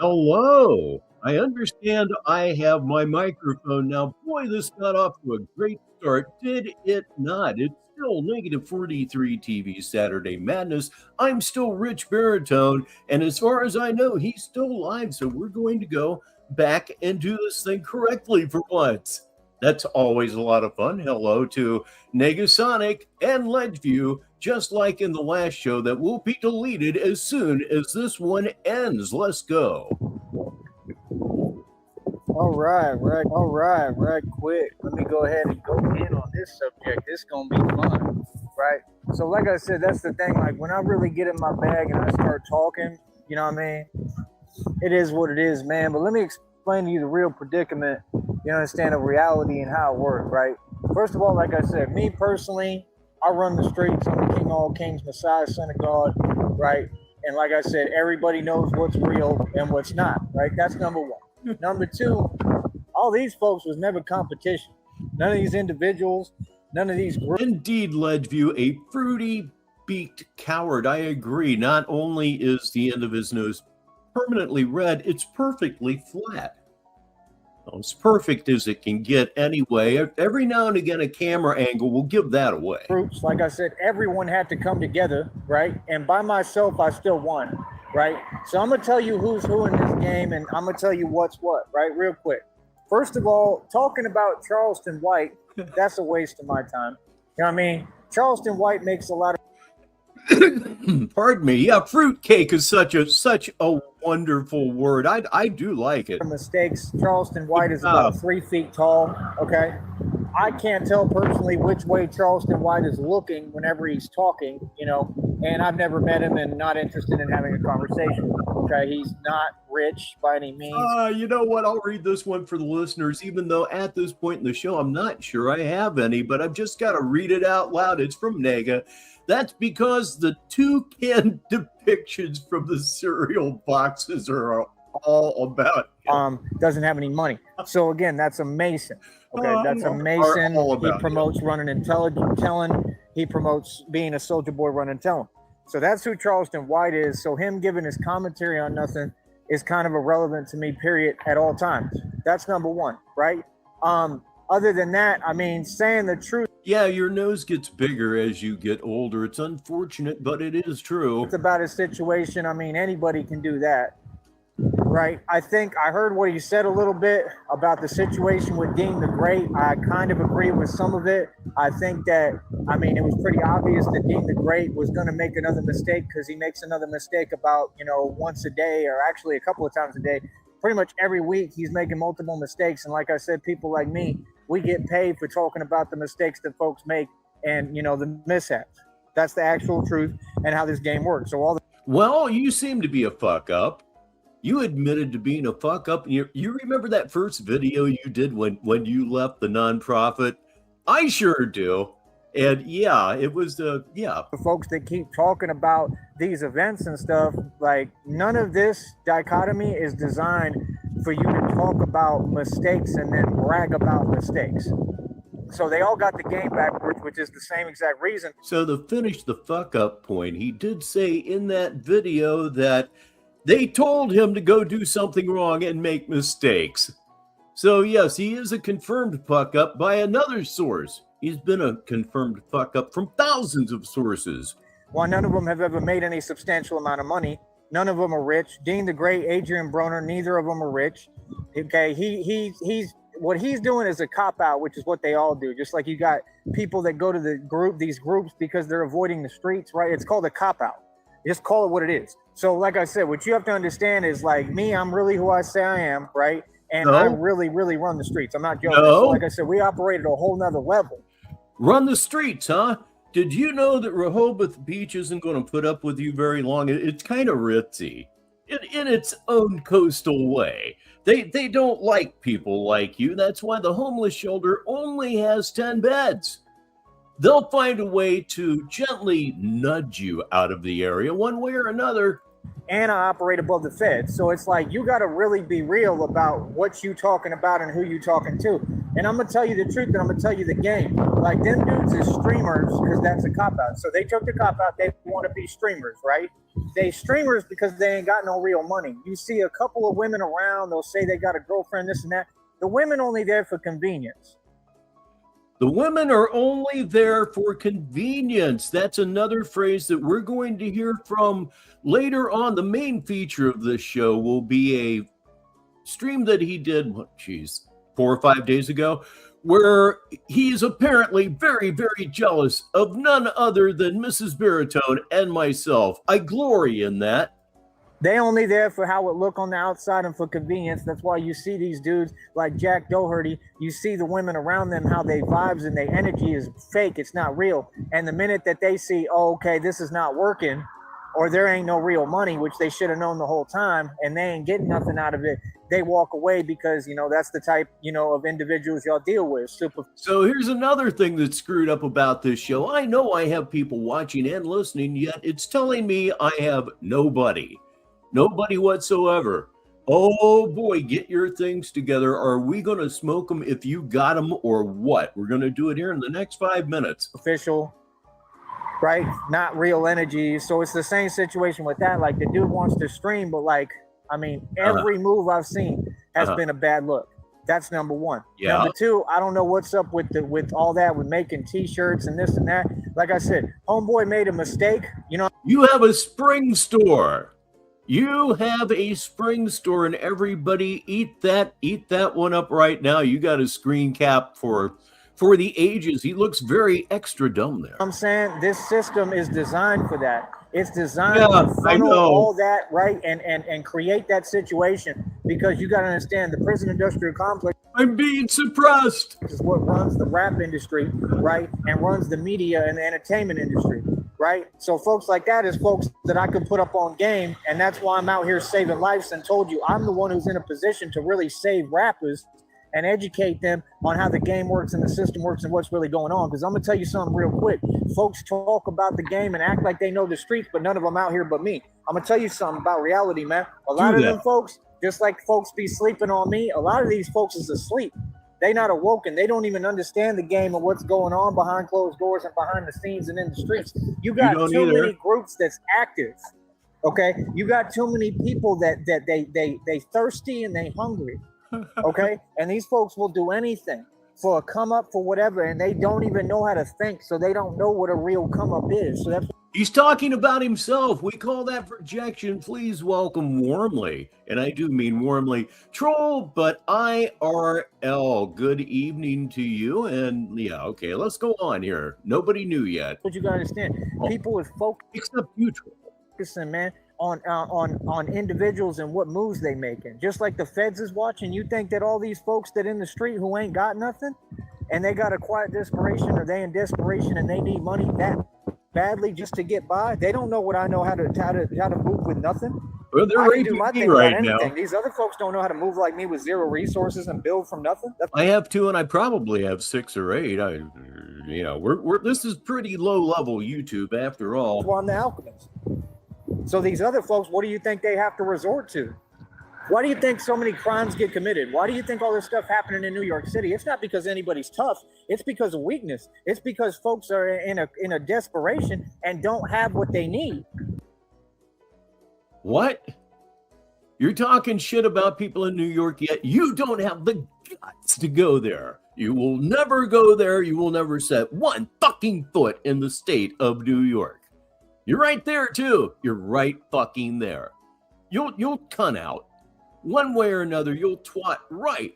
Hello. I understand I have my microphone now. Boy, this got off to a great start, did it not? It's still negative 43 TV Saturday Madness. I'm still Rich Baritone, and as far as I know, he's still alive, so we're going to go back and do this thing correctly for once. That's always a lot of fun. Hello to Negasonic and Ledgeview, just like in the last show that will be deleted as soon as this one ends. Let's go. All right, quick. Let me go ahead and go in on this subject. This is going to be fun, right? So like I said, that's the thing. Like when I really get in my bag and I start talking, you know what I mean? It is what it is, man. But let me explain to you the real predicament, you understand, of reality and how it works, right? First of all, like I said, me personally, I run the streets. I'm the king of all kings, Messiah, son of God, right? And like I said, everybody knows what's real and what's not, right? That's number one. Number two, all these folks was never competition. None of these individuals, none of these groups. Indeed, Ledgeview, a fruity beaked coward. I agree. Not only is the end of his nose permanently red, it's perfectly flat. Well, as perfect as it can get anyway. Every now and again, a camera angle will give that away. Groups, like I said, everyone had to come together, right? And by myself, I still won, right? So I'm going to tell you who's who in this game, and I'm going to tell you what's what, right? Real quick. First of all, talking about Charleston White, that's a waste of my time. You know what I mean? Charleston White makes a lot of... Pardon me. Yeah, fruitcake is such a wonderful word. I do like it. Mistakes. Charleston White is about 3 feet tall. Okay, I can't tell personally which way Charleston White is looking whenever he's talking. You know, and I've never met him and not interested in having a conversation with him. Okay, he's not rich by any means. You know what? I'll read this one for the listeners, even though at this point in the show I'm not sure I have any, but I've just got to read it out loud. It's from Nega. That's because the toucan depictions from the cereal boxes are all about him. Doesn't have any money. So again, that's a Mason. Okay, that's a Mason. He promotes running and telling. He promotes being a soldier boy running and telling. So that's who Charleston White is. So him giving his commentary on nothing is kind of irrelevant to me, period, at all times. That's number one, right? Other than that, I mean, saying the truth. Yeah, your nose gets bigger as you get older. It's unfortunate, but it is true. It's about a situation. I mean, anybody can do that, right? I think I heard what he said a little bit about the situation with Dean the Great. I kind of agree with some of it. I think that, I mean, it was pretty obvious that Dean the Great was going to make another mistake because he makes another mistake about, you know, once a day or actually a couple of times a day. Pretty much every week he's making multiple mistakes. And like I said, people like me, we get paid for talking about the mistakes that folks make and, you know, the mishaps. That's the actual truth and how this game works. So well, you seem to be a fuck up. You admitted to being a fuck up. You remember that first video you did when you left the nonprofit? I sure do. And yeah, it was the folks that keep talking about these events and stuff, like none of this dichotomy is designed for you to talk about mistakes and then brag about mistakes. So they all got the game backwards, which is the same exact reason. So to finish the fuck up point, he did say in that video that they told him to go do something wrong and make mistakes. So yes, he is a confirmed fuck up by another source. He's been a confirmed fuck up from thousands of sources. Well, none of them have ever made any substantial amount of money. None of them are rich. Dean the Great, Adrian Broner, neither of them are rich. Okay, he's what he's doing is a cop-out, which is what they all do. Just like you got people that go to these groups because they're avoiding the streets, right? It's called a cop-out. Just call it what it is. So like I said, what you have to understand is like me, I'm really who I say I am, right? And I really, really run the streets. I'm not joking. So like I said, we operate at a whole nother level. Run the streets, huh? Did you know that Rehoboth Beach isn't going to put up with you very long? It's kind of ritzy in its own coastal way. They don't like people like you. That's why the homeless shelter only has 10 beds. They'll find a way to gently nudge you out of the area one way or another. And I operate above the Fed. So it's like you got to really be real about what you talking about and who you talking to. And I'm gonna tell you the truth, and I'm gonna tell you the game. Like them dudes is streamers because that's a cop out. So they took the cop out. They want to be streamers, right? They streamers because they ain't got no real money. You see a couple of women around. They'll say they got a girlfriend, this and that. The women only there for convenience. The women are only there for convenience. That's another phrase that we're going to hear from later on. The main feature of this show will be a stream that he did, 4 or 5 days ago, where he is apparently very, very jealous of none other than Mrs. Baritone and myself. I glory in that. They only there for how it look on the outside and for convenience. That's why you see these dudes like Jack Doherty. You see the women around them, how they vibes and their energy is fake. It's not real. And the minute that they see, oh, okay, this is not working, or there ain't no real money, which they should have known the whole time, and they ain't getting nothing out of it, they walk away because, that's the type, of individuals y'all deal with. So here's another thing that's screwed up about this show. I know I have people watching and listening, yet it's telling me I have nobody whatsoever. Oh boy, get your things together. Are we going to smoke them if you got them or what? We're going to do it here in the next 5 minutes. Official, right? Not real energy. So it's the same situation with that. Like the dude wants to stream, but every move I've seen has been a bad look. That's number one. Yeah. Number two, I don't know what's up with all that, with making t-shirts and this and that. Like I said, homeboy made a mistake. You have a spring store. You have a spring store, and everybody eat that one up right now. You got a screen cap for the ages. He looks very extra dumb there. I'm saying this system is designed for that. It's designed to funnel all that, right, and create that situation, because you got to understand the prison industrial complex. I'm being suppressed. This is what runs the rap industry, right, and runs the media and the entertainment industry. Right. So folks like that is folks that I could put up on game. And that's why I'm out here saving lives, and told you I'm the one who's in a position to really save rappers and educate them on how the game works and the system works and what's really going on. Because I'm going to tell you something real quick. Folks talk about the game and act like they know the streets, but none of them out here but me. I'm going to tell you something about reality, man. A lot of them folks, just like folks be sleeping on me, a lot of these folks is asleep. They not awoken. They don't even understand the game and what's going on behind closed doors and behind the scenes and in the streets. You got too many groups that's active. Okay, you got too many people that they thirsty and they hungry. Okay, and these folks will do anything for a come up, for whatever, and they don't even know how to think, so they don't know what a real come up is. So that's. He's talking about himself. We call that projection. Please welcome warmly, and I do mean warmly, Troll, but IRL. Good evening to you. And yeah, okay, let's go on here. Nobody knew yet. But you gotta understand, people is focused, except you, Troll, focusing, man, on individuals and what moves they making. Just like the feds is watching. You think that all these folks that in the street who ain't got nothing, and they got a quiet desperation, or they in desperation and they need money that badly just to get by, they don't know what I know, how to move with nothing. Well, they're ready to do my thing right now. These other folks don't know how to move like me with zero resources and build from nothing. I have 2, and I probably have 6 or 8. We're this is pretty low level YouTube after all. Well, I'm the alchemist. So these other folks, what do you think they have to resort to? Why do you think so many crimes get committed? Why do you think all this stuff happening in New York City? It's not because anybody's tough. It's because of weakness. It's because folks are in a desperation and don't have what they need. What? You're talking shit about people in New York, yet you don't have the guts to go there. You will never go there. You will never set one fucking foot in the state of New York. You're right there too. You're right fucking there. You'll cunt out. One way or another, you'll twat right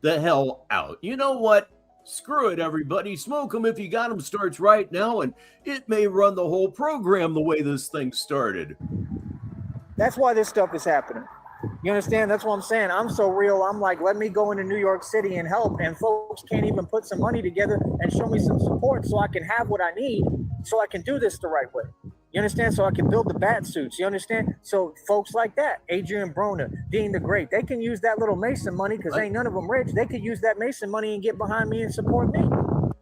the hell out. You know what? Screw it, everybody. Smoke them if you got them starts right now, and it may run the whole program the way this thing started. That's why this stuff is happening. You understand? That's what I'm saying. I'm so real. I'm like, let me go into New York City and help, and folks can't even put some money together and show me some support so I can have what I need so I can do this the right way. You understand? So I can build the bat suits. You understand? So folks like that, Adrian Broner, Dean the Great, they can use that little Mason money, because ain't none of them rich. They could use that Mason money and get behind me and support me.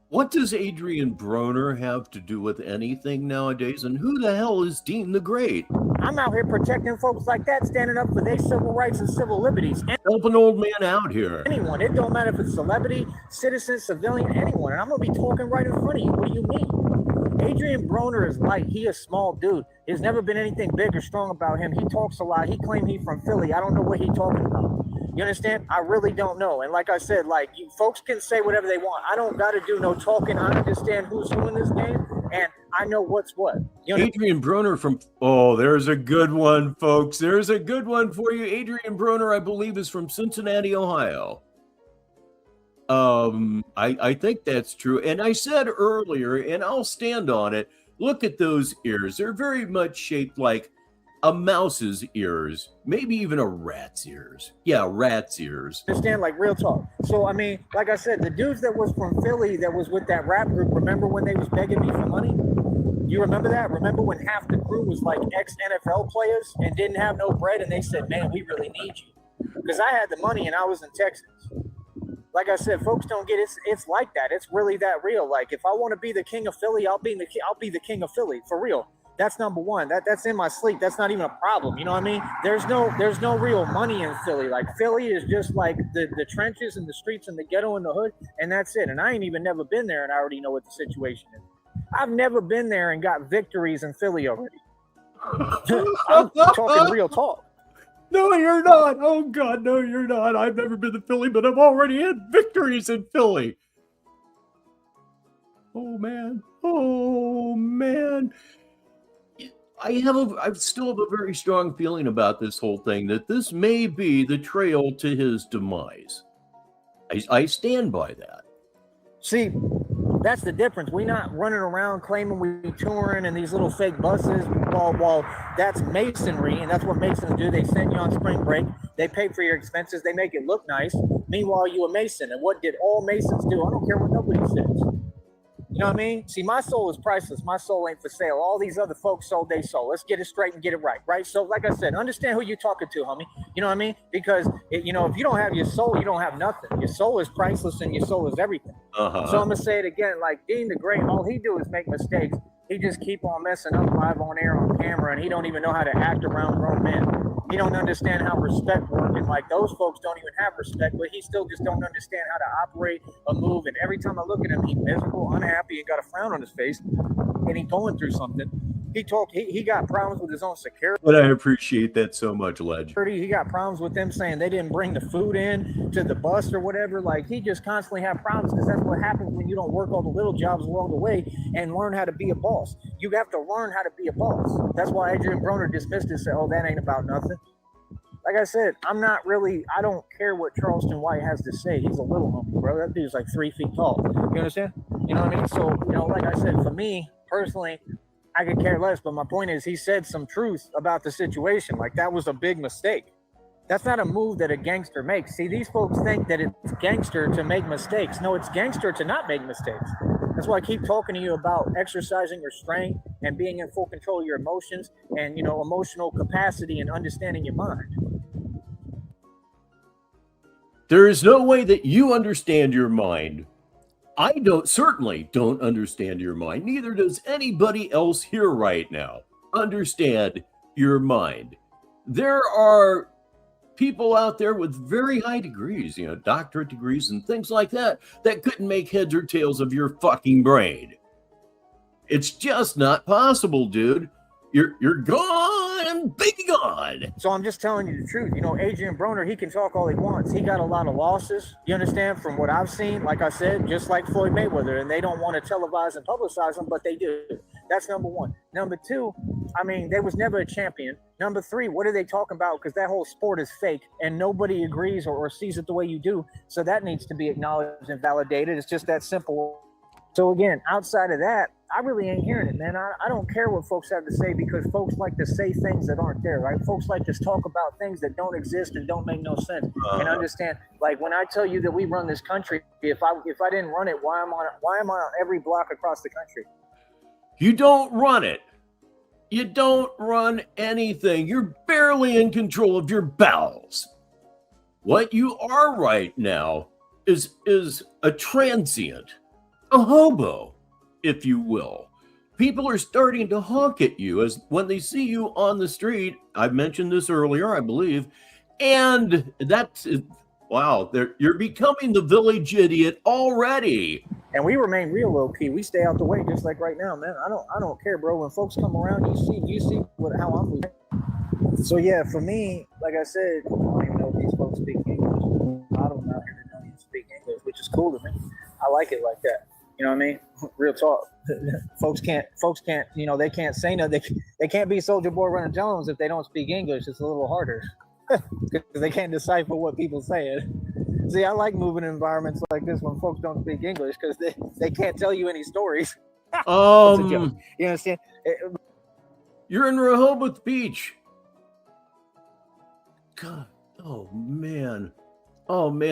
What does Adrian Broner have to do with anything nowadays? And who the hell is Dean the Great? I'm out here protecting folks like that, standing up for their civil rights and civil liberties. Help an old man out here. Anyone. It don't matter if it's celebrity, citizen, civilian, anyone. And I'm going to be talking right in front of you. What do you mean? Adrian Broner is light. He a small dude. There's never been anything big or strong about him. He talks a lot. He claimed he from Philly. I don't know what he talking about. You understand? I really don't know. And like I said, like, you folks can say whatever they want. I don't got to do no talking. I understand who's who in this game, and I know what's what. You know, Adrian Broner from, there's a good one, folks. There's a good one for you. Adrian Broner, I believe, is from Cincinnati, Ohio. I think that's true. And I said earlier, and I'll stand on it, look at those ears. They're very much shaped like a mouse's ears, maybe even a rat's ears. Yeah, rat's ears. Understand, like, real talk. So, I mean, like I said, the dudes that was from Philly that was with that rap group, remember when they was begging me for money? You remember that? Remember when half the crew was like ex-NFL players and didn't have no bread, and they said, man, we really need you. Because I had the money and I was in Texas. Like I said, folks don't get it. It's like that. It's really that real. Like, if I want to be the king of Philly, I'll be the king of Philly, for real. That's number one. That's in my sleep. That's not even a problem. You know what I mean? There's no real money in Philly. Like, Philly is just like the trenches and the streets and the ghetto and the hood, and that's it. And I ain't even never been there, and I already know what the situation is. I've never been there and got victories in Philly already. I'm talking real talk. No, you're not. Oh, God, no, you're not. I've never been to Philly, but I've already had victories in Philly. Oh, man. Oh, man. I still have a very strong feeling about this whole thing, that this may be the trail to his demise. I stand by that. See, that's the difference. We're not running around claiming we touring in these little fake buses. While that's masonry, and that's what Masons do. They send you on spring break. They pay for your expenses. They make it look nice. Meanwhile, you a Mason. And what did all Masons do? I don't care what nobody says. You know what I mean? See, my soul is priceless. My soul ain't for sale. All these other folks sold their soul. Let's get it straight and get it right, right? So, like I said, understand who you're talking to, homie. You know what I mean? Because, if you don't have your soul, you don't have nothing. Your soul is priceless, and your soul is everything. So I'm going to say it again. Like, Dean the Great, all he do is make mistakes. He just keep on messing up live on air on camera, and he don't even know how to act around grown men. He don't understand how respect works, and like, those folks don't even have respect, but he still just don't understand how to operate or move. And every time I look at him, he's miserable, unhappy, and got a frown on his face, and he's going through something. He got problems with his own security. But I appreciate that so much, Ledge. He got problems with them saying they didn't bring the food in to the bus or whatever. Like, he just constantly have problems, because that's what happens when you don't work all the little jobs along the way and learn how to be a boss. You have to learn how to be a boss. That's why Adrian Broner dismissed it and said, oh, that ain't about nothing. Like I said, I don't care what Charleston White has to say. He's a little homie, bro. That dude's like 3 feet tall. You understand? You know what I mean? So, like I said, for me, personally, I could care less. But my point is, he said some truth about the situation. Like, that was a big mistake. That's not a move that a gangster makes. See, these folks think that it's gangster to make mistakes. No, it's gangster to not make mistakes. That's why I keep talking to you about exercising your strength and being in full control of your emotions and, emotional capacity and understanding your mind. There is no way that you understand your mind. I certainly don't understand your mind. Neither does anybody else here right now understand your mind. There are people out there with very high degrees, doctorate degrees and things like that couldn't make heads or tails of your fucking brain. It's just not possible, dude. You're gone and be gone. So I'm just telling you the truth. Adrian Broner, he can talk all he wants. He got a lot of losses, you understand, from what I've seen. Like I said, just like Floyd Mayweather, and they don't want to televise and publicize him, but they do. That's number one. Number two, there was never a champion. Number three, what are they talking about? Because that whole sport is fake, and nobody agrees or sees it the way you do. So that needs to be acknowledged and validated. It's just that simple. So again, outside of that, I really ain't hearing it, man. I don't care what folks have to say, because folks like to say things that aren't there, right? Folks like to talk about things that don't exist and don't make no sense. And understand, like, when I tell you that we run this country, if I didn't run it, why am I on every block across the country? You don't run it. You don't run anything. You're barely in control of your bowels. What you are right now is a transient, a hobo, if you will. people are starting to honk at you as when they see you on the street. I've mentioned this earlier, I believe, and that's wow. You're becoming the village idiot already. And we remain real low key. We stay out the way, just like right now, man. I don't care, bro. When folks come around, you see how I'm moving. So yeah, for me, like I said, I don't even know if these folks speak English. I don't know if they don't even speak English, which is cool to me. I like it like that. You know what I mean? Real talk. folks can't, you know, they can't say nothing. They can't be Soldier Boy Running Jones if they don't speak English. It's a little harder because they can't decipher what people saying. See, I like moving in environments like this when folks don't speak English because they can't tell you any stories. It's a joke. You understand? You're in Rehoboth Beach. God, oh man,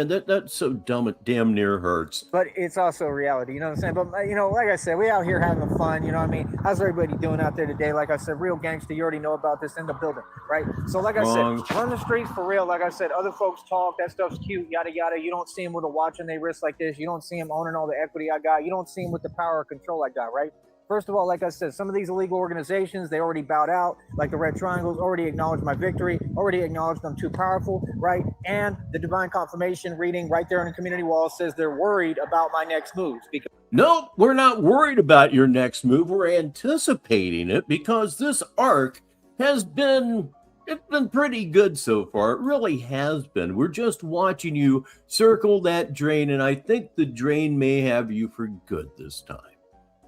that's so dumb. It damn near hurts. But it's also reality, you know what I'm saying? But you know, like I said, we out here having fun. You know what I mean? How's everybody doing out there today? Like I said, real gangster. You already know about this in the building, right? So, like I said, run the streets for real. Like I said, other folks talk. That stuff's cute. Yada yada. You don't see them with a watch on their wrist like this. You don't see them owning all the equity I got. You don't see them with the power of control I got, right? First of all, like I said, some of these illegal organizations, they already bowed out, like the Red Triangles, already acknowledged my victory, already acknowledged I'm too powerful, right? And the Divine Confirmation reading right there on the community wall says they're worried about my next moves. Because nope, we're not worried about your next move. We're anticipating it because this arc has been, it's been pretty good so far. It really has been. We're just watching you circle that drain, and I think the drain may have you for good this time.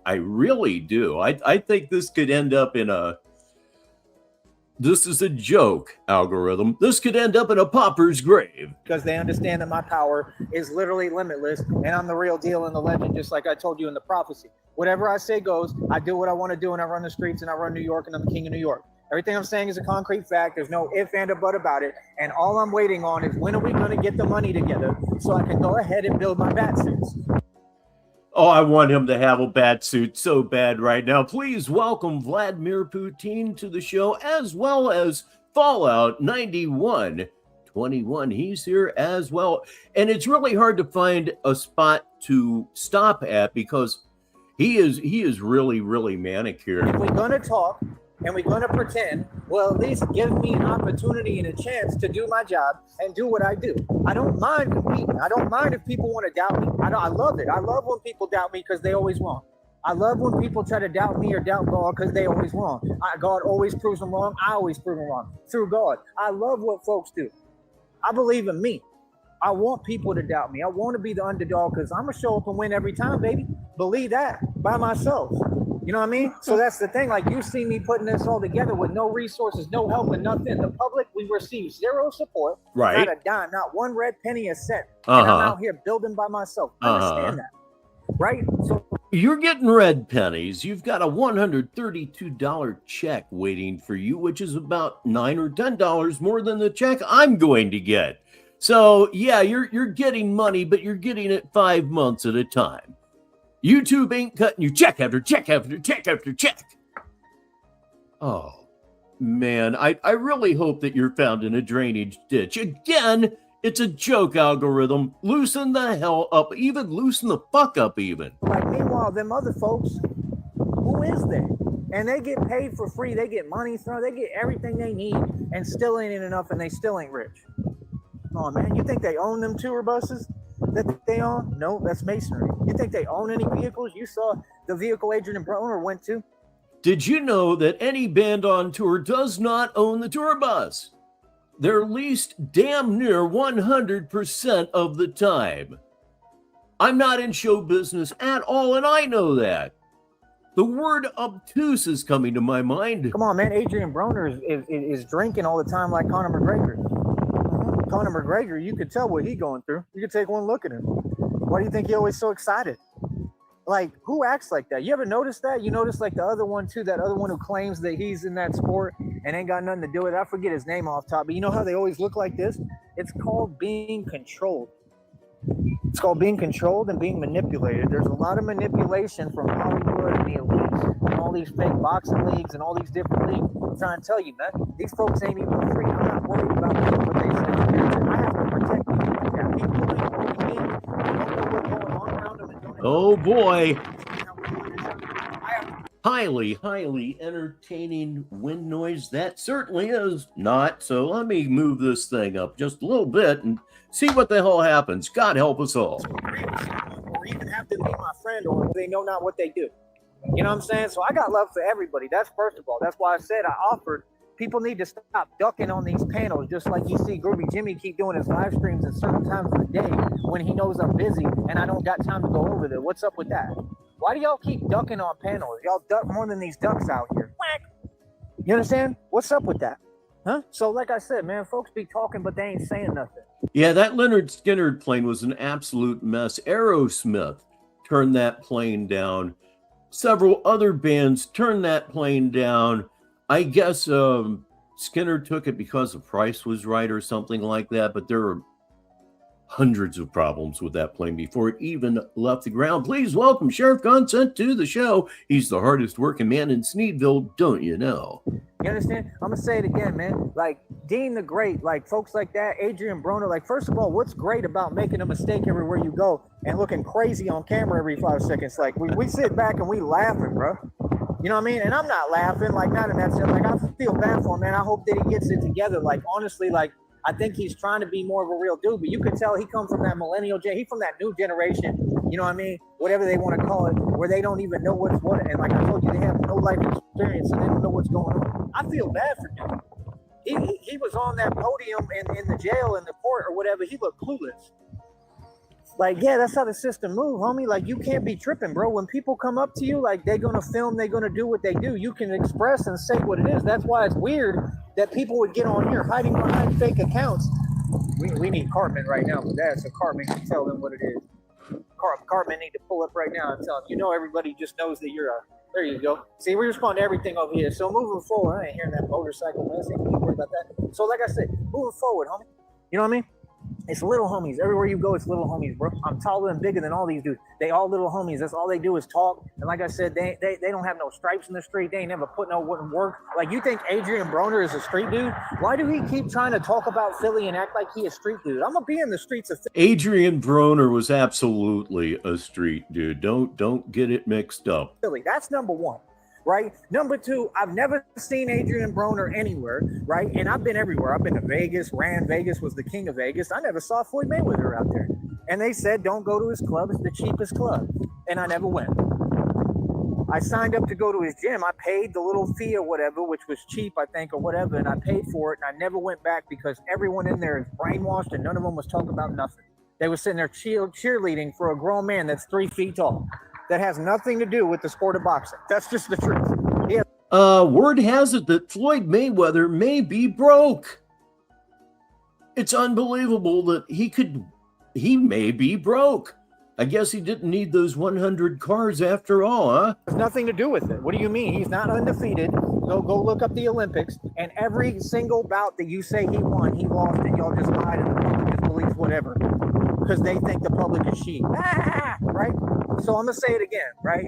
I really do. I think this could end up in this is a joke algorithm. This could end up in a pauper's grave. Because they understand that my power is literally limitless and I'm the real deal in the legend, just like I told you in the prophecy. Whatever I say goes. I do what I want to do and I run the streets and I run New York and I'm the king of New York. Everything I'm saying is a concrete fact. There's no if and a but about it. And all I'm waiting on is when are we going to get the money together so I can go ahead and build my bat suits. Oh, I want him to have a bat suit so bad right now. Please welcome Vladimir Putin to the show, as well as Fallout 9121. He's here as well. And it's really hard to find a spot to stop at because he is really, really manic here. If we're going to talk and we're going to pretend, well, at least give me an opportunity and a chance to do my job and do what I do. I don't mind competing. I don't mind if people want to doubt me. I love it. I love when people doubt me because they always wrong. I love when people try to doubt me or doubt God because they always wrong. God always proves them wrong. I always prove them wrong through God. I love what folks do. I believe in me. I want people to doubt me. I want to be the underdog because I'm going to show up and win every time, baby. Believe that by myself. You know what I mean? So that's the thing. Like, you see me putting this all together with no resources, no help, and nothing. The public, we receive zero support. Right. Not a dime, not one red penny a cent. And I'm out here building by myself. Understand that. Right? So you're getting red pennies. You've got a $132 check waiting for you, which is about $9 or $10 more than the check I'm going to get. So yeah, you're getting money, but you're getting it 5 months at a time. YouTube ain't cutting you check after check after check after check. Oh, man, I really hope that you're found in a drainage ditch. Again, it's a joke algorithm. Loosen the hell up. Even loosen the fuck up even. Like, meanwhile, them other folks, who is they? And they get paid for free. They get money thrown. They get everything they need and still ain't enough and they still ain't rich. Oh, man, you think they own them tour buses that they own? No, that's masonry. You think they own any vehicles? You saw the vehicle Adrian Broner went to. Did you know that any band on tour does not own the tour bus? They're leased damn near 100% of the time. I'm not in show business at all, and I know that. The word obtuse is coming to my mind. Come on, man. Adrian Broner is drinking all the time like Conor McGregor. Conor McGregor, you could tell what he's going through. You could take one look at him. Why do you think he's always so excited? Like, who acts like that? You ever notice that? You notice like the other one too, that other one who claims that he's in that sport and ain't got nothing to do with it. I forget his name off top, but you know how they always look like this? It's called being controlled. It's called being controlled and being manipulated. There's a lot of manipulation from Hollywood and the elites and all these fake boxing leagues and all these different leagues. I'm trying to tell you, man, these folks ain't even free. I'm not worried about what they say. I have to protect people like that. People ain't working in. They don't know what's going on around them. Oh boy. highly entertaining wind noise. That certainly is not. So let me move this thing up just a little bit and see what the hell happens. God help us all. Or even have them be my friend, or they know not what they do. You know what I'm saying? So I got love for everybody. That's first of all. That's why I said I offered. People need to stop ducking on these panels, just like you see Groovy Jimmy keep doing his live streams at certain times of the day when he knows I'm busy and I don't got time to go over there. What's up with that? Why do y'all keep ducking on panels? Y'all duck more than these ducks out here. Quack. You understand? What's up with that? Huh? So like I said, man, folks be talking, but they ain't saying nothing. Yeah, that Leonard Skinner plane was an absolute mess. Aerosmith turned that plane down. Several other bands turned that plane down. I guess Skinner took it because the price was right or something like that, but there are hundreds of problems with that plane before it even left the ground. Please welcome Sheriff Consent to the show. He's the hardest working man in Sneedville, don't you know? You understand? I'm going to say it again, man. Like, Dean the Great, like, folks like that, Adrian Broner, like, first of all, what's great about making a mistake everywhere you go and looking crazy on camera every 5 seconds? Like, we sit back and we laughing, bro. You know what I mean? And I'm not laughing, like, not in that sense. Like, I feel bad for him, man. I hope that he gets it together. Like, honestly, like, I think he's trying to be more of a real dude, but you can tell he comes from that millennial, he's from that new generation, you know what I mean? Whatever they want to call it, where they don't even know what's what. And like I told you, they have no life experience, so they don't know what's going on. I feel bad for him. He was on that podium in the jail, in the court or whatever. He looked clueless. Like, yeah, that's how the system moves, homie. Like, you can't be tripping, bro. When people come up to you, like, they're going to film, they're going to do what they do. You can express and say what it is. That's why it's weird that people would get on here hiding behind fake accounts. We need Cartman right now for that, so Cartman can tell them what it is. Cartman need to pull up right now and tell them, you know, everybody just knows that you're a... There you go. See, we respond to everything over here. So moving forward, I ain't hearing that motorcycle mess. Ain't worry about that. So like I said, moving forward, homie. You know what I mean? It's little homies. Everywhere you go, it's little homies, bro. I'm taller and bigger than all these dudes. They all little homies. That's all they do is talk. And like I said, they don't have no stripes in the street. They ain't never put no work. Like, you think Adrian Broner is a street dude? Why do he keep trying to talk about Philly and act like he a street dude? I'm gonna be in the streets of Philly. Adrian Broner was absolutely a street dude. Don't get it mixed up. Philly. That's number one. Right? Number two, I've never seen Adrian Broner anywhere, right? And I've been everywhere. I've been to Vegas. Vegas was the king of Vegas. I never saw Floyd Mayweather out there. And they said, don't go to his club. It's the cheapest club. And I never went. I signed up to go to his gym. I paid the little fee or whatever, which was cheap, I think, or whatever. And I paid for it. And I never went back because everyone in there is brainwashed and none of them was talking about nothing. They were sitting there cheerleading for a grown man that's 3 feet tall. That has nothing to do with the sport of boxing. That's just the truth. Yeah. Word has it that Floyd Mayweather may be broke. It's unbelievable that he may be broke. I guess he didn't need those 100 cars after all, huh? There's nothing to do with it. What do you mean? He's not undefeated. Go look up the Olympics. And every single bout that you say he won, he lost, and y'all just lied and the public just believes whatever. Because they think the public is sheep. Right? So I'm going to say it again, right?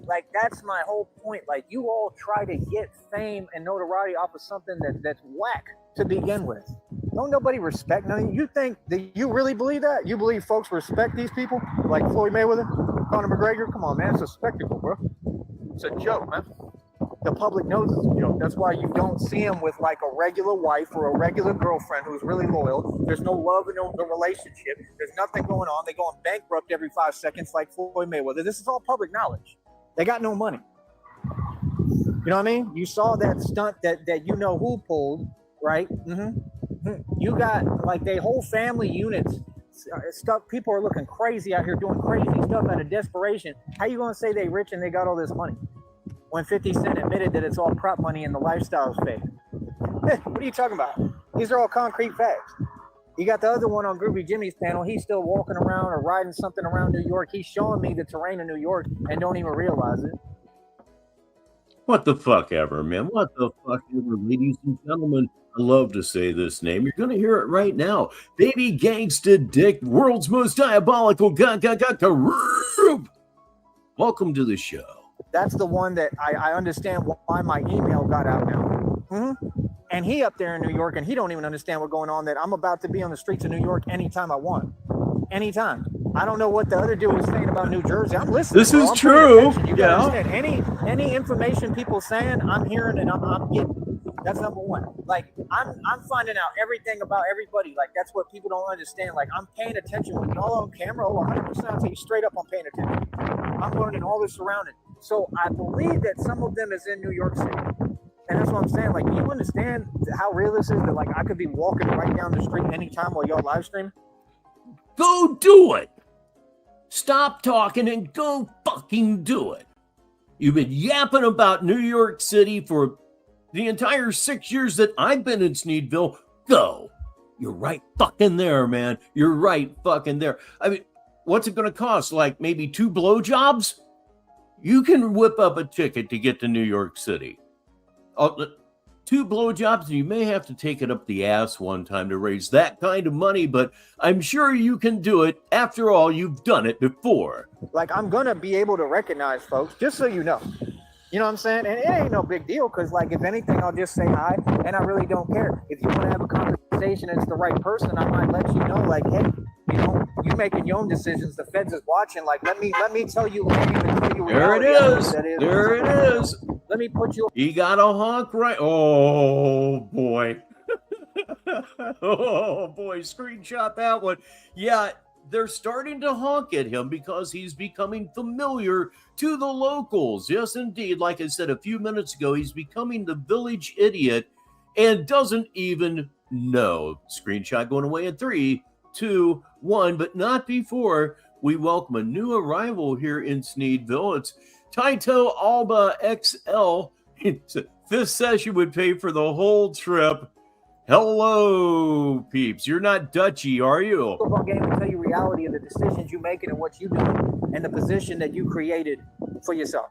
Like, that's my whole point. Like, you all try to get fame and notoriety off of something that's whack to begin with. Don't nobody respect nothing. You think that you really believe that? You believe folks respect these people? Like Floyd Mayweather, Conor McGregor? Come on, man. It's a spectacle, bro. It's a joke, man. The public knows it's a joke. That's why you don't see him with like a regular wife or a regular girlfriend who's really loyal. There's no love in the relationship. There's nothing going on. They go bankrupt every 5 seconds like Floyd Mayweather. This is all public knowledge. They got no money. You know what I mean? You saw that stunt that you know who pulled, right? You got like their whole family units stuff. People are looking crazy out here doing crazy stuff out of desperation. How you gonna say they rich and they got all this money when 50 Cent admitted that it's all prop money and the lifestyle is fake? What are you talking about? These are all concrete facts. You got the other one on Groovy Jimmy's panel. He's still walking around or riding something around New York. He's showing me the terrain of New York and don't even realize it. What the fuck ever, man. What the fuck ever, ladies and gentlemen. I love to say this name. You're going to hear it right now. Baby Gangsta Dick, world's most diabolical Rube. Welcome to the show. That's the one that I understand why my email got out now. And he up there in New York, and he don't even understand what's going on, that I'm about to be on the streets of New York anytime I want. Anytime. I don't know what the other dude was saying about New Jersey. I'm listening. This is I'm true. You gotta understand. Any information people saying, I'm hearing and I'm getting. That's number one. Like I'm finding out everything about everybody. Like that's what people don't understand. Like I'm paying attention when y'all on camera. Oh, 100%. I'll tell you straight up, I'm paying attention. I'm learning all this surrounding. So I believe that some of them is in New York City. And that's what I'm saying. Like, do you understand how real this is? That like I could be walking right down the street anytime while y'all live stream. Go do it. Stop talking and go fucking do it. You've been yapping about New York City for the entire 6 years that I've been in Sneedville. Go. You're right fucking there, man. You're right fucking there. I mean, what's it going to cost? Like maybe 2 blowjobs? You can whip up a ticket to get to New York City. 2 blowjobs, and you may have to take it up the ass one time to raise that kind of money, but I'm sure you can do it. After all, you've done it before. Like, I'm going to be able to recognize folks, just so you know. You know what I'm saying? And it ain't no big deal, because, like, if anything, I'll just say hi, and I really don't care. If you want to have a conversation and it's the right person, I might let you know, like, hey, you know, you making your own decisions. The feds is watching. Like, let me tell you. There it is. There it is. Let me put you. You got a honk right. Oh boy. Oh boy. Screenshot that one. Yeah, they're starting to honk at him because he's becoming familiar to the locals. Yes, indeed. Like I said a few minutes ago, he's becoming the village idiot and doesn't even know. Screenshot going away in 3, 2, 1, but not before we welcome a new arrival here in Sneedville. It's Taito Alba XL. This session would pay for the whole trip. Hello, peeps. You're not Dutchy, are you? Football game will tell you reality of the decisions you making and what you do and the position that you created for yourself.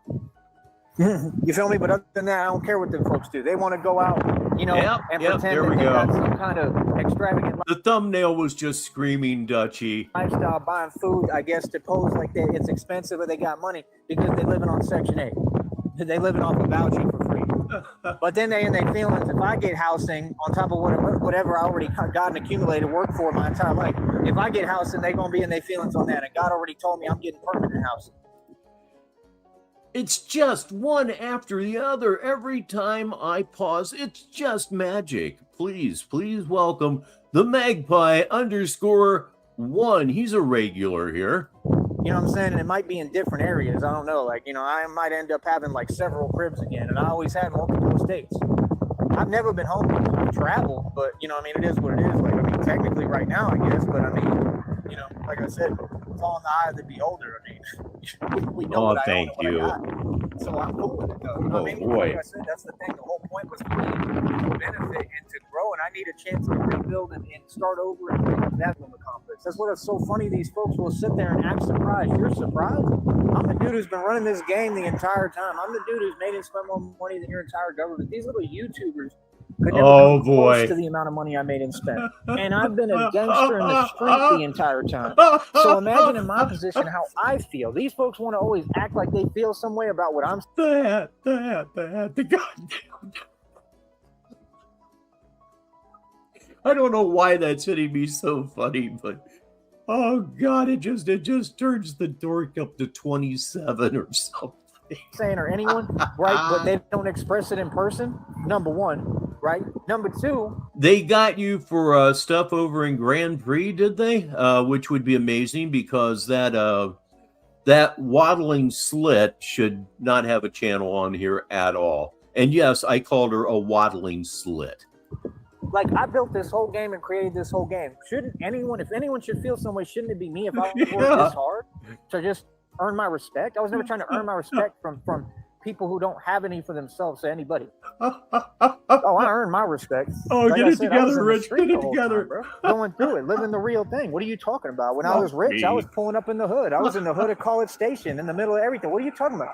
You feel me? But other than that, I don't care what them folks do. They want to go out, you know, and pretend that they got some kind of extravagant. The thumbnail was just screaming Dutchy. Lifestyle, buying food, I guess, to pose like it's expensive or they got money because they're living on Section 8. They living off a voucher for free. But then they in their feelings, if I get housing on top of whatever I already got and accumulated work for my entire life, if I get housing, they're going to be in their feelings on that. And God already told me I'm getting permanent housing. It's just one after the other. Every time I pause, it's just magic. Please welcome the Magpie _1. He's a regular here. You know what I'm saying? And it might be in different areas. I don't know. Like, you know, I might end up having like several cribs again. And I always had multiple estates. I've never been home to travel, but, you know, I mean, it is what it is. Like, I mean, technically right now, I guess. But, I mean, you know, like I said, it's all in the eye of the beholder. I mean, we know what I own and what I got. So I'm cool with it, though. You know what I mean? Like I said, that's the thing. The whole point was for me to benefit and to grow, and I need a chance to rebuild and start over and bring up that little complex. That's what is so funny. These folks will sit there and act surprised. You're surprised? I'm the dude who's been running this game the entire time. I'm the dude who's made it spend more money than your entire government. These little YouTubers could never come close to the amount of money I made and spent. And I've been a gangster in the street the entire time. So imagine in my position how I feel. These folks want to always act like they feel some way about what I'm saying. The goddamn. I don't know why that's hitting me so funny, but oh god, it just turns the dork up to 27 or something. Saying or anyone, right? But they don't express it in person. Number one, right? Number two, they got you for stuff over in Grand Prix, did they? Which would be amazing because that waddling slit should not have a channel on here at all. And yes, I called her a waddling slit. Like, I built this whole game and created this whole game. Shouldn't anyone, if anyone should feel some way, shouldn't it be me if I worked this hard to just earn my respect? I was never trying to earn my respect from people who don't have any for themselves to anybody. Oh, I earned my respect. Oh, like get it together, Rich. Get it together. Time, going through it, living the real thing. What are you talking about? When I was rich, I was pulling up in the hood. I was in the hood of College Station in the middle of everything. What are you talking about?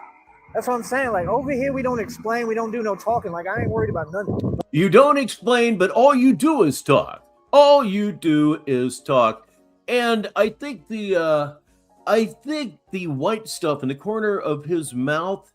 That's what I'm saying. Like, over here, we don't explain. We don't do no talking. Like, I ain't worried about nothing. You don't explain, but all you do is talk. All you do is talk. And I think the white stuff in the corner of his mouth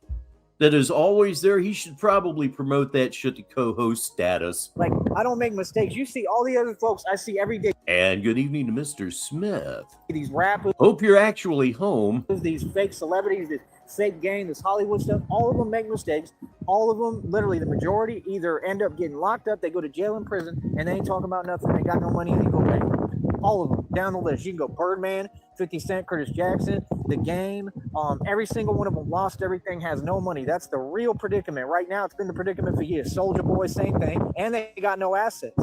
that is always there. He should probably promote that shit to co-host status. Like, I don't make mistakes. You see all the other folks I see every day. And good evening to Mr. Smith. These rappers. Hope you're actually home. These fake celebrities, this fake game, this Hollywood stuff, all of them make mistakes. All of them, literally the majority, either end up getting locked up, they go to jail and prison, and they ain't talking about nothing. They got no money and they go back. All of them, down the list. You can go Birdman, 50 Cent, Curtis Jackson, The Game. Every single one of them lost everything, has no money. That's the real predicament. Right now, it's been the predicament for years. Soulja Boy, same thing. And they got no assets.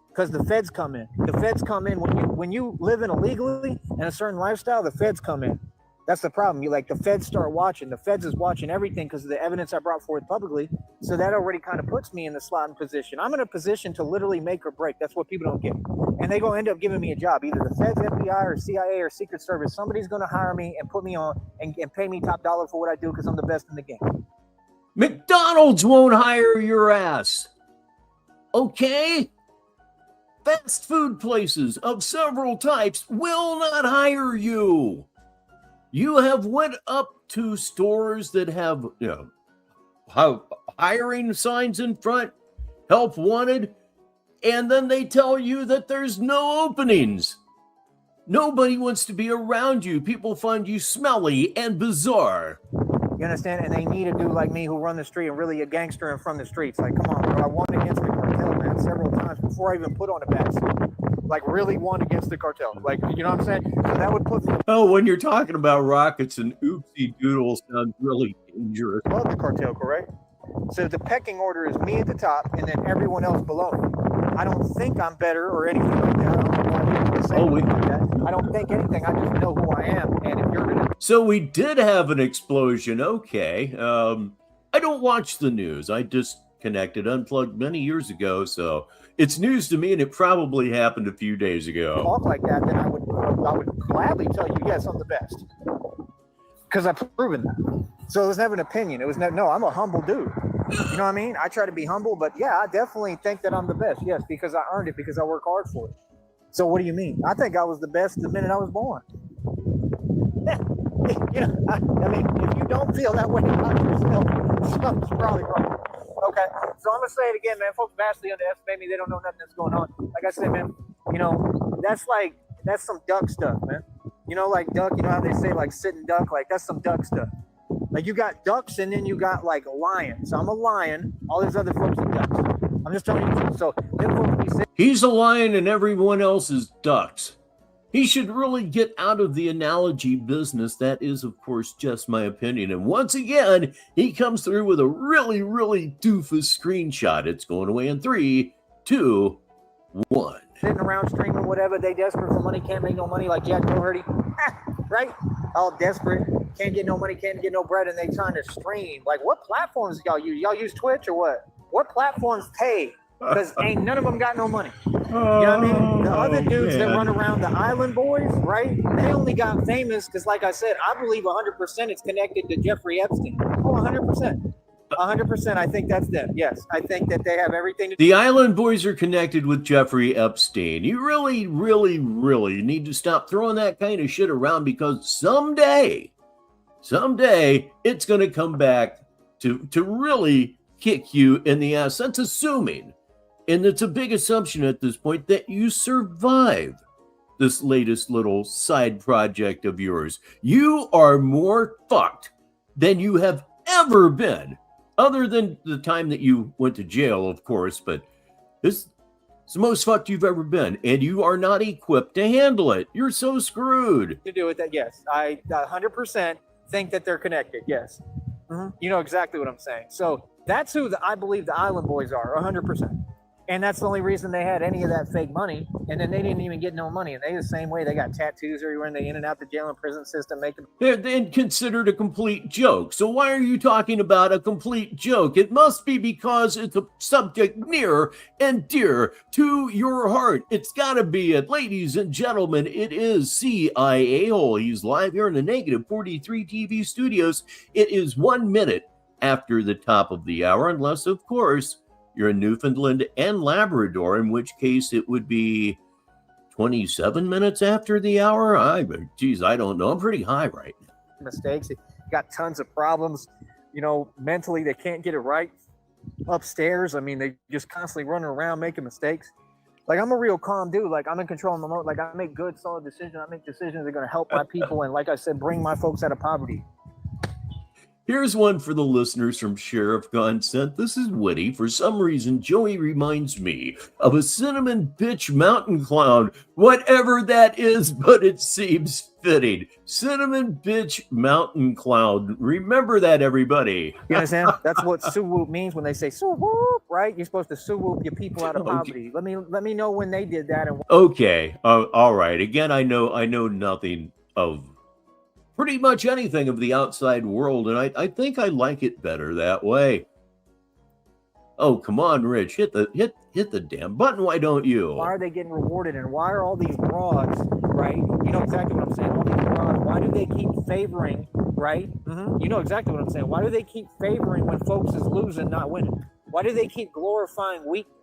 Because the feds come in. The feds come in when you live in illegally and a certain lifestyle, the feds come in. That's the problem. The feds start watching. The feds is watching everything because of the evidence I brought forth publicly. So that already kind of puts me in the slotting position. I'm in a position to literally make or break. That's what people don't get. And they're going to end up giving me a job, either the feds, FBI, or CIA, or Secret Service. Somebody's going to hire me and put me on and pay me top dollar for what I do because I'm the best in the game. McDonald's won't hire your ass. Okay? Fast food places of several types will not hire you. You have went up to stores that have, hiring signs in front, help wanted, and then they tell you that there's no openings. Nobody wants to be around you. People find you smelly and bizarre. You understand? And they need a dude like me who run the street and really a gangster in front of the streets. Like, come on, bro. I won against the cartel, man, several times before I even put on a bat suit. Like, really won against the cartel. Like, you know what I'm saying? So that would put me... Oh, when you're talking about rockets and oopsie doodle sounds really dangerous. Above the cartel, correct? So the pecking order is me at the top and then everyone else below me. I don't think I'm better or anything like that. I don't know why people say like that. I don't think anything. I just know who I am. And if you're gonna... So we did have an explosion. Okay. I don't watch the news. I disconnected, unplugged many years ago. So it's news to me, and it probably happened a few days ago. Talk like that, then I would gladly tell you, yes, I'm the best. Because I've proven that. So let's have an opinion. It was no, I'm a humble dude. You know what I mean? I try to be humble, but yeah, I definitely think that I'm the best. Yes, because I earned it, because I work hard for it. So what do you mean? I think I was the best the minute I was born. Yeah. I mean, if you don't feel that way about yourself, something's probably wrong. Okay, so I'm gonna say it again, man. Folks vastly underestimate me. They don't know nothing that's going on. Like I said, man, that's some duck stuff, man. Like duck, how they say like sitting duck, like that's some duck stuff. Like you got ducks and then you got like lions. So I'm a lion. All these other folks are ducks. I'm just telling you the truth. So them folks he's a lion and everyone else is ducks. He should really get out of the analogy business. That is, of course, just my opinion. And once again, he comes through with a really, really doofus screenshot. It's going away in 3, 2, 1. Sitting around streaming whatever. They desperate for money, can't make no money like Jack Doherty. Right? All desperate. Can't get no money, can't get no bread, and they trying to stream. Like, what platforms y'all use? Y'all use Twitch or what? What platforms pay? Because ain't none of them got no money. You know what I mean? The other dudes that run around, the Island Boys, right? They only got famous because, like I said, I believe 100% it's connected to Jeffrey Epstein. Oh, 100%. 100%. I think that's them. Yes. I think that they have everything to do. The Island Boys are connected with Jeffrey Epstein. You really, really, really need to stop throwing that kind of shit around, because someday it's going to come back to really kick you in the ass. That's assuming, and it's a big assumption at this point, that you survive this latest little side project of yours. You are more fucked than you have ever been, other than the time that you went to jail, of course, but this is the most fucked you've ever been, and you are not equipped to handle it. You're so screwed. To do with that, yes. I 100% think that they're connected, yes. You know exactly what I'm saying. So that's who I believe the Island Boys are, 100%. And that's the only reason they had any of that fake money. And then they didn't even get no money. And they the same way. They got tattoos everywhere, and they in and out the jail and prison system making. They're then considered a complete joke. So why are you talking about a complete joke? It must be because it's a subject near and dear to your heart. It's got to be it. Ladies and gentlemen, it is CIA Hole. He's live here in the Negative 43 TV studios. It is 1 minute after the top of the hour, unless, of course, you're in Newfoundland and Labrador, in which case it would be 27 minutes after the hour. I don't know. I'm pretty high right now. Mistakes. He got tons of problems. mentally they can't get it right. Upstairs, I mean, they just constantly running around making mistakes. Like, I'm a real calm dude. Like, I'm in control of my mode. Like, I make good, solid decisions. I make decisions that are going to help my people. And like I said, bring my folks out of poverty. Here's one for the listeners from Sheriff Consent. This is witty. For some reason, Joey reminds me of a cinnamon bitch mountain clown, whatever that is, but it seems fitting. Cinnamon bitch mountain clown. Remember that, everybody. You understand? That's what sue-whoop means when they say sue-whoop, right? You're supposed to sue-whoop your people out of poverty. Let me know when they did that. Okay. All right. Again, I know nothing of pretty much anything of the outside world, and I think I like it better that way. Oh, come on, Rich, hit the damn button. Why don't you? Why are they getting rewarded, and why are all these broads, right? You know exactly what I'm saying. All these broads, why do they keep favoring, right? You know exactly what I'm saying. Why do they keep favoring when folks is losing, not winning? Why do they keep glorifying weakness?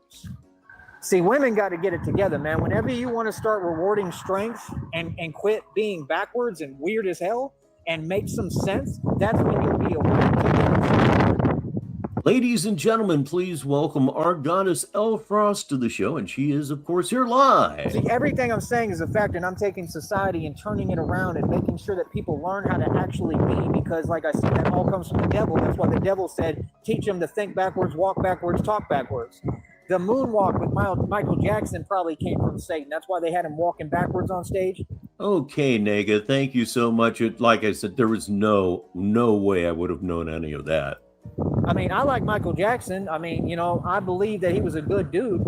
See, women got to get it together, man. Whenever you want to start rewarding strength and quit being backwards and weird as hell and make some sense, that's when you'll be a winner. Ladies and gentlemen, please welcome our goddess Elle Frost to the show, and she is, of course, here live. See, everything I'm saying is a fact, and I'm taking society and turning it around and making sure that people learn how to actually be, because, like I said, that all comes from the devil. That's why the devil said, teach them to think backwards, walk backwards, talk backwards. The moonwalk with Michael Jackson probably came from Satan. That's why they had him walking backwards on stage. Okay, Nega, thank you so much. Like I said, there was no way I would have known any of that. I mean, I like Michael Jackson. I mean, I believe that he was a good dude,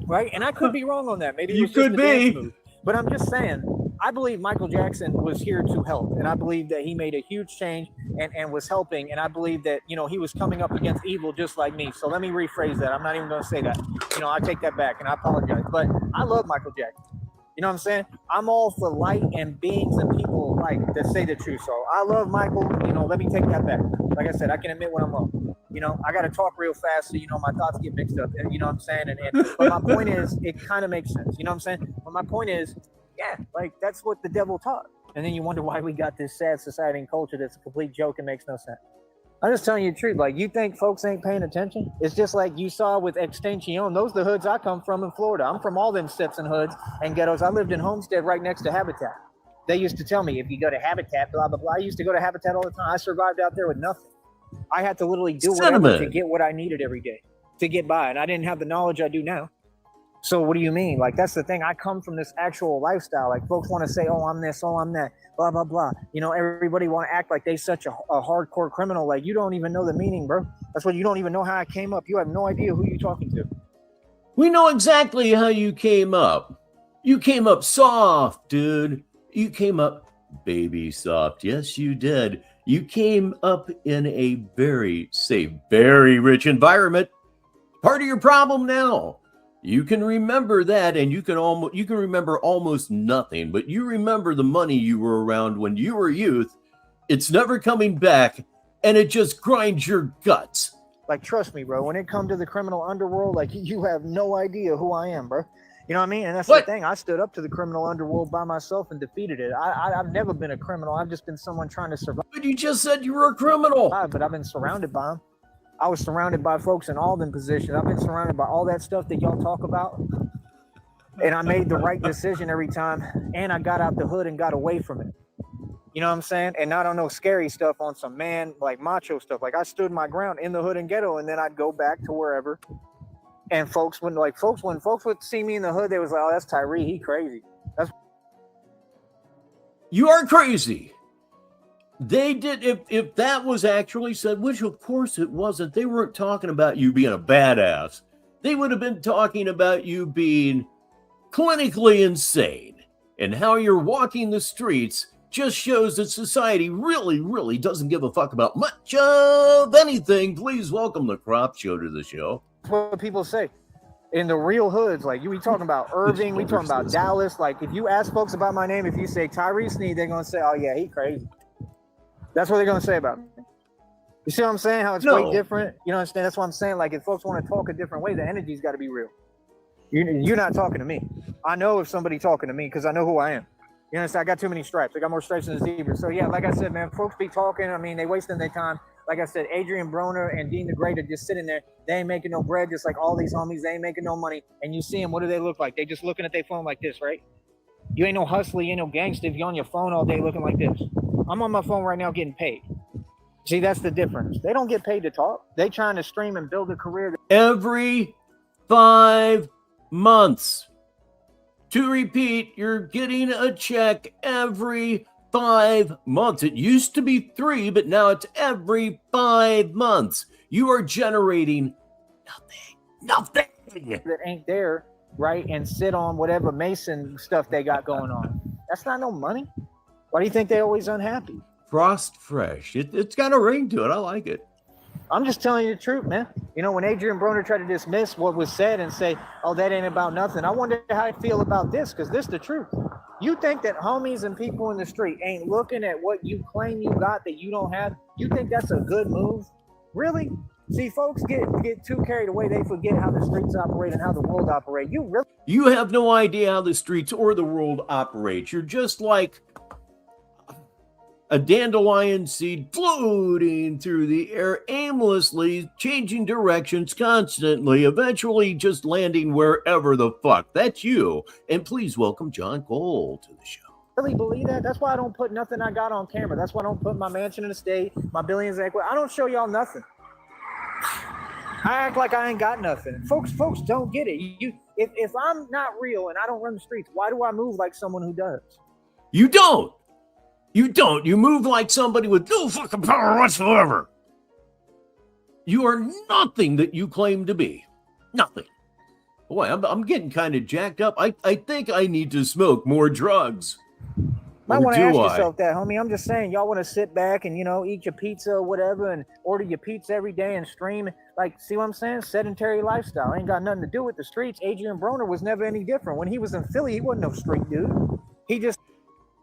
right? And I could be wrong on that. Maybe you could be. But I'm just saying, I believe Michael Jackson was here to help, and I believe that he made a huge change and was helping, and I believe that, he was coming up against evil just like me. So let me rephrase that. I'm not even going to say that. I take that back, and I apologize. But I love Michael Jackson. You know what I'm saying? I'm all for light and beings and people like that say the truth. So I love Michael. Let me take that back. Like I said, I can admit when I'm wrong. I got to talk real fast so, my thoughts get mixed up. You know what I'm saying? But my point is, it kind of makes sense. You know what I'm saying? But my point is, yeah, like that's what the devil taught. And then you wonder why we got this sad society and culture that's a complete joke and makes no sense. I'm just telling you the truth. Like, you think folks ain't paying attention? It's just like you saw with Extension. Those are the hoods I come from in Florida. I'm from all them steps and hoods and ghettos. I lived in Homestead right next to Habitat. They used to tell me, if you go to Habitat, blah, blah, blah. I used to go to Habitat all the time. I survived out there with nothing. I had to literally do whatever to get what I needed every day to get by. And I didn't have the knowledge I do now. So what do you mean? Like, that's the thing. I come from this actual lifestyle. Like, folks want to say, oh, I'm this, oh, I'm that, blah, blah, blah. Everybody want to act like they such a hardcore criminal. Like, you don't even know the meaning, bro. That's what you don't even know how I came up. You have no idea who you're talking to. We know exactly how you came up. You came up soft, dude. You came up baby soft. Yes, you did. You came up in a very safe, very rich environment. Part of your problem now. You can remember that, and you can remember almost nothing, but you remember the money you were around when you were youth. It's never coming back, and it just grinds your guts. Like, trust me, bro, when it comes to the criminal underworld, like, you have no idea who I am, bro. You know what I mean? And that's the thing. I stood up to the criminal underworld by myself and defeated it. I've never been a criminal. I've just been someone trying to survive. But you just said you were a criminal. But I've been surrounded by them. I was surrounded by folks in all them positions. I've been surrounded by all that stuff that y'all talk about. And I made the right decision every time. And I got out the hood and got away from it. You know what I'm saying? And not on no scary stuff, on some like macho stuff. Like, I stood my ground in the hood and ghetto, and then I'd go back to wherever. And when folks would see me in the hood, they was like, oh, that's Tyree. He crazy. You are crazy. They did, if that was actually said, which of course it wasn't, they weren't talking about you being a badass. They would have been talking about you being clinically insane. And how you're walking the streets just shows that society really, really doesn't give a fuck about much of anything. Please welcome the Crop Show to the show. That's what people say. In the real hoods, like, we talking about Irving, we talking about Dallas. Like, if you ask folks about my name, if you say Tyree Sneed, they're going to say, oh, yeah, he crazy. That's what they're going to say about me. You see what I'm saying? How it's way different? You know what I'm saying? That's what I'm saying. Like, if folks want to talk a different way, the energy's got to be real. You're not talking to me. I know if somebody talking to me because I know who I am. You understand? I got too many stripes. I got more stripes than a zebra. So, yeah, like I said, man, folks be talking. I mean, they wasting their time. like I said, Adrian Broner and Dean the Great are just sitting there. They ain't making no bread, just like all these homies. They ain't making no money. And you see them, what do they look like? They just looking at their phone like this, right? You ain't no hustler, you ain't no gangster if you're on your phone all day looking like this. I'm on my phone right now getting paid. See, that's the difference. They don't get paid to talk. They trying to stream and build a career. Every 5 months. To repeat, you're getting a check every 5 months. It used to be 3, but now it's every 5 months. You are generating nothing. That ain't there, right? And sit on whatever Mason stuff they got going on. That's not no money. Why do you think they always unhappy? Frost fresh. It's got a ring to it. I like it. I'm just telling you the truth, man. You know, when Adrian Broner tried to dismiss what was said and say, oh, that ain't about nothing, I wonder how I feel about this, because this is the truth. You think that homies and people in the street ain't looking at what you claim you got that you don't have? You think that's a good move? Really? See, folks get too carried away. They forget how the streets operate and how the world operates. You have no idea how the streets or the world operates. You're just like a dandelion seed floating through the air aimlessly, changing directions constantly, eventually just landing wherever the fuck. That's you. And please welcome John Cole to the show. Really believe that? That's why I don't put nothing I got on camera. That's why I don't put my mansion in the state, my billions of equity. I don't show y'all nothing. I act like I ain't got nothing. Folks don't get it. If I'm not real and I don't run the streets, why do I move like someone who does? You don't. You move like somebody with no fucking power whatsoever. You are nothing that you claim to be. Nothing. Boy, I'm getting kind of jacked up. I think I need to smoke more drugs. Might want to ask yourself that, homie. I'm just saying, y'all want to sit back and, eat your pizza or whatever and order your pizza every day and stream. Like, see what I'm saying? Sedentary lifestyle. Ain't got nothing to do with the streets. Adrian Broner was never any different. When he was in Philly, he wasn't no street dude. He just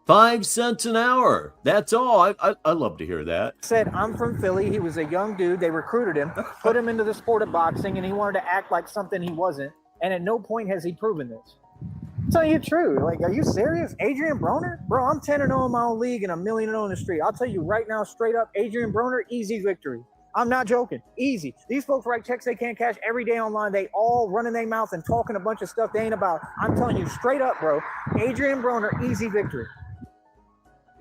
5 cents an hour. That's all. I love to hear that. Said, I'm from Philly. He was a young dude. They recruited him, put him into the sport of boxing, and he wanted to act like something he wasn't. And at no point has he proven this. I'm telling you the truth. Like, are you serious? Adrian Broner? Bro, I'm 10-0 in my own league and $1 million in the street. I'll tell you right now, straight up, Adrian Broner, easy victory. I'm not joking. Easy. These folks write checks they can't cash every day online. They all running their mouth and talking a bunch of stuff they ain't about. I'm telling you straight up, bro. Adrian Broner, easy victory.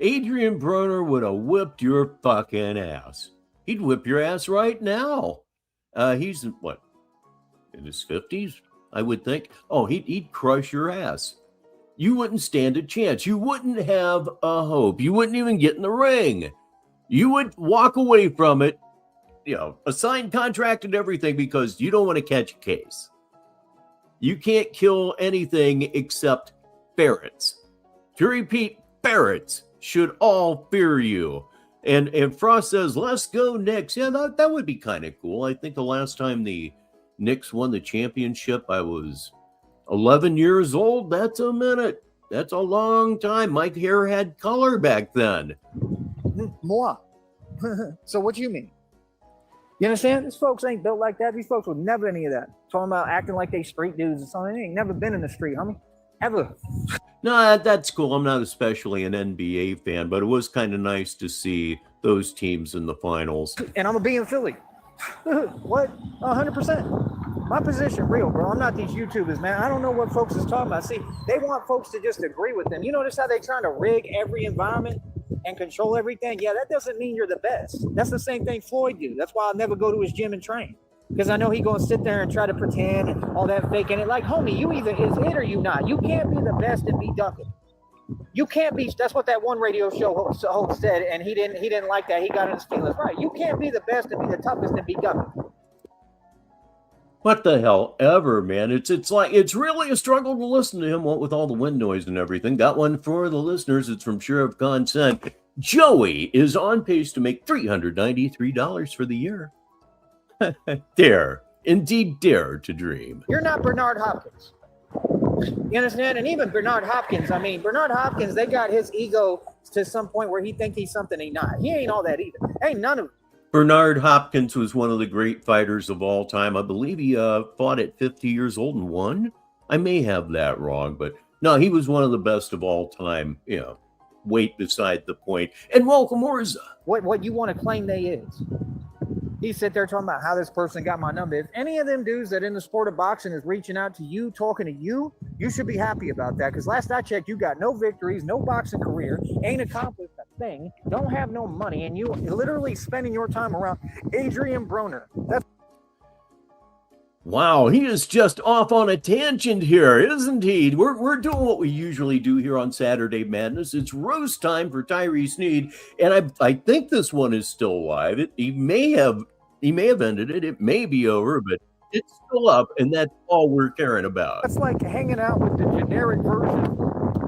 Adrian Broner would have whipped your fucking ass. He'd whip your ass right now. He's what, in his 50s, I would think. Oh, he'd crush your ass. You wouldn't stand a chance. You wouldn't have a hope. You wouldn't even get in the ring. You would walk away from it, a signed contract and everything, because you don't want to catch a case. You can't kill anything except ferrets. To repeat, ferrets should all fear you. And Frost says, let's go Knicks. Yeah, that would be kind of cool. I think the last time the Knicks won the championship, I was 11 years old. That's a minute. That's a long time. My hair had color back then. Moi. So what you mean? You understand? These folks ain't built like that. These folks would never any of that. Talking about acting like they street dudes or something. They ain't never been in the street, homie. Ever. No, that's cool. I'm not especially an NBA fan, but it was kind of nice to see those teams in the finals. And I'm going to be in Philly. What? 100%. My position, real, bro. I'm not these YouTubers, man. I don't know what folks is talking about. See, they want folks to just agree with them. You notice how they trying to rig every environment and control everything? Yeah, that doesn't mean you're the best. That's the same thing Floyd do. That's why I'll never go to his gym and train. Because I know he going to sit there and try to pretend and all that fake. And it like, homie, you either is it or you not. You can't be the best and be ducking. You can't be. That's what that one radio show host said, and he didn't like that. He got in his feelings. Right? You can't be the best and be the toughest and be ducking. What the hell ever, man? It's like it's really a struggle to listen to him. What with all the wind noise and everything. Got one for the listeners. It's from Sheriff Consent. Joey is on pace to make $393 for the year. Dare to dream. You're not Bernard Hopkins. You understand? And even Bernard Hopkins, Bernard Hopkins, they got his ego to some point where he thinks he's something he's not. He ain't all that either. Ain't none of it. Bernard Hopkins was one of the great fighters of all time. I believe he fought at 50 years old and won. I may have that wrong, but no, he was one of the best of all time. weight beside the point. And welcome, Orza. What you want to claim they is? He sit there talking about how this person got my number. If any of them dudes that in the sport of boxing is reaching out to you, talking to you, you should be happy about that. Because last I checked, you got no victories, no boxing career, ain't accomplished a thing, don't have no money, and you literally spending your time around Adrian Broner. That's Wow, he is just off on a tangent here, isn't he? We're doing what we usually do here on Saturday Madness. It's roast time for Tyree Sneed, and I think this one is still live. He may have ended it. It may be over, but it's still up, and that's all we're caring about. That's like hanging out with the generic version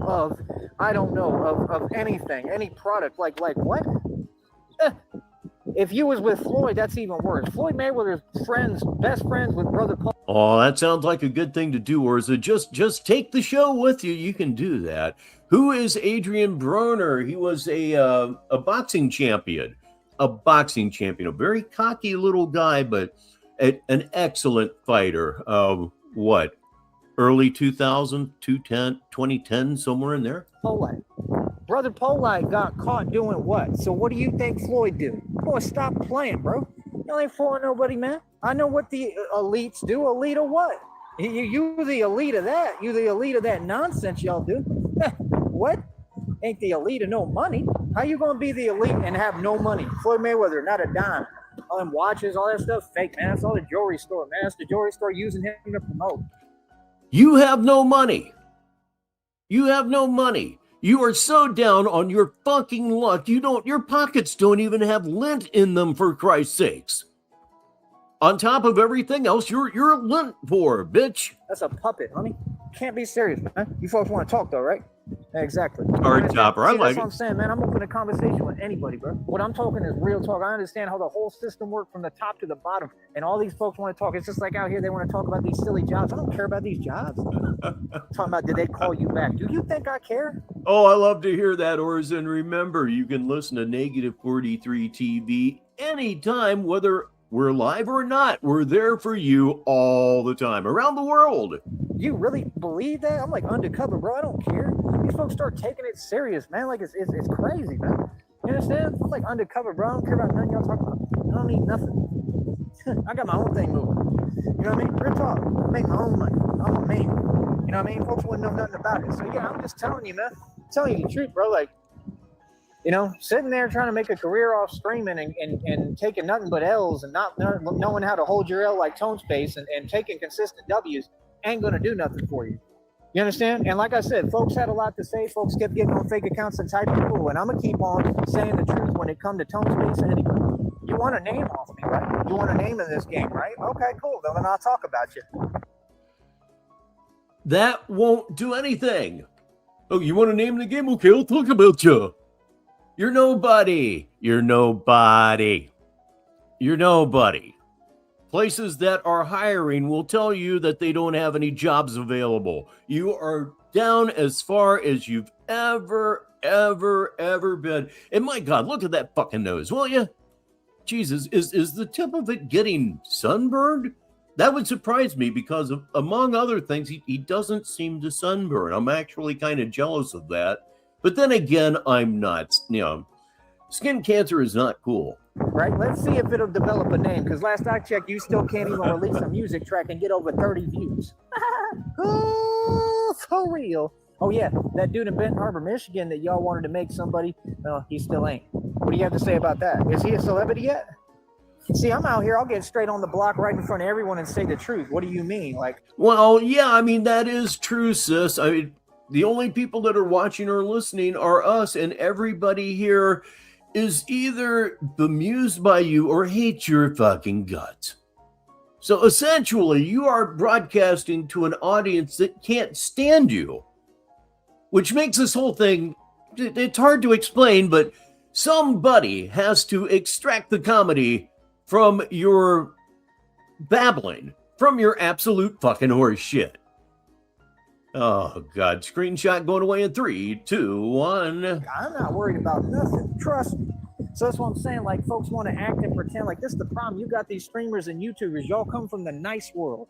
of, I don't know, of anything, any product. Like what? If you was with Floyd, that's even worse. Floyd Mayweather's best friends with Brother Paul. Oh, that sounds like a good thing to do, or is it just take the show with you? You can do that. Who is Adrian Broner? He was a boxing champion. A very cocky little guy, but an excellent fighter. Early 2000, 2010, somewhere in there? Polite. Brother Polite got caught doing what? So what do you think Floyd do? Boy, stop playing, bro. You ain't fooling nobody, man. I know what the elites do. Elite of what? You the elite of that. You the elite of that nonsense y'all do. What? Ain't the elite of no money. How you gonna be the elite and have no money? Floyd Mayweather, not a dime. All them watches, all that stuff, fake, man. That's all the jewelry store, man. That's the jewelry store using him to promote. You have no money. You have no money. You are so down on your fucking luck. Your pockets don't even have lint in them, for Christ's sakes. On top of everything else, you're lint poor, bitch. That's a puppet, honey. Can't be serious, man. You folks want to talk though, right? Exactly. Hard topper. I like that's what I'm saying, man. I'm open to conversation with anybody, bro. What I'm talking is real talk. I understand how the whole system works from the top to the bottom, and all these folks want to talk. It's just like out here, they want to talk about these silly jobs. I don't care about these jobs. Talking about, did they call you back? Do you think I care? Oh, I love to hear that, Orson. Remember, you can listen to Negative 43 TV anytime, whether we're live or not. We're there for you all the time, around the world. You really believe that? I'm like undercover, bro. I don't care. These folks start taking it serious, man. Like it's crazy, man. You understand? I'm like undercover, bro. I don't care about nothing y'all talking about. I don't need nothing. I got my own thing moving. You know what I mean? Real talk. I make my own money. I'm a man. You know what I mean? Folks wouldn't know nothing about it. So yeah, I'm just telling you, man. I'm telling you the truth, bro. Like, you know, sitting there trying to make a career off streaming and taking nothing but L's and not knowing how to hold your L like tone space and taking consistent W's ain't going to do nothing for you. You understand? And like I said, folks had a lot to say. Folks kept getting on fake accounts and typing cool. And I'm going to keep on saying the truth when it comes to tone space anyway. You want a name off me, right? You want a name in this game, right? Okay, cool. Then I'll talk about you. That won't do anything. Oh, you want to name the game? Okay, I'll talk about you. You're nobody. You're nobody. You're nobody. Places that are hiring will tell you that they don't have any jobs available. You are down as far as you've ever been. And my God, look at that fucking nose, will you? Jesus, is the tip of it getting sunburned? That would surprise me because, among other things, he doesn't seem to sunburn. I'm actually kind of jealous of that. But then again, I'm not. You know, skin cancer is not cool. Right? Let's see if it'll develop a name. Because last I checked, you still can't even release a music track and get over 30 views. Oh, for real. Oh, yeah. That dude in Benton Harbor, Michigan that y'all wanted to make somebody, well, he still ain't. What do you have to say about that? Is he a celebrity yet? See, I'm out here. I'll get straight on the block right in front of everyone and say the truth. What do you mean? Like, well, yeah, I mean, that is true, sis. I mean, the only people that are watching or listening are us, and everybody here is either bemused by you or hates your fucking guts. So essentially, you are broadcasting to an audience that can't stand you, which makes this whole thing, it's hard to explain, but somebody has to extract the comedy from your babbling, from your absolute fucking horse shit. Oh, God. Screenshot going away in 3, 2, 1. I'm not worried about nothing. Trust me. So that's what I'm saying. Like, folks want to act and pretend. Like, this is the problem. You got these streamers and YouTubers. Y'all come from the nice world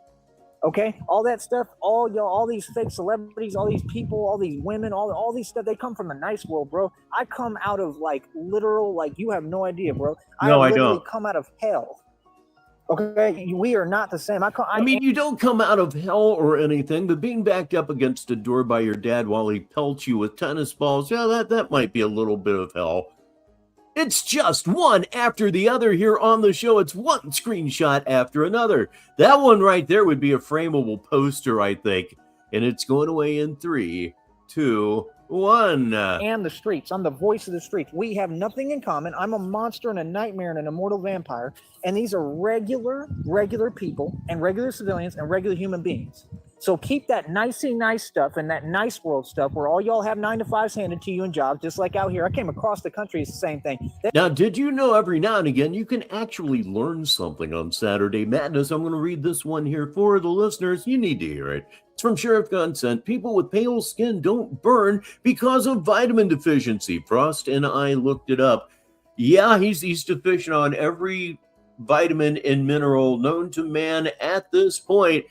Okay, all that stuff, all y'all, all these fake celebrities, all these people, all these women, all these stuff, they come from the nice world, bro. I come out of like literal, like you have no idea, bro. No, I literally don't. come out of hell. Okay, we are not the same. I mean, you don't come out of hell or anything, but being backed up against a door by your dad while he pelts you with tennis balls, yeah, that might be a little bit of hell. It's just one after the other here on the show. It's one screenshot after another. That one right there would be a frameable poster, I think. And it's going away in 3, 2, 1. And the streets. I'm the voice of the streets. We have nothing in common. I'm a monster and a nightmare and an immortal vampire. And these are regular people and regular civilians and regular human beings. So keep that nicey nice stuff and that nice world stuff where all y'all have 9 to 5s handed to you in jobs, just like out here. I came across the country, it's the same thing. Now, did you know every now and again you can actually learn something on Saturday Madness? I'm going to read this one here for the listeners. You need to hear it. It's from Sheriff Consent. People with pale skin don't burn because of vitamin deficiency. Frost and I looked it up. Yeah, he's deficient on every vitamin and mineral known to man at this point.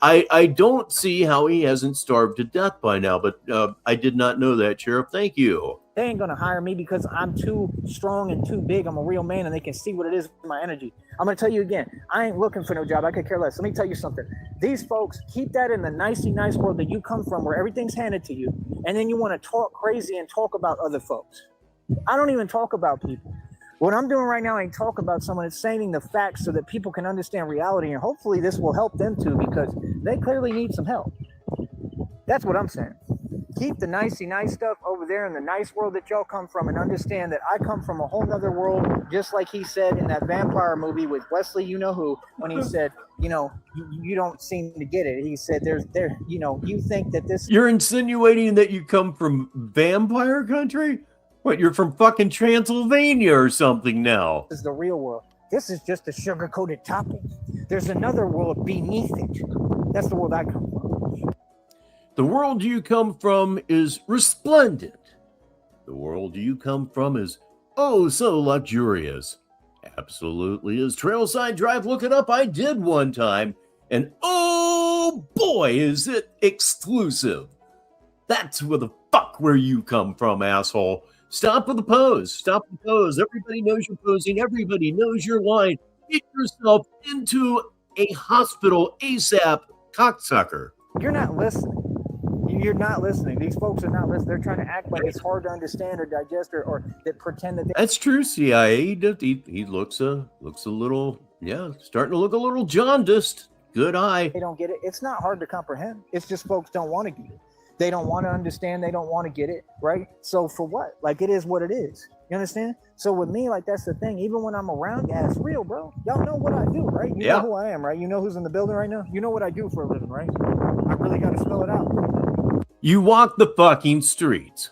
I don't see how he hasn't starved to death by now, but I did not know that, Sheriff. Thank you. They ain't going to hire me because I'm too strong and too big. I'm a real man and they can see what it is with my energy. I'm going to tell you again, I ain't looking for no job. I could care less. Let me tell you something. These folks, keep that in the nicey nice world that you come from where everything's handed to you. And then you want to talk crazy and talk about other folks. I don't even talk about people. What I'm doing right now ain't talk about someone. It's saying the facts so that people can understand reality. And hopefully this will help them too because they clearly need some help. That's what I'm saying. Keep the nicey nice stuff over there in the nice world that y'all come from and understand that I come from a whole nother world, just like he said in that vampire movie with Wesley, you know who, when he said, you don't seem to get it. He said, you think that this... You're insinuating that you come from vampire country? What, you're from fucking Transylvania or something now? This is the real world. This is just a sugar-coated topping. There's another world beneath it. That's the world I come from. The world you come from is resplendent. The world you come from is oh so luxurious. Absolutely is. Trailside Drive, look it up. I did one time. And oh boy, is it exclusive. That's where you come from, asshole. Stop with the pose. Stop the pose. Everybody knows you're posing. Everybody knows you're lying. Get yourself into a hospital ASAP, cocksucker. You're not listening. You're not listening. These folks are not listening. They're trying to act like it's hard to understand or digest or that pretend that... That's true, CIA. He looks a little, starting to look a little jaundiced. Good eye. They don't get it. It's not hard to comprehend. It's just folks don't want to get it. They don't want to understand. They don't want to get it, right? So for what? Like, it is what it is. You understand? So with me, like, that's the thing. Even when I'm around, it's real, bro. Y'all know what I do, right? You know who I am, right? You know who's in the building right now? You know what I do for a living, right? I really got to spell it out. You walk the fucking streets.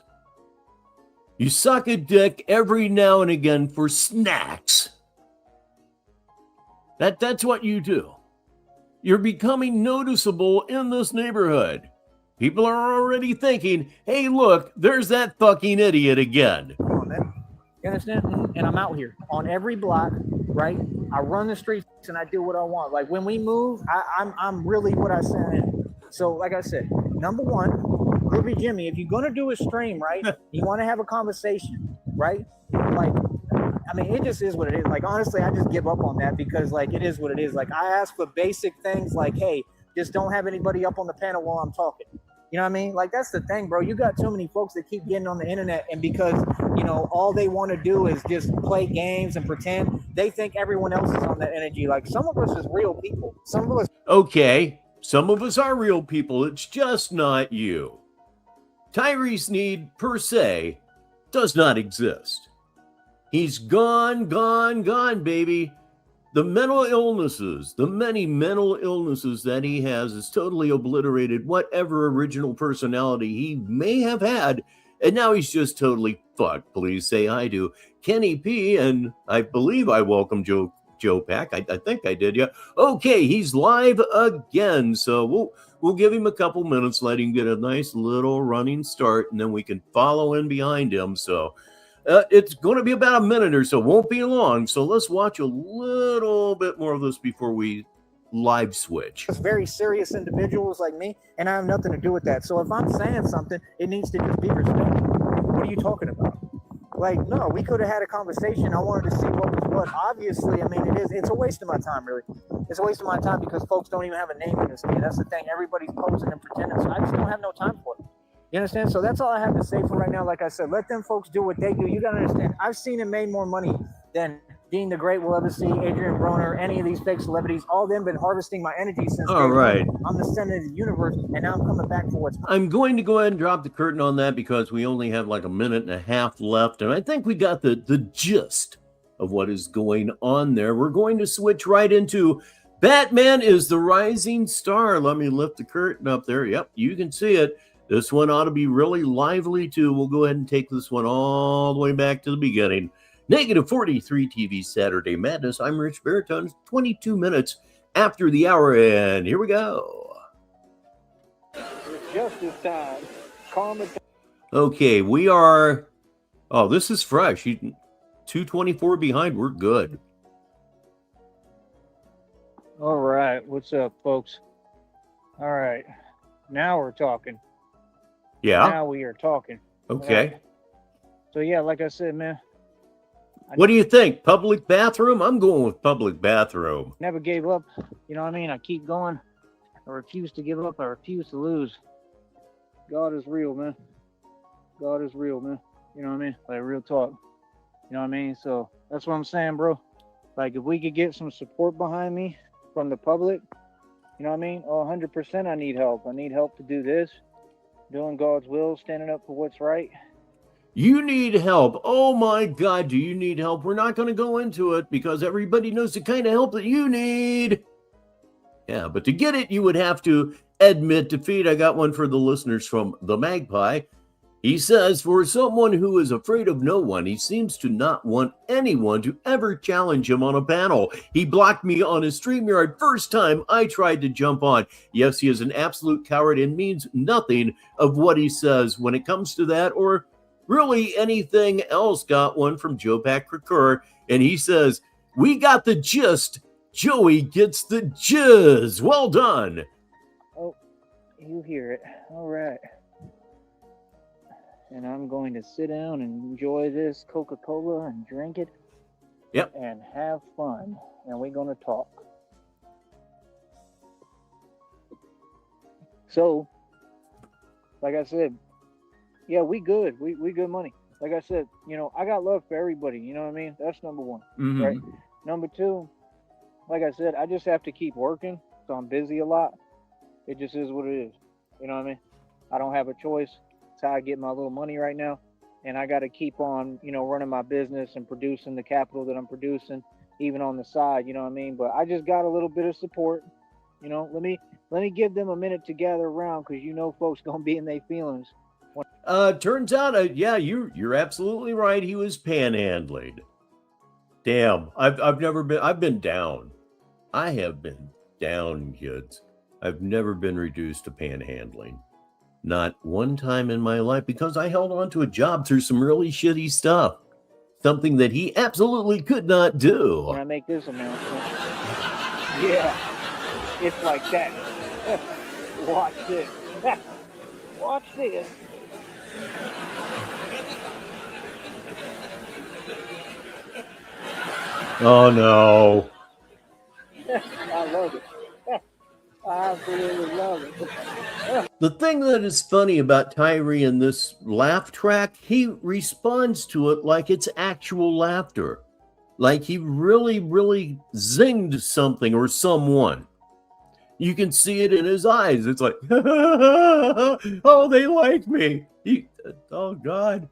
You suck a dick every now and again for snacks. That's what you do. You're becoming noticeable in this neighborhood. People are already thinking, hey, look, there's that fucking idiot again. Come on, man. You understand? And I'm out here on every block, right? I run the streets and I do what I want. Like, when we move, I'm really what I said I am. So, like I said, number one, Groovy Jimmy, if you're going to do a stream, right, you want to have a conversation, right? Like, I mean, it just is what it is. Like, honestly, I just give up on that because, like, it is what it is. Like, I ask for basic things like, hey, just don't have anybody up on the panel while I'm talking. You know what I mean? Like, that's the thing, bro. You got too many folks that keep getting on the internet, and because, all they want to do is just play games and pretend, they think everyone else is on that energy. Like, some of us is real people. Some of us... Okay, some of us are real people. It's just not you. Tyrese Need, per se, does not exist. He's gone, baby. The mental illnesses, the many mental illnesses that he has totally obliterated whatever original personality he may have had, and now he's just totally fucked. Please say hi to Kenny P, and I believe I welcome Joe Pack. I think I did, yeah. Okay, he's live again, so we'll give him a couple minutes, let him get a nice little running start, and then we can follow in behind him, so... it's going to be about a minute or so. Won't be long. So let's watch a little bit more of this before we live switch. It's very serious individuals like me, and I have nothing to do with that. So if I'm saying something, it needs to just be respected. What are you talking about? Like, no, we could have had a conversation. I wanted to see what was what. Obviously, I mean, it's a waste of my time, really. It's a waste of my time because folks don't even have a name in this game. That's the thing. Everybody's posing and pretending, so I just don't have no time for it. You understand? So that's all I have to say for right now. Like I said, let them folks do what they do. You got to understand, I've seen him made more money than Dean the Great will ever see, Adrian Broner, any of these fake celebrities. All of them been harvesting my energy since all right. I'm the center of the universe, and now I'm coming back for what's. I'm going to go ahead and drop the curtain on that because we only have like a minute and a half left, and I think we got the gist of what is going on there. We're going to switch right into Batman is the Rising Star. Let me lift the curtain up there. Yep, you can see it. This one ought to be really lively, too. We'll go ahead and take this one all the way back to the beginning. Negative 43 TV Saturday Madness. I'm Rich Baritone. 22 minutes after the hour, and here we go. It's justice time. Calm it down. Okay, we are... Oh, this is fresh. 224 behind. We're good. All right. What's up, folks? All right. Now we're talking. Yeah. Now we are talking. Okay. Right. So, yeah, like I said, man. What do you think? Public bathroom? I'm going with public bathroom. Never gave up. You know what I mean? I keep going. I refuse to give up. I refuse to lose. God is real, man. God is real, man. You know what I mean? Like, real talk. You know what I mean? So, that's what I'm saying, bro. Like, if we could get some support behind me from the public, you know what I mean? Oh, 100% I need help. I need help to do this. Doing God's will, standing up for what's right. You need help. Oh my God, do you need help? We're not going to go into it because everybody knows the kind of help that you need. Yeah, but to get it, you would have to admit defeat. I got one for the listeners from the Magpie. He says, for someone who is afraid of no one, he seems to not want anyone to ever challenge him on a panel. He blocked me on his StreamYard first time I tried to jump on. Yes, he is an absolute coward and means nothing of what he says when it comes to that or really anything else. Got one from Joe Packer, and he says, we got the gist. Joey gets the jizz. Well done. Oh, you hear it. All right. And I'm going to sit down and enjoy this Coca-Cola and drink it. Yep. And have fun. And we're going to talk. So, like I said, yeah, we good. We good money. Like I said, you know, I got love for everybody. You know what I mean? That's number one. Mm-hmm. Right? Number two, like I said, I just have to keep working. So I'm busy a lot. It just is what it is. You know what I mean? I don't have a choice. It's how I get my little money right now. And I got to keep on, you know, running my business and producing the capital that I'm producing, even on the side, you know what I mean? But I just got a little bit of support. You know, let me give them a minute to gather around because you know folks going to be in their feelings. Turns out, yeah, you're absolutely right. He was panhandling. Damn, I've been down. I have been down, kids. I've never been reduced to panhandling. Not one time in my life because I held on to a job through some really shitty stuff. Something that he absolutely could not do. When I make this announcement, yeah, it's like that. Watch this. Watch this. Oh no. I love it. I absolutely love it. The thing that is funny about Tyree in this laugh track, he responds to it like it's actual laughter. Like he really, really zinged something or someone. You can see it in his eyes. It's like, oh, they like me. Oh, God.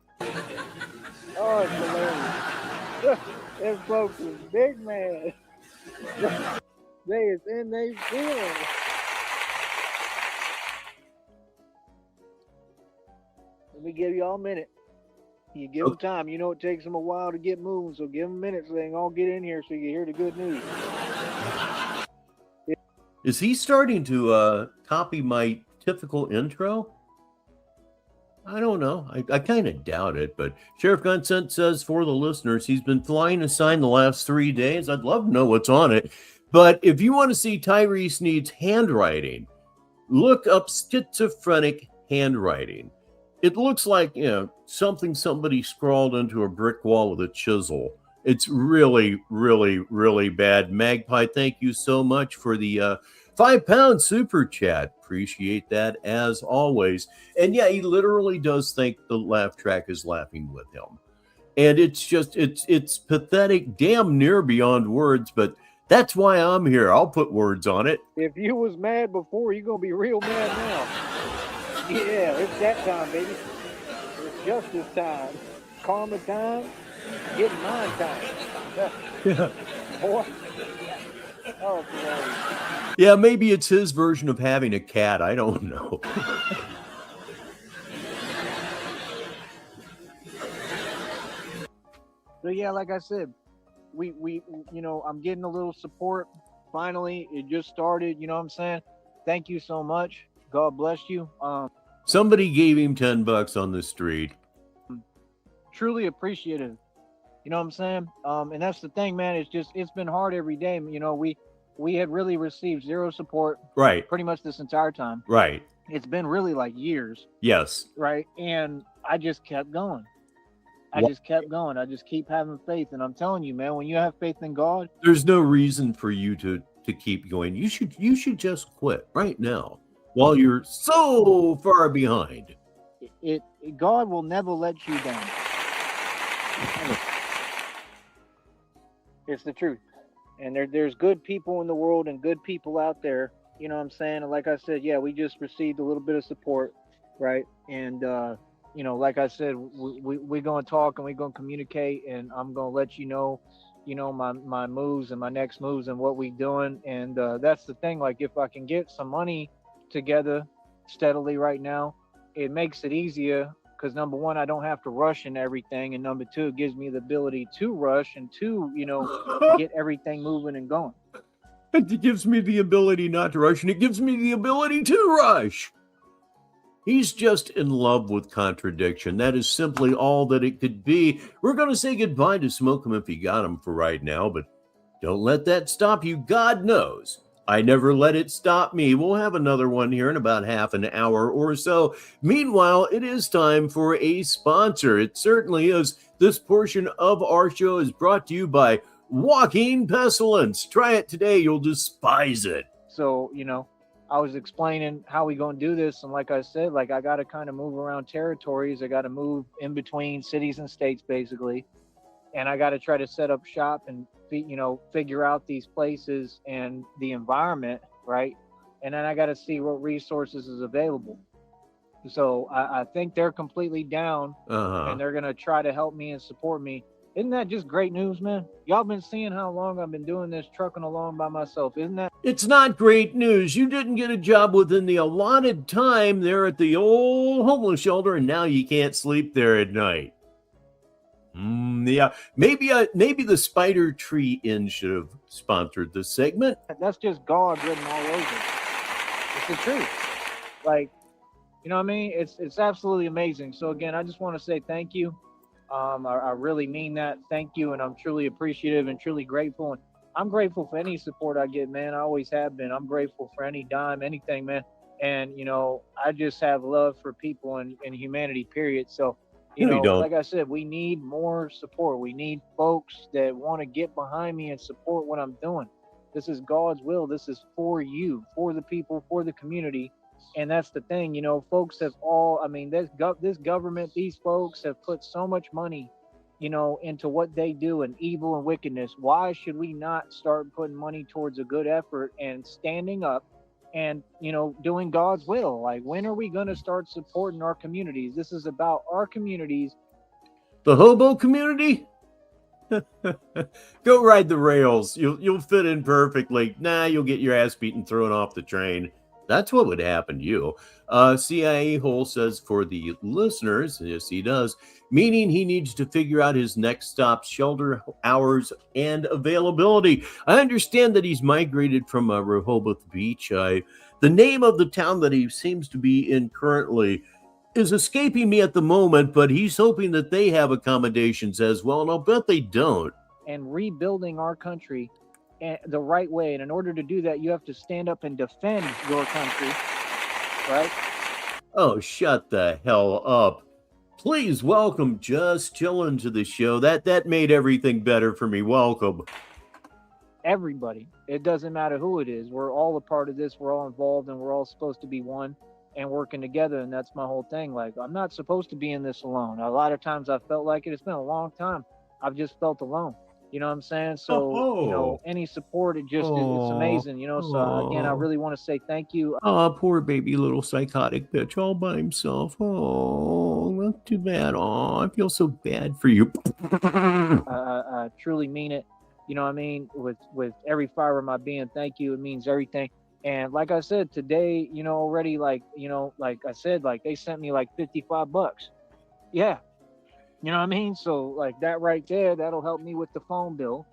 Oh, it's hilarious. Them folks is big man. They is in their feelings. Let me give y'all a minute. You give them time. You know it takes them a while to get moving, so give them a minute so they can all get in here so you can hear the good news. Is he starting to copy my typical intro? I don't know. I kind of doubt it, but Sheriff Gunsent says for the listeners, he's been flying a sign the last 3 days. I'd love to know what's on it. But if you want to see Tyrese needs handwriting, look up schizophrenic handwriting. It looks like, something somebody scrawled into a brick wall with a chisel. It's really, really, really bad. Magpie, thank you so much for the £5 super chat. Appreciate that as always. And yeah, he literally does think the laugh track is laughing with him. And it's pathetic, damn near beyond words, but that's why I'm here. I'll put words on it. If you was mad before, you're going to be real mad now. Yeah, it's that time, baby. It's justice time. Karma time. Getting mine time. Yeah. Boy. Oh, hilarious. Yeah, maybe it's his version of having a cat. I don't know. So yeah, like I said, we I'm getting a little support. Finally, it just started. You know what I'm saying? Thank you so much. God bless you. Somebody gave him $10 on the street. Truly appreciative. You know what I'm saying? And that's the thing, man. It's been hard every day. We had really received zero support. Right. Pretty much this entire time. Right. It's been really like years. Yes. Right. And I just kept going. I just keep having faith. And I'm telling you, man, when you have faith in God, there's no reason for you to keep going. You should just quit right now while you're so far behind. God will never let you down. It's the truth. And there's good people in the world and good people out there. You know what I'm saying? And like I said, yeah, we just received a little bit of support, right? And like I said, we're going to talk and we're going to communicate, and I'm going to let you know, my moves and my next moves and what we're doing. And that's the thing. Like, if I can get some money together steadily right now, it makes it easier, because number one, I don't have to rush into everything, and number two, it gives me the ability to rush and to, get everything moving and going. It gives me the ability not to rush, and it gives me the ability to rush. He's just in love with contradiction. That is simply all that it could be. We're going to say goodbye to Smoke 'em if you got him for right now, but don't let that stop you. God knows I never let it stop me. We'll have another one here in about half an hour or so. Meanwhile, it is time for a sponsor. It certainly is. This portion of our show is brought to you by Walking Pestilence. Try it today. You'll despise it. So, I was explaining how we going to do this. And like I said, I got to kind of move around territories. I got to move in between cities and states, basically. And I got to try to set up shop and, figure out these places and the environment, right? And then I got to see what resources is available. So I think they're completely down, and they're going to try to help me and support me. Isn't that just great news, man? Y'all been seeing how long I've been doing this, trucking along by myself. Isn't that? It's not great news. You didn't get a job within the allotted time there at the old homeless shelter, and now you can't sleep there at night. Yeah, maybe the Spider Tree Inn should have sponsored this segment. That's just God written all over. It's the truth. You know what I mean? It's absolutely amazing. So again, I just want to say thank you. I really mean that. Thank you. And I'm truly appreciative and truly grateful. And I'm grateful for any support I get, man. I always have been. I'm grateful for any dime, anything, man. And, I just have love for people and humanity, period. So, like I said, we need more support. We need folks that want to get behind me and support what I'm doing. This is God's will. This is for you, for the people, for the community. And that's the thing, folks have this government, these folks have put so much money, into what they do and evil and wickedness. Why should we not start putting money towards a good effort and standing up and, doing God's will? Like, when are we going to start supporting our communities? This is about our communities. The hobo community? Go ride the rails. You'll fit in perfectly. Nah, you'll get your ass beaten thrown off the train. That's what would happen to you. CIA Hole says for the listeners, yes, he does, meaning he needs to figure out his next stop, shelter hours, and availability. I understand that he's migrated from Rehoboth Beach. The name of the town that he seems to be in currently is escaping me at the moment, but he's hoping that they have accommodations as well, and I'll bet they don't. And rebuilding our country the right way. And in order to do that, you have to stand up and defend your country, right? Oh, shut the hell up. Please welcome Just Chillin' to the show. That made everything better for me. Welcome. Everybody. It doesn't matter who it is. We're all a part of this. We're all involved, and we're all supposed to be one and working together. And that's my whole thing. Like, I'm not supposed to be in this alone. A lot of times I felt like it. It's been a long time. I've just felt alone. You know what I'm saying? So, Oh, any support, it's oh, amazing. So again, I oh. really want to say thank you. Oh, poor baby little psychotic bitch all by himself. Oh, not too bad. Oh, I feel so bad for you. I truly mean it. You know what I mean? With every fiber of my being, thank you. It means everything. And like I said today, already, like I said, like they sent me like $55. Yeah, you know what I mean. So like that right there, that'll help me with the phone bill.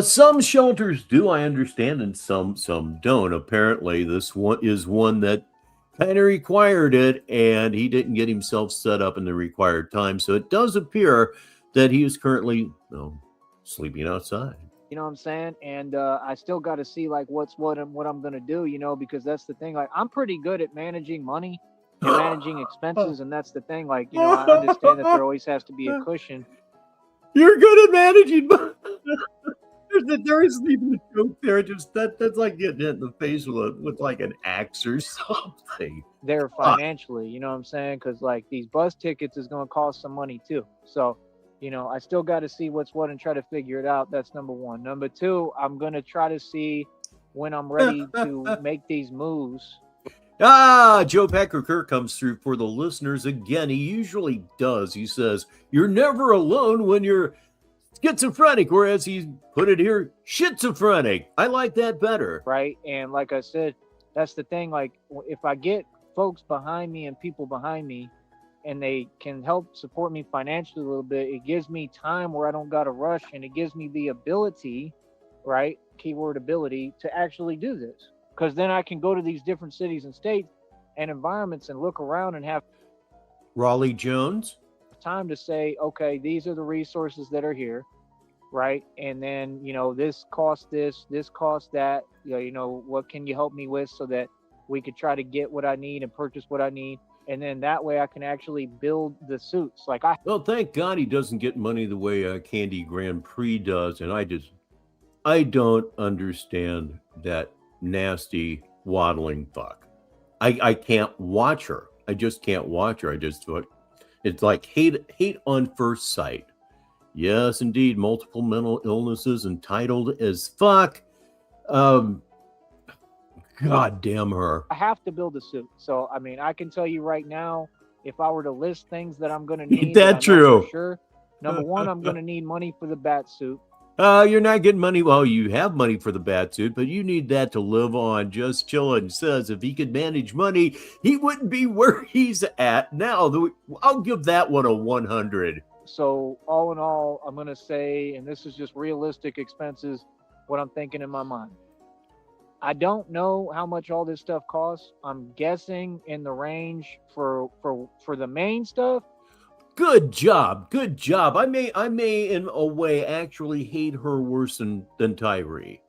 Some shelters do, I understand, and some don't. Apparently, this one is one that kind of required it, and he didn't get himself set up in the required time. So it does appear that he is currently sleeping outside. You know what I'm saying? And I still got to see like what I'm gonna do. Because that's the thing. Like I'm pretty good at managing money and managing expenses, and that's the thing. Like I understand that there always has to be a cushion. You're good at managing money. There isn't even a joke there. Just that's like getting hit in the face with like an axe or something. There financially, you know what I'm saying? Because like these bus tickets is going to cost some money too. So, I still got to see what's what and try to figure it out. That's number one. Number two, I'm going to try to see when I'm ready to make these moves. Joe Packer Kirk comes through for the listeners again. He usually does. He says, "You're never alone when you're schizophrenic," whereas he put it here, schizophrenic. I like that better. Right. And like I said, that's the thing. Like if I get folks behind me and people behind me and they can help support me financially a little bit, it gives me time where I don't got to rush, and it gives me the ability, right? Keyword ability, to actually do this. Because then I can go to these different cities and states and environments and look around and have Raleigh Jones time to say, okay, these are the resources that are here, right? And then this costs this costs that. What can you help me with so that we could try to get what I need and purchase what I need, and then that way I can actually build the suits. Well, thank God he doesn't get money the way Candy Grand Prix does, and I don't understand that nasty waddling fuck. I can't watch her. I just can't watch her. I just thought it's like hate on first sight. Yes, indeed, multiple mental illnesses, entitled as fuck. God damn her. I have to build a suit. So I mean, I can tell you right now, if I were to list things that I'm going to need, Ain't that true? For sure. Number one, I'm going to need money for the bat suit. You're not getting money. Well, you have money for the bat suit, but you need that to live on. Just Chillin' says if he could manage money, he wouldn't be where he's at now. I'll give that one a 100. So all in all, I'm going to say, and this is just realistic expenses, what I'm thinking in my mind. I don't know how much all this stuff costs. I'm guessing in the range for the main stuff. Good job. Good job. I may in a way actually hate her worse than Tyree.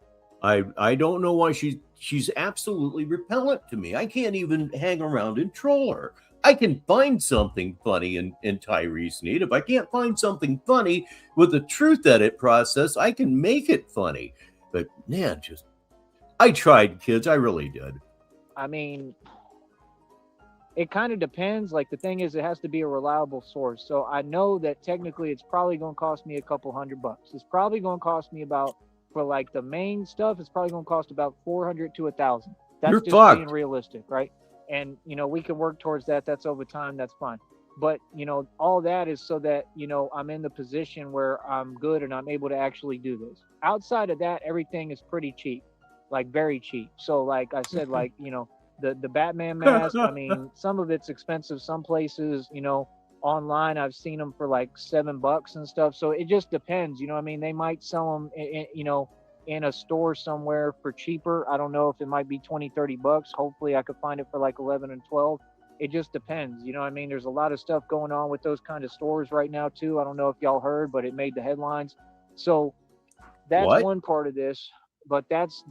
I don't know why she's absolutely repellent to me. I can't even hang around and troll her. I can find something funny in Tyree's need. If I can't find something funny with the truth edit process, I can make it funny. But man, I tried, kids. I really did. I mean, it kind of depends. Like the thing is, it has to be a reliable source. So I know that technically it's probably going to cost me a couple $100. It's probably going to cost me about, for like the main stuff, it's probably going to cost about $400 to $1,000. That's You're just fucked. Being realistic, right? And we can work towards that. That's over time. That's fine. But all that is so that I'm in the position where I'm good and I'm able to actually do this. Outside of that, everything is pretty cheap, like very cheap. So like I said, like the Batman mask, I mean, some of it's expensive. Some places, online, I've seen them for like $7 and stuff. So it just depends. I mean, they might sell them, in a store somewhere for cheaper. I don't know if it might be $20-$30. Hopefully I could find it for like 11 and 12. It just depends. I mean, there's a lot of stuff going on with those kind of stores right now too. I don't know if y'all heard, but it made the headlines. So that's one part of this. but that's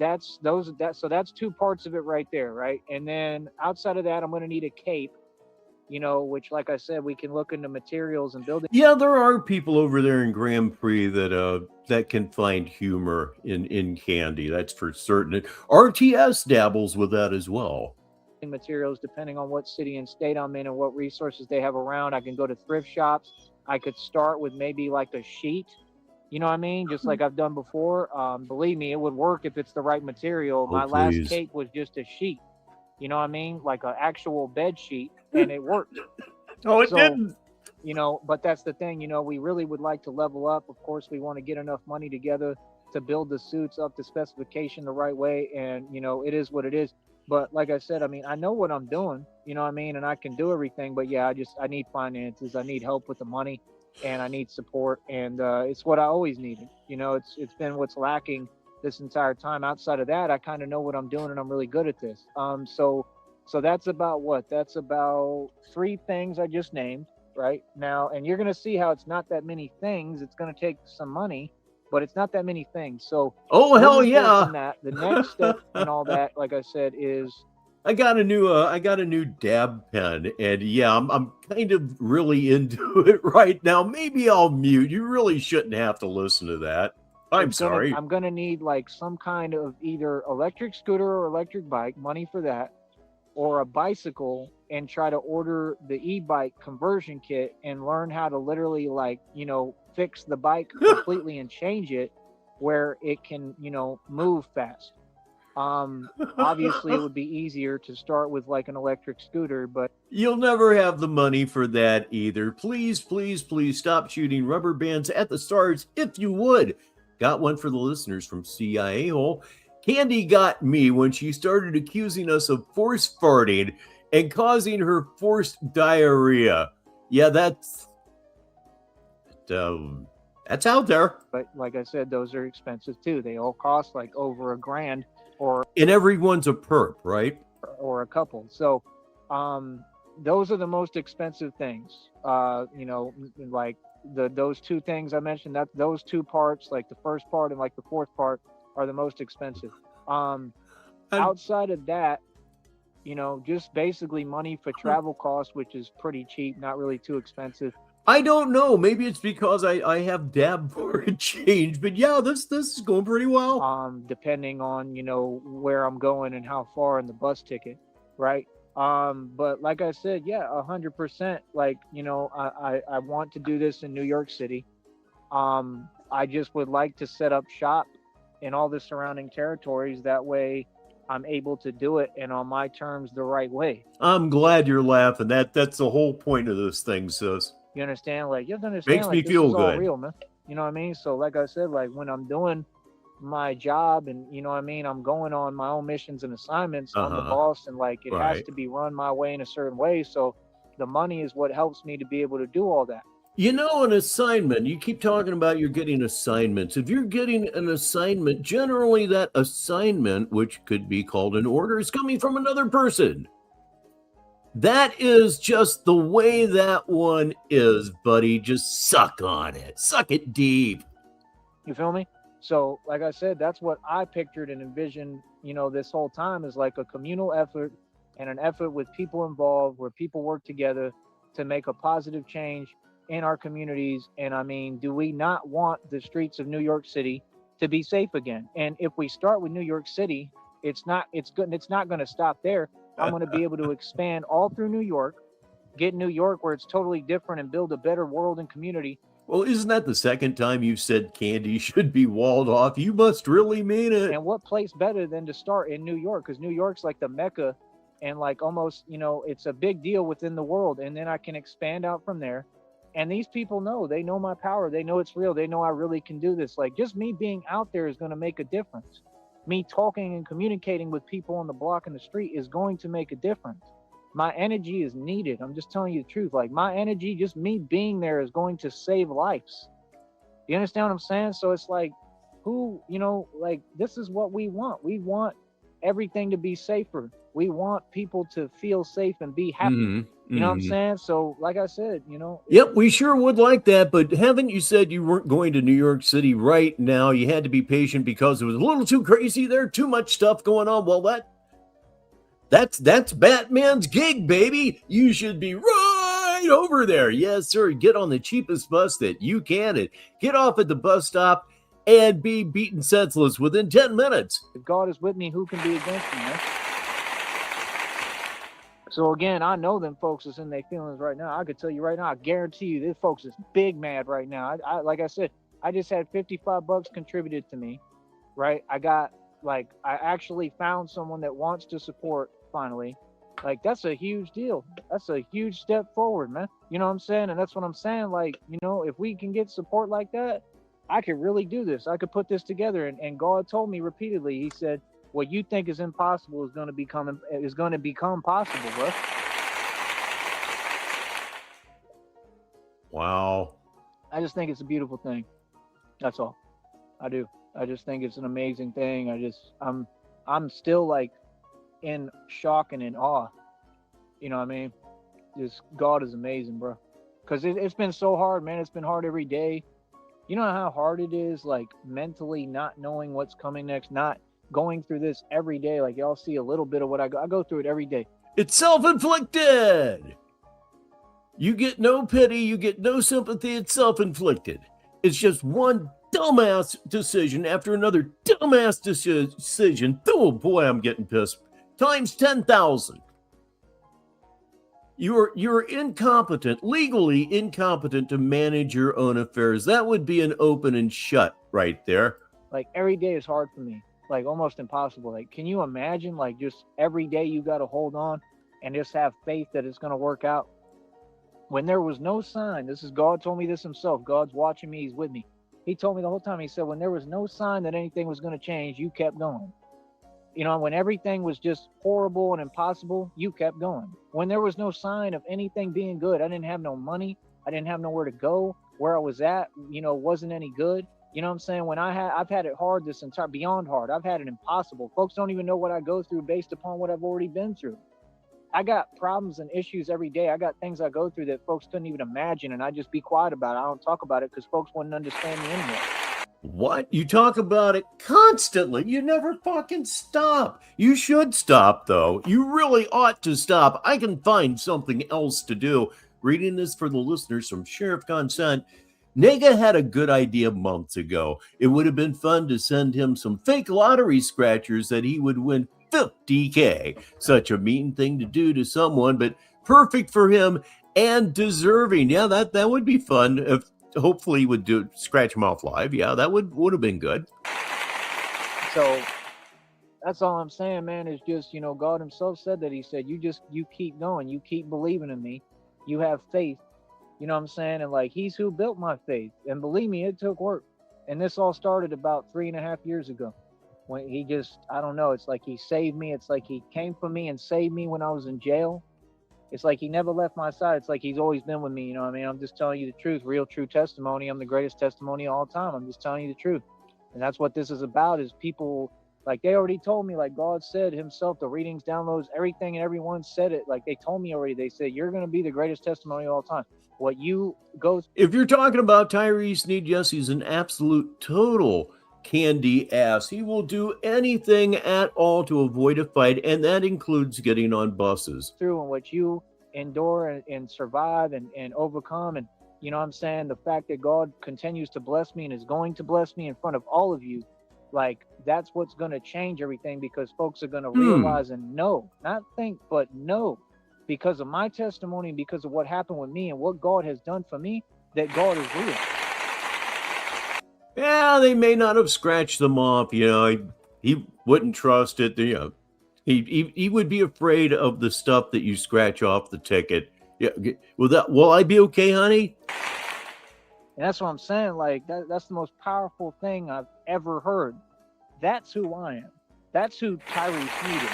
two parts of it right there, right? And then outside of that, I'm going to need a cape, which, like I said, we can look into materials and building. Yeah, there are people over there in Grand Prix that can find humor in candy. That's for certain. RTS dabbles with that as well. Materials depending on what city and state I'm in and what resources they have around. I can go to thrift shops. I could start with maybe like a sheet, you know what I mean? Just like I've done before. Believe me, it would work if it's the right material. Oh, My last please. cape was just a sheet, you know what I mean? Like an actual bed sheet, and it worked. Oh, it didn't. But that's the thing, we really would like to level up. Of course, we want to get enough money together to build the suits up to specification the right way. And, it is what it is. But like I said, I mean, I know what I'm doing, you know what I mean? And I can do everything. But yeah, I need finances. I need help with the money, and I need support. And it's what I always needed. It's been what's lacking this entire time. Outside of that, I kind of know what I'm doing, and I'm really good at this. So that's about what? That's about 3 things I just named right now. And you're going to see how it's not that many things. It's going to take some money, but it's not that many things. So hell yeah. From that, the next step and all that, like I said, is I got a new dab pen, and yeah, I'm kind of really into it right now. Maybe I'll mute. You really shouldn't have to listen to that. I'm sorry. I'm gonna need like some kind of either electric scooter or electric bike, money for that, or a bicycle, and try to order the e-bike conversion kit and learn how to literally fix the bike completely and change it where it can, move fast. Obviously it would be easier to start with like an electric scooter, but you'll never have the money for that either. Please, please, please stop shooting rubber bands at the stars if you would. Got one for the listeners from CIA Hole. Candy got me when she started accusing us of force farting and causing her forced diarrhea. Yeah, that's out there. But like I said, those are expensive too. They all cost like over $1,000 and everyone's a perp, right? Or a couple. So those are the most expensive things. Like those 2 things I mentioned, that those 2 parts, like the first part and like the fourth part, are the most expensive. Outside of that, just basically money for travel costs, which is pretty cheap, not really too expensive. I don't know. Maybe it's because I have dab for a change, but yeah, this is going pretty well. Depending on where I'm going and how far, and the bus ticket, right? But like I said, yeah, 100%. Like I want to do this in New York City. I just would like to set up shop in all the surrounding territories. That way, I'm able to do it and on my terms the right way. I'm glad you're laughing. That's the whole point of this thing, sis. You understand? Like, you have to understand. Makes like, me this feel is good. all real, man. You know what I mean? So, like I said, like when I'm doing my job and I'm going on my own missions and assignments. I'm the boss, and like it has to be run my way in a certain way. So the money is what helps me to be able to do all that. An assignment, you keep talking about you're getting assignments. If you're getting an assignment, generally that assignment, which could be called an order, is coming from another person. That is just the way that one is, buddy. Just suck on it. Suck it deep. You feel me? So, like I said, that's what I pictured and envisioned, this whole time, is like a communal effort and an effort with people involved where people work together to make a positive change in our communities. And I mean, do we not want the streets of New York City to be safe again? And if we start with New York City, it's not going to stop there. I'm going to be able to expand all through New York, get New York where it's totally different, and build a better world and community. Well, isn't that the second time you've said candy should be walled off? You must really mean it. And what place better than to start in New York? Because New York's like the Mecca, and like almost, it's a big deal within the world. And then I can expand out from there. And these people they know my power. They know it's real. They know I really can do this. Like, just me being out there is going to make a difference. Me talking and communicating with people on the block and the street is going to make a difference. My energy is needed. I'm just telling you the truth. Like, my energy, just me being there, is going to save lives. You understand what I'm saying? So it's like, this is what we want. We want everything to be safer. We want people to feel safe and be happy. You know what I'm saying? So, like I said, Yep, we sure would like that, but haven't you said you weren't going to New York City right now? You had to be patient because it was a little too crazy there, too much stuff going on. Well, that's Batman's gig, baby. You should be right over there. Yes, sir. Get on the cheapest bus that you can and get off at the bus stop and be beaten senseless within 10 minutes. If God is with me, who can be against me, man? So again, I know them folks is in their feelings right now. I could tell you right now, I guarantee you, this folks is big mad right now. I like I said, I just had $55 contributed to me, right? I actually found someone that wants to support finally. Like, that's a huge deal. That's a huge step forward, man. You know what I'm saying? And that's what I'm saying. Like, if we can get support like that, I could really do this. I could put this together. And God told me repeatedly, he said, what you think is impossible is going to become possible, bro. Wow. I just think it's a beautiful thing. That's all. I do. I just think it's an amazing thing. I'm still like in shock and in awe. You know what I mean? Just God is amazing, bro. Because it's been so hard, man. It's been hard every day. You know how hard it is, like, mentally not knowing what's coming next, not going through this every day. Like, y'all see a little bit of what I go through it every day. It's self-inflicted. You get no pity, you get no sympathy. It's self-inflicted. It's just one dumbass decision after another dumbass decision. Oh boy, I'm getting pissed. Times 10,000. You're incompetent, legally incompetent to manage your own affairs. That would be an open and shut right there. Like, every day is hard for me. Like, almost impossible. Like, can you imagine, like, just every day you got to hold on and just have faith that it's going to work out? When there was no sign, God told me this himself. God's watching me. He's with me. He told me the whole time. He said, when there was no sign that anything was going to change, you kept going. When everything was just horrible and impossible, you kept going. When there was no sign of anything being good, I didn't have no money. I didn't have nowhere to go. Where I was at, wasn't any good. You know what I'm saying? I've had it hard beyond hard. I've had it impossible. Folks don't even know what I go through based upon what I've already been through. I got problems and issues every day. I got things I go through that folks couldn't even imagine, and I just be quiet about it. I don't talk about it because folks wouldn't understand me anymore. What? You talk about it constantly. You never fucking stop. You should stop, though. You really ought to stop. I can find something else to do. Reading this for the listeners from Sheriff Consent. Nega had a good idea months ago. It would have been fun to send him some fake lottery scratchers that he would win $50K. Such a mean thing to do to someone, but perfect for him and deserving. Yeah, that would be fun. If hopefully he would scratch him off live. Yeah, that would have been good. So that's all I'm saying, man, is just, God himself said that. He said, you keep going. You keep believing in me. You have faith. You know what I'm saying? And like, he's who built my faith. And believe me, it took work. And this all started about 3.5 years ago when he I don't know. It's like he saved me. It's like he came for me and saved me when I was in jail. It's like he never left my side. It's like he's always been with me. You know what I mean? I'm just telling you the truth, real true testimony. I'm the greatest testimony of all time. I'm just telling you the truth. And that's what this is about, is people, like, they already told me, like God said himself, the readings, downloads, everything, and everyone said it. Like, they told me already. They said, you're going to be the greatest testimony of all time. What you go through. If you're talking about Tyrese Sneed, yes, he's an absolute total candy ass. He will do anything at all to avoid a fight, and that includes getting on buses. Through and what you endure and survive and overcome, and you know what I'm saying, the fact that God continues to bless me and is going to bless me in front of all of you, like, that's what's going to change everything, because folks are going to realize and know, not think, but know, because of my testimony, because of what happened with me and what God has done for me, that God is real. Yeah, they may not have scratched them off. He wouldn't trust it. He would be afraid of the stuff that you scratch off the ticket. Yeah, will I be okay, honey? And that's what I'm saying. Like, that's the most powerful thing I've ever heard. That's who I am. That's who Tyrese Sneed is.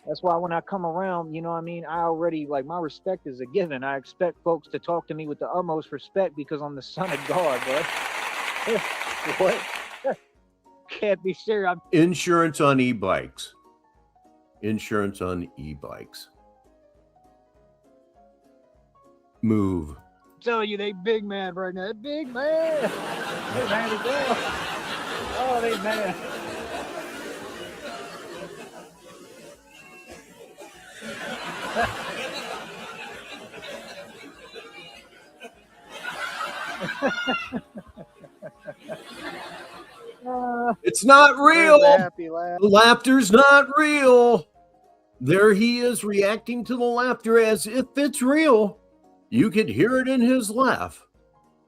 That's why when I come around, you know what I mean, I already, like, my respect is a given. I expect folks to talk to me with the utmost respect because I'm the son of God, bro. What? Can't be serious. Insurance on e-bikes. insurance on e-bikes. Move. Tell you, they big mad right now. Big man. They mad as hell. Oh, they mad. It's not real. There's a happy laugh. The laughter's not real. There he is reacting to the laughter as if it's real. You could hear it in his laugh.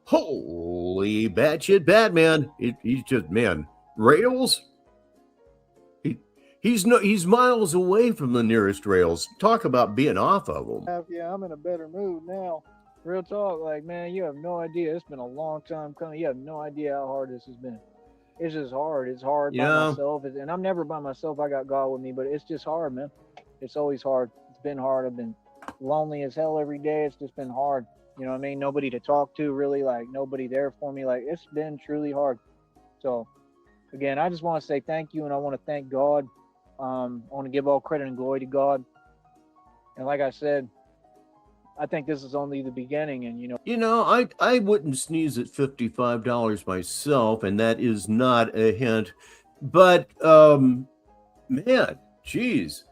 Holy batshit Batman. He's just, man, rails? He's miles away from the nearest rails. Talk about being off of them. Yeah, I'm in a better mood now. Real talk, like, man, you have no idea. It's been a long time coming. You have no idea how hard this has been. It's just hard. It's hard by myself. And I'm never by myself. I got God with me, but it's just hard, man. It's always hard. It's been hard. I've been lonely as hell every day. It's just been hard. You know what I mean? Nobody to talk to, really, like nobody there for me. Like, it's been truly hard. So again, I just want to say thank you, and I want to thank God. I want to give all credit and glory to God. And like I said, I think this is only the beginning. And I wouldn't sneeze at $55 myself, and that is not a hint. But man, geez,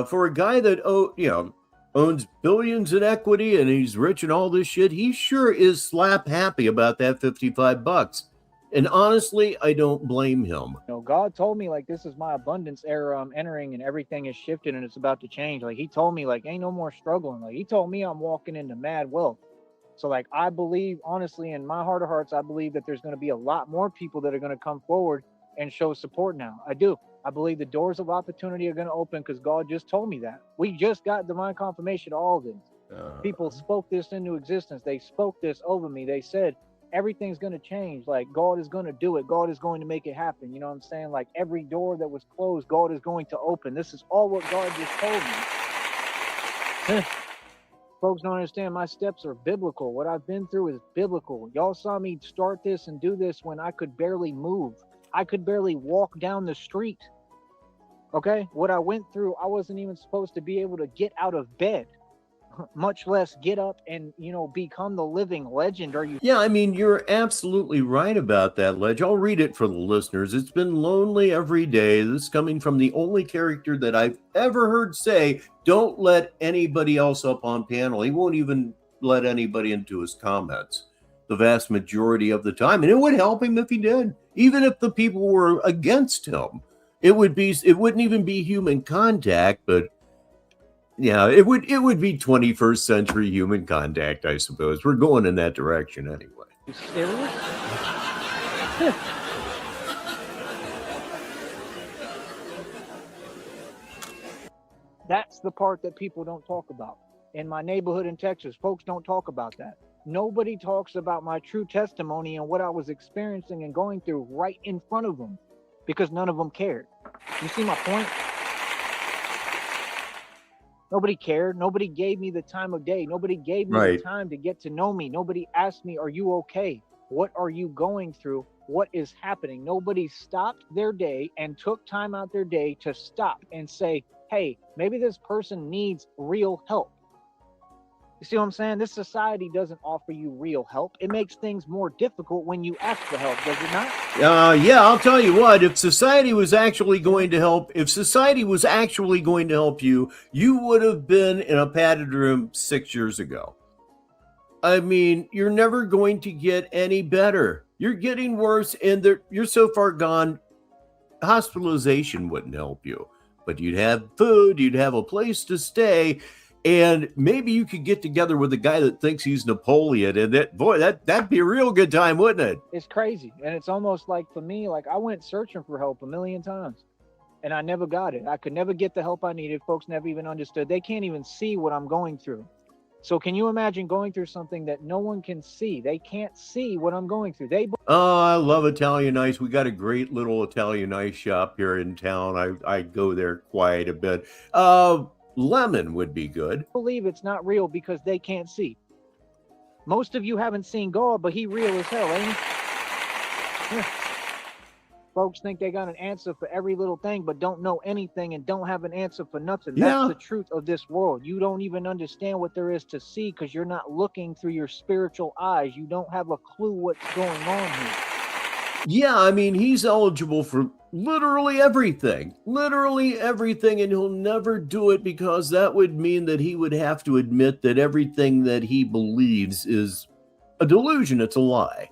for a guy that owns billions in equity and he's rich and all this shit, he sure is slap happy about that $55. And honestly, I don't blame him. God told me, like, this is my abundance era I'm entering, and everything is shifted and it's about to change. Like, he told me, like, ain't no more struggling. Like, he told me I'm walking into mad wealth. So, like, I believe, honestly, in my heart of hearts, I believe that there's going to be a lot more people that are going to come forward and show support now. I do. I believe the doors of opportunity are going to open because God just told me that. We just got divine confirmation of all this. People spoke this into existence. They spoke this over me. They said, everything's going to change. Like, God is going to do it. God is going to make it happen. You know what I'm saying? Like, every door that was closed, God is going to open. This is all what God just told me. Folks don't understand, my steps are biblical. What I've been through is biblical. Y'all saw me start this and do this when I could barely move. I could barely walk down the street. Okay? What I went through, I wasn't even supposed to be able to get out of bed, much less get up and, become the living legend. Are you? Yeah, I mean, you're absolutely right about that, Ledge. I'll read it for the listeners. It's been lonely every day. This is coming from the only character that I've ever heard say, don't let anybody else up on panel. He won't even let anybody into his comments the vast majority of the time. And it would help him if he did. Even if the people were against him, it wouldn't even be human contact, but yeah, it would be 21st century human contact, I suppose. We're going in that direction anyway. You serious? That's the part that people don't talk about. In my neighborhood in Texas, folks don't talk about that. Nobody talks about my true testimony and what I was experiencing and going through right in front of them because none of them cared. You see my point? Nobody cared. Nobody gave me the time of day. Nobody gave me the time to get to know me. Nobody asked me, are you okay? What are you going through? What is happening? Nobody stopped their day and took time out their day to stop and say, hey, maybe this person needs real help. You see what I'm saying? This society doesn't offer you real help. It makes things more difficult when you ask for help, does it not? Yeah, I'll tell you what, if society was actually going to help you, you would have been in a padded room 6 years ago. I mean, you're never going to get any better. You're getting worse, and you're so far gone, hospitalization wouldn't help you. But you'd have food, you'd have a place to stay, and maybe you could get together with a guy that thinks he's Napoleon, and that'd be a real good time, wouldn't it? It's crazy. And it's almost like, for me, like, I went searching for help a million times, and I never got it. I could never get the help I needed. Folks never even understood. They can't even see what I'm going through. So can you imagine going through something that no one can see? They can't see what I'm going through. Oh, I love Italian ice. We got a great little Italian ice shop here in town. I go there quite a bit. Lemon would be good. Believe it's not real because they can't see. Most of you haven't seen God, but he real as hell, ain't he? Yeah. Folks think they got an answer for every little thing, but don't know anything and don't have an answer for nothing. Yeah. That's the truth of this world. You don't even understand what there is to see because you're not looking through your spiritual eyes. You don't have a clue what's going on here. Yeah, I mean, he's eligible for literally everything, and he'll never do it because that would mean that he would have to admit that everything that he believes is a delusion, it's a lie.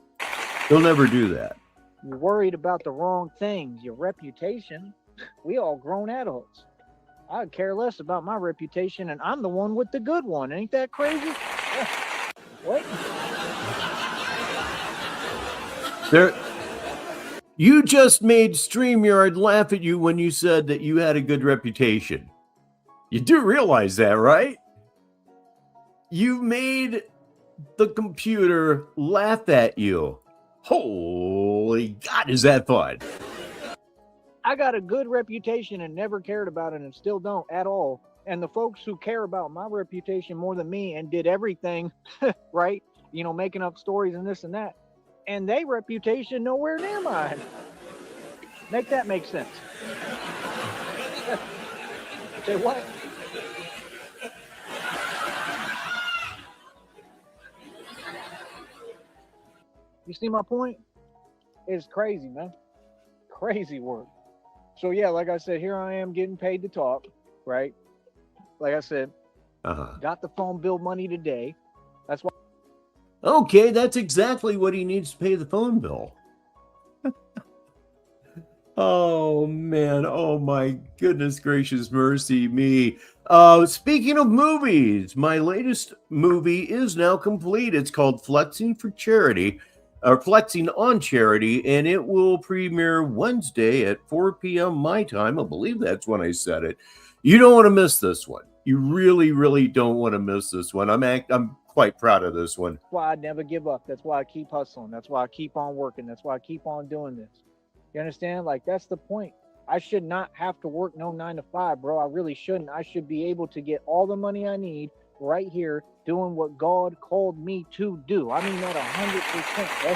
He'll never do that. You're worried about the wrong things, your reputation. We all grown adults. I care less about my reputation, and I'm the one with the good one. Ain't that crazy? What? You just made StreamYard laugh at you when you said that you had a good reputation. You do realize that, right? You made the computer laugh at you. Holy God, is that fun? I got a good reputation and never cared about it and still don't at all. And the folks who care about my reputation more than me and did everything, right? You know, making up stories and this and that. And their reputation nowhere near mine. Make that make sense. Say what? You see my point? It's crazy, man. Crazy work. So yeah, like I said, here I am getting paid to talk, right? Like I said, got the phone bill money today. That's why. Okay, that's exactly what he needs to pay the phone bill. Oh man, oh my goodness gracious mercy me. Speaking of movies, my latest movie is now complete. It's called Flexing for Charity, or Flexing on Charity, and it will premiere Wednesday at 4 p.m. my time. I believe that's when I said it. You don't want to miss this one. You really, really don't want to miss this one. I'm quite proud of this one. That's why I never give up. That's why I keep hustling. That's why I keep on working. That's why I keep on doing this. You understand? Like, that's the point. I should not have to work no 9 to 5, bro. I really shouldn't. I should be able to get all the money I need right here doing what God called me to do. I mean that 100%, bro.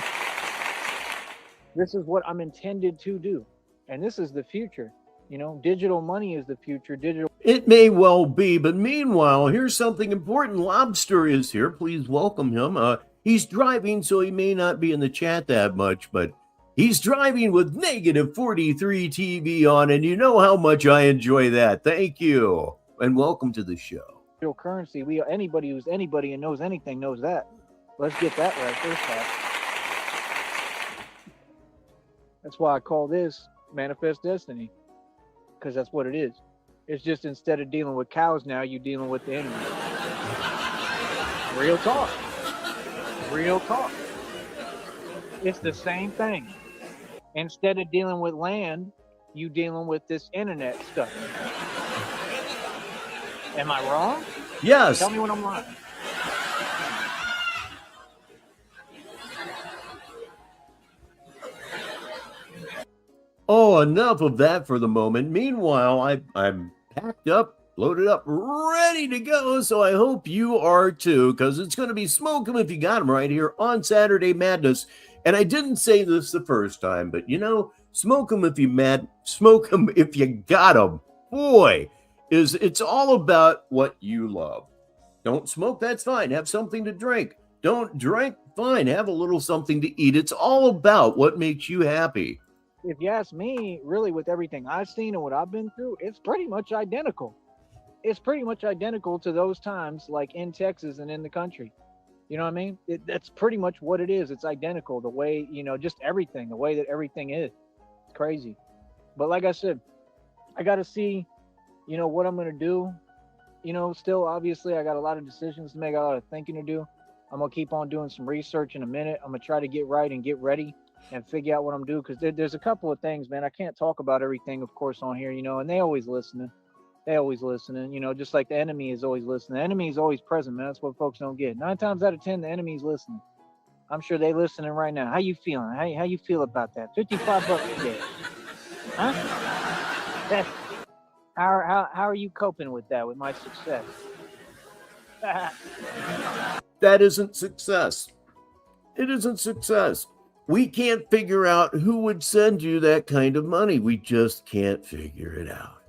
This is what I'm intended to do. And this is the future. You know, digital money is the future. It may well be, but meanwhile, here's something important. Lobster is here. Please welcome him. He's driving, so he may not be in the chat that much, but he's driving with negative 43 TV on, and you know how much I enjoy that. Thank you, and welcome to the show. Real currency. Anybody who's anybody and knows anything knows that. Let's get that right first off. That's why I call this Manifest Destiny, because that's what it is. It's just instead of dealing with cows now, you're dealing with the enemy. Real talk. Real talk. It's the same thing. Instead of dealing with land, you dealing with this internet stuff. Am I wrong? Yes. Tell me when I'm lying. Oh, enough of that for the moment. Meanwhile, I'm packed up, loaded up, ready to go. So I hope you are too, because it's going to be Smoke 'em if you got 'em right here on Saturday Madness. And I didn't say this the first time, but you know, smoke 'em if you smoke 'em if you got 'em. Boy, it's all about what you love. Don't smoke, that's fine. Have something to drink. Don't drink, fine. Have a little something to eat. It's all about what makes you happy. If you ask me, really, with everything I've seen and what I've been through, it's pretty much identical. It's pretty much identical to those times like in Texas and in the country. You know what I mean? That's pretty much what it is. It's identical. The way, you know, just everything, the way that everything is. It's crazy. But like I said, I got to see, you know, what I'm going to do. You know, still, obviously, I got a lot of decisions to make, a lot of thinking to do. I'm going to keep on doing some research in a minute. I'm going to try to get right and get ready and figure out what I'm doing. Because there's a couple of things, man. I can't talk about everything, of course, on here, you know, and they always listening. They always listening, you know, just like the enemy is always listening. The enemy is always present, man. That's what folks don't get. 9 times out of 10, the enemy's listening. I'm sure they listening right now. How you feeling? How you feel about that? $55 a day. Huh? How are you coping with that, with my success? That isn't success. It isn't success. We can't figure out who would send you that kind of money. We just can't figure it out.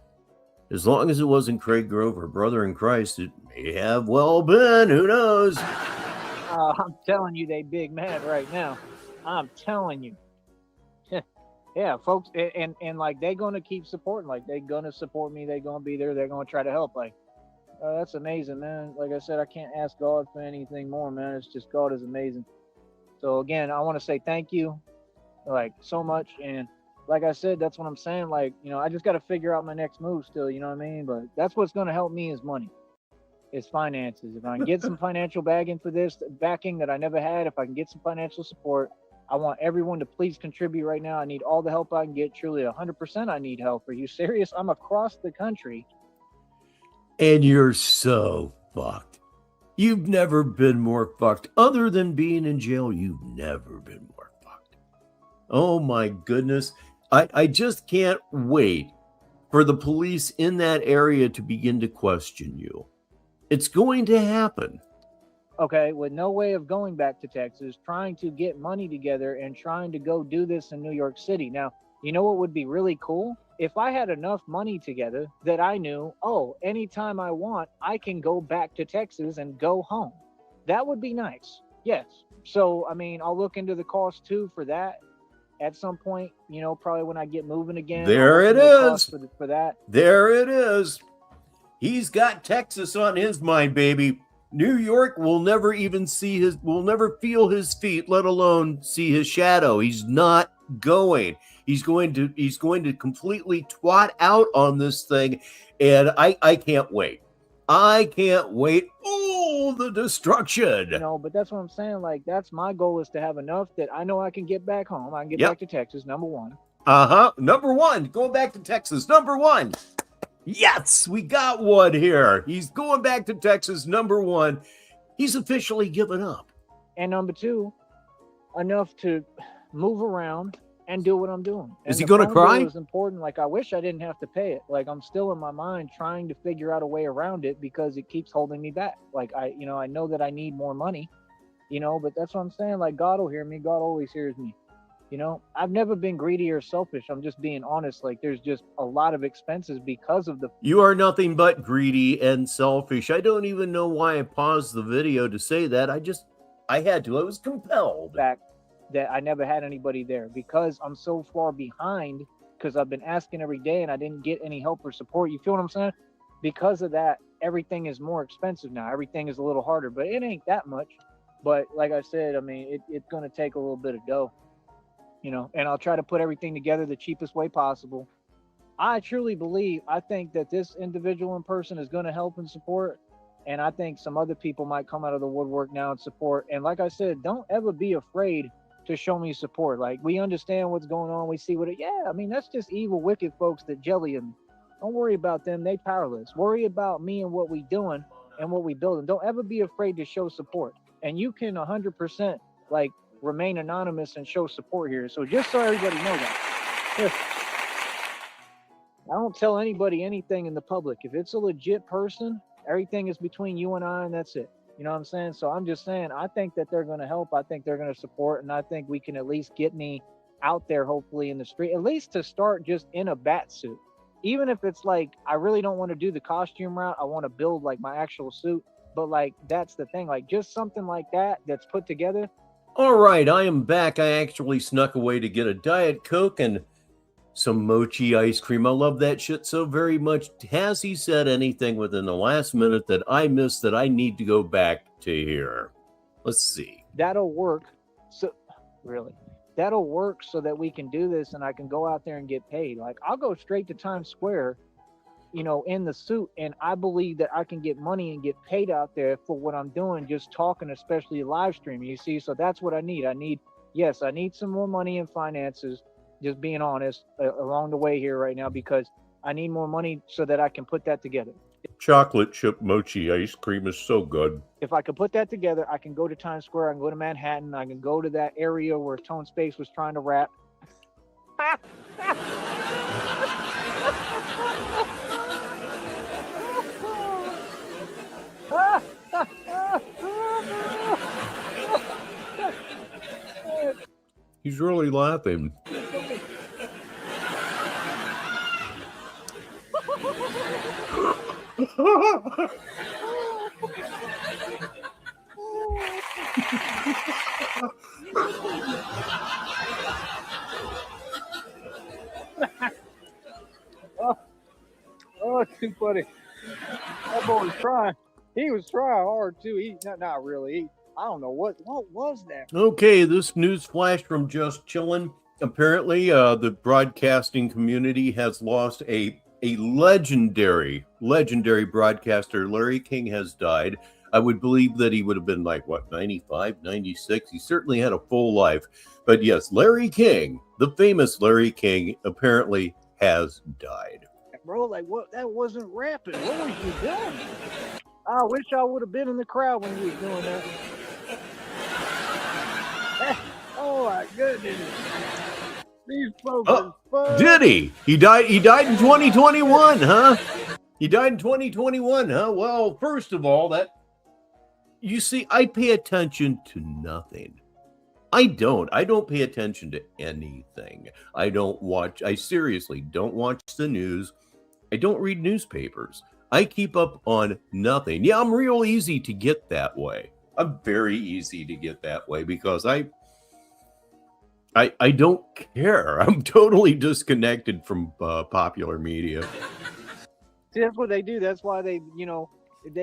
As long as it wasn't Craig Grover, brother in Christ, it may have well been. Who knows? I'm telling you, they big mad right now. I'm telling you. Yeah, folks, and like they gonna keep supporting. Like they gonna support me. They gonna be there. They're gonna try to help. Like that's amazing, man. Like I said, I can't ask God for anything more, man. It's just God is amazing. So again, I want to say thank you, like so much. And like I said, that's what I'm saying. Like, you know, I just got to figure out my next move still, you know what I mean? But that's what's going to help me is money, is finances. If I can get some financial backing for this, backing that I never had, if I can get some financial support, I want everyone to please contribute right now. I need all the help I can get. Truly 100% I need help. Are you serious? I'm across the country. And you're so fucked. You've never been more fucked. Other than being in jail, you've never been more fucked. Oh my goodness. I just can't wait for the police in that area to begin to question you. It's going to happen. Okay, with no way of going back to Texas, trying to get money together and trying to go do this in New York City. Now, you know what would be really cool? If I had enough money together that I knew, oh, anytime I want, I can go back to Texas and go home. That would be nice. Yes. So, I mean, I'll look into the cost too for that at some point, you know, probably when I get moving again. There it is. For that. There it is. He's got Texas on his mind, baby. New York will never even will never feel his feet, let alone see his shadow. He's not going. He's going to completely twat out on this thing. And I can't wait. I can't wait. Oh, the destruction. You know, but that's what I'm saying. Like, that's my goal, is to have enough that I know I can get back home. I can get back to Texas, number one. Number one. Going back to Texas, number one. Yes, we got one here. He's going back to Texas, number one. He's officially given up. And number two, enough to move around and do what I'm doing. Is he going to cry? It's important. Like, I wish I didn't have to pay it. Like, I'm still in my mind trying to figure out a way around it because it keeps holding me back. Like, I know that I need more money, you know, but that's what I'm saying. Like, God will hear me. God always hears me. You know, I've never been greedy or selfish. I'm just being honest. Like, there's just a lot of expenses because of the... You are nothing but greedy and selfish. I don't even know why I paused the video to say that. I had to. I was compelled. Fact that I never had anybody there because I'm so far behind, because I've been asking every day and I didn't get any help or support. You feel what I'm saying? Because of that, everything is more expensive now. Everything is a little harder, but it ain't that much. But like I said, I mean, it's going to take a little bit of dough. You know, and I'll try to put everything together the cheapest way possible. I truly believe, I think that this individual in person is going to help and support. And I think some other people might come out of the woodwork now and support. And like I said, don't ever be afraid to show me support. Like, we understand what's going on. We see I mean, that's just evil, wicked folks that jelly them. Don't worry about them. They powerless. Worry about me and what we doing and what we building. Don't ever be afraid to show support. And you can 100% like remain anonymous and show support here. So just so everybody know that. I don't tell anybody anything in the public. If it's a legit person, everything is between you and I, and that's it. You know what I'm saying? So I'm just saying, I think that they're going to help. I think they're going to support, and I think we can at least get me out there, hopefully in the street, at least to start just in a bat suit. Even if it's like, I really don't want to do the costume route. I want to build like my actual suit. But like, that's the thing, like just something like that that's put together. All right, I am back. I actually snuck away to get a Diet Coke and some mochi ice cream. I love that shit so very much. Has he said anything within the last minute that I missed that I need to go back to hear? Let's see. That'll work. So really, that'll work so that we can do this and I can go out there and get paid. Like, I'll go straight to Times Square, you know, in the suit, and I believe that I can get money and get paid out there for what I'm doing, just talking, especially live streaming, you see. So that's what I need. I need some more money and finances, just being honest, along the way here right now, because I need more money so that I can put that together. Chocolate chip mochi ice cream is so good. If I could put that together, I can go to Times Square, I can go to Manhattan, I can go to that area where Tone Space was trying to rap. He's really laughing. Oh, too funny. That boy was trying. He was trying hard too. He not really. I don't know what was that. Okay, this news flash from Just Chillin'. Apparently, the broadcasting community has lost a legendary broadcaster. Larry King has died. I would believe that he would have been like, what, 95, 96? He certainly had a full life. But yes, Larry King, the famous Larry King, apparently has died. Bro, like what? That wasn't rapping. What was you doing? I wish I would have been in the crowd when you was doing that. Oh my goodness. These folks are fun. Did he? He died in 2021, huh? He died in 2021, huh? Well, first of all, that you see, I pay attention to nothing. I don't pay attention to anything. I seriously don't watch the news. I don't read newspapers. I keep up on nothing. Yeah, I'm real easy to get that way. I'm very easy to get that way because I don't care. I'm totally disconnected from popular media. See, that's what they do. That's why they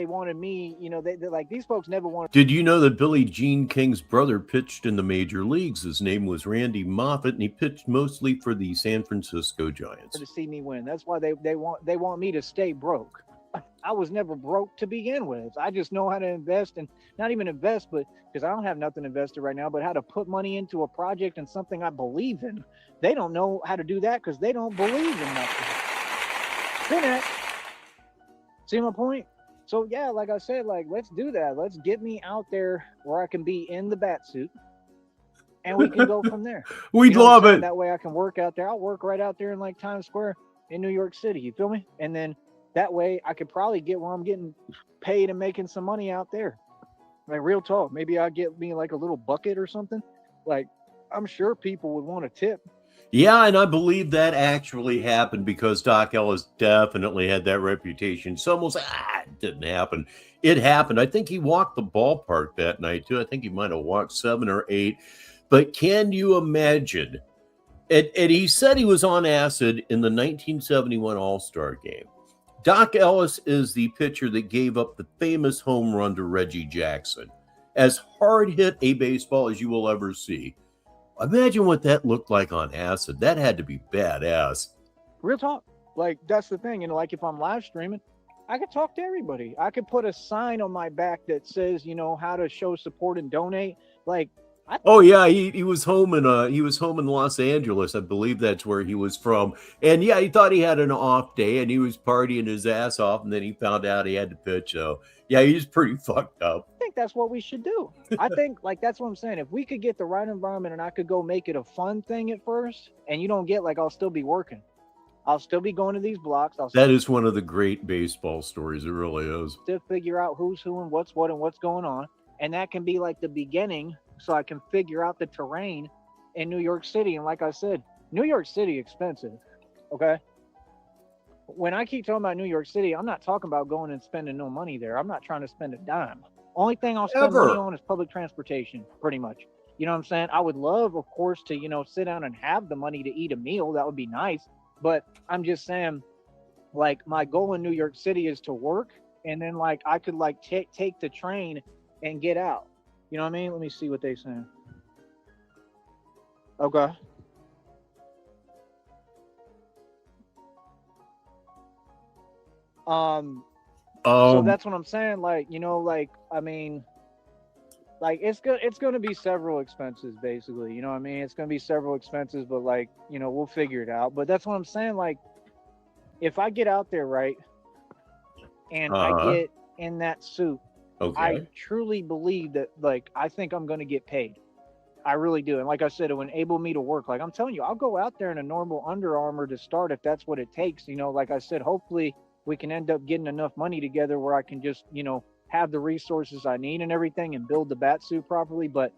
wanted me, they like these folks never wanted. Did you know that Billie Jean King's brother pitched in the major leagues? His name was Randy Moffat, and he pitched mostly for the San Francisco Giants. To see me win. That's why they want me to stay broke. I was never broke to begin with. I just know how to invest, and not even invest, but because I don't have nothing invested right now, but how to put money into a project and something I believe in. They don't know how to do that because they don't believe in nothing. See that? See my point? So yeah, like I said, like let's do that. Let's get me out there where I can be in the bat suit, and we can go from there. We'd love it. That way I can work out there. I'll work right out there in like Times Square in New York City. You feel me? And then that way I could probably get where I'm getting paid and making some money out there. Like real talk. Maybe I'll get me like a little bucket or something. Like I'm sure people would want a tip. Yeah, and I believe that actually happened because Doc Ellis definitely had that reputation. Someone was like, it didn't happen. It happened. I think he walked the ballpark that night, too. I think he might have walked 7 or 8. But can you imagine? And he said he was on acid in the 1971 All-Star game. Doc Ellis is the pitcher that gave up the famous home run to Reggie Jackson. As hard hit a baseball as you will ever see. Imagine what that looked like on acid. That had to be badass. Real talk. Like, that's the thing. Like, if I'm live streaming, I could talk to everybody. I could put a sign on my back that says, how to show support and donate. Like, he was home in Los Angeles. I believe that's where he was from. And yeah, he thought he had an off day and he was partying his ass off, and then he found out he had to pitch. So yeah, he's pretty fucked up. I think that's what we should do. I think that's what I'm saying. If we could get the right environment and I could go make it a fun thing at first, and you don't get I'll still be working. I'll still be going to these blocks. That is one of the great baseball stories. It really is. To figure out who's who and what's what and what's going on. And that can be like the beginning, so I can figure out the terrain in New York City. And like I said, New York City expensive, okay? When I keep talking about New York City, I'm not talking about going and spending no money there. I'm not trying to spend a dime. Only thing I'll spend money on is public transportation, pretty much. You know what I'm saying? I would love, of course, to, sit down and have the money to eat a meal. That would be nice. But I'm just saying, my goal in New York City is to work. And then, I could, take the train and get out. You know what I mean? Let me see what they're saying. Okay. So that's what I'm saying. It's going to be several expenses, basically. You know what I mean? It's going to be several expenses, but we'll figure it out. But that's what I'm saying. If I get out there, right, and I get in that suit, okay, I truly believe that, I think I'm going to get paid. I really do. And like I said, it would enable me to work. I'm telling you, I'll go out there in a normal Under Armour to start if that's what it takes. Like I said, hopefully we can end up getting enough money together where I can just, have the resources I need and everything and build the bat suit properly. But,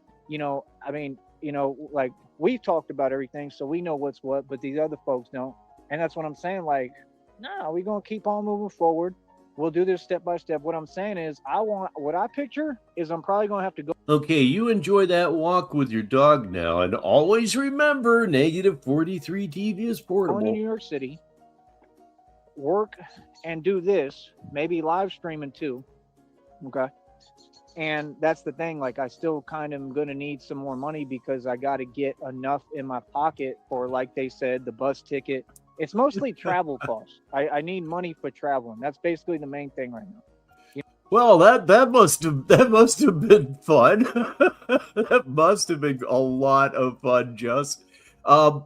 like we've talked about everything, so we know what's what, but these other folks don't. And that's what I'm saying. Like, nah, we're gonna keep on moving forward. We'll do this step by step. What I'm saying is, what I picture is I'm probably gonna have to go. Okay, you enjoy that walk with your dog now, and always remember, negative 43 TV is Go into portable. New York City, work, and do this. Maybe live streaming too. Okay. And that's the thing. Like, I still kind of am gonna need some more money because I got to get enough in my pocket for, like they said, the bus ticket. It's mostly travel costs. I need money for traveling. That's basically the main thing right now. Well, that must have been fun. That must have been a lot of fun, Just. The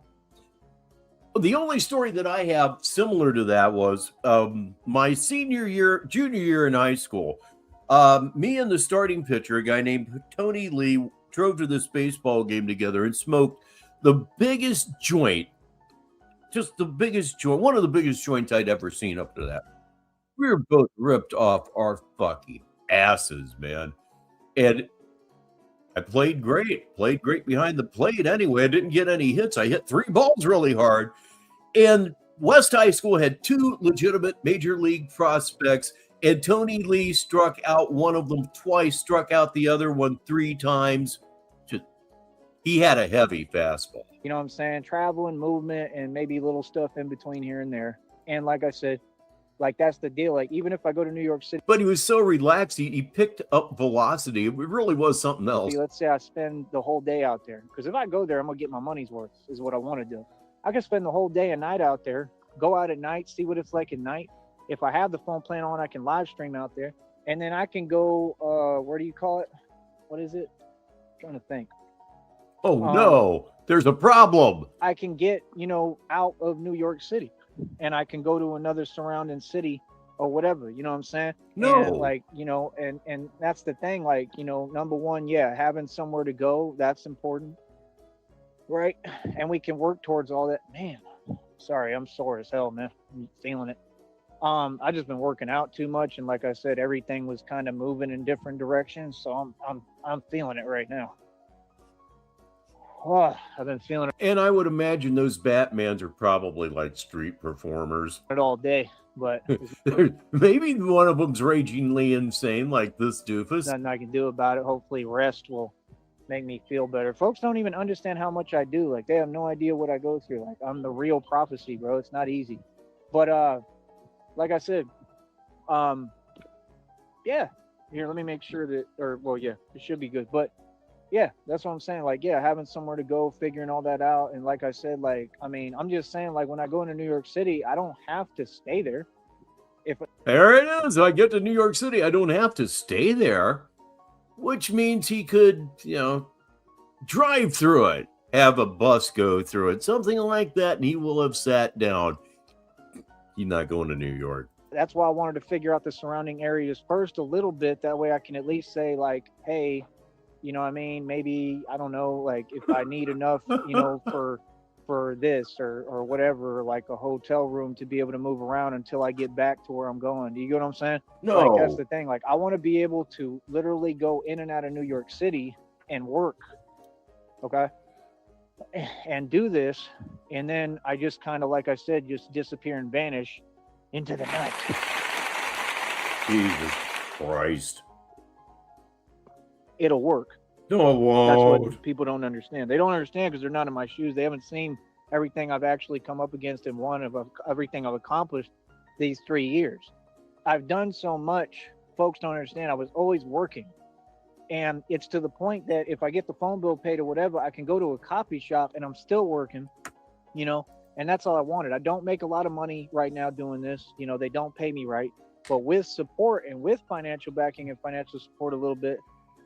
only story that I have similar to that was my junior year in high school. Me and the starting pitcher, a guy named Tony Lee, drove to this baseball game together and smoked the biggest joint, one of the biggest joints I'd ever seen up to that. We were both ripped off our fucking asses, man. And I played great behind the plate anyway. I didn't get any hits. I hit 3 balls really hard. And West High School had 2 legitimate major league prospects, and Tony Lee struck out one of them twice, struck out the other one 3 times. He had a heavy fastball. You know what I'm saying? Travel and movement and maybe little stuff in between here and there. And like I said, like, that's the deal. Like, even if I go to New York City. But he was so relaxed. He picked up velocity. It really was something else. Let's say I spend the whole day out there. Because if I go there, I'm going to get my money's worth, is what I want to do. I can spend the whole day and night out there, go out at night, see what it's like at night. If I have the phone plan on, I can live stream out there. And then I can go, where do you call it? What is it? I'm trying to think. Oh, no. There's a problem. I can get, out of New York City. And I can go to another surrounding city or whatever, you know what I'm saying? No. And like, and that's the thing, like, number one, yeah, having somewhere to go, that's important. Right? And we can work towards all that. Man, sorry, I'm sore as hell, man. I'm feeling it. I just been working out too much, and like I said, everything was kind of moving in different directions, so I'm feeling it right now. Oh, I've been feeling And I would imagine those Batmans are probably like street performers. it all day, but maybe one of them's ragingly insane like this doofus. nothing I can do about it. Hopefully rest will make me feel better. Folks don't even understand how much I do. Like, they have no idea what I go through. Like, I'm the real prophecy, bro. It's not easy. But like I said, yeah. Here, let me make sure that, yeah, it should be good. But yeah, that's what I'm saying. Like, yeah, having somewhere to go, figuring all that out. And like I said, like, I mean, I'm just saying, like, when I go into New York City, I don't have to stay there. There it is. I get to New York City, I don't have to stay there, which means he could, drive through it, have a bus go through it, something like that, and he will have sat down. He's not going to New York. That's why I wanted to figure out the surrounding areas first a little bit. That way I can at least say, like, hey, you know what I mean? Maybe, I don't know, like, if I need enough, for this or whatever, like a hotel room to be able to move around until I get back to where I'm going. Do you get what I'm saying? No. Like, that's the thing. Like, I want to be able to literally go in and out of New York City and work. Okay. And do this. And then I just kind of, like I said, just disappear and vanish into the night. Jesus Christ. It'll work. No, it won't. That's what people don't understand. They don't understand because they're not in my shoes. They haven't seen everything I've actually come up against and everything I've accomplished these 3 years. I've done so much. Folks don't understand. I was always working. And it's to the point that if I get the phone bill paid or whatever, I can go to a coffee shop and I'm still working, and that's all I wanted. I don't make a lot of money right now doing this. They don't pay me right. But with support and with financial backing and financial support a little bit,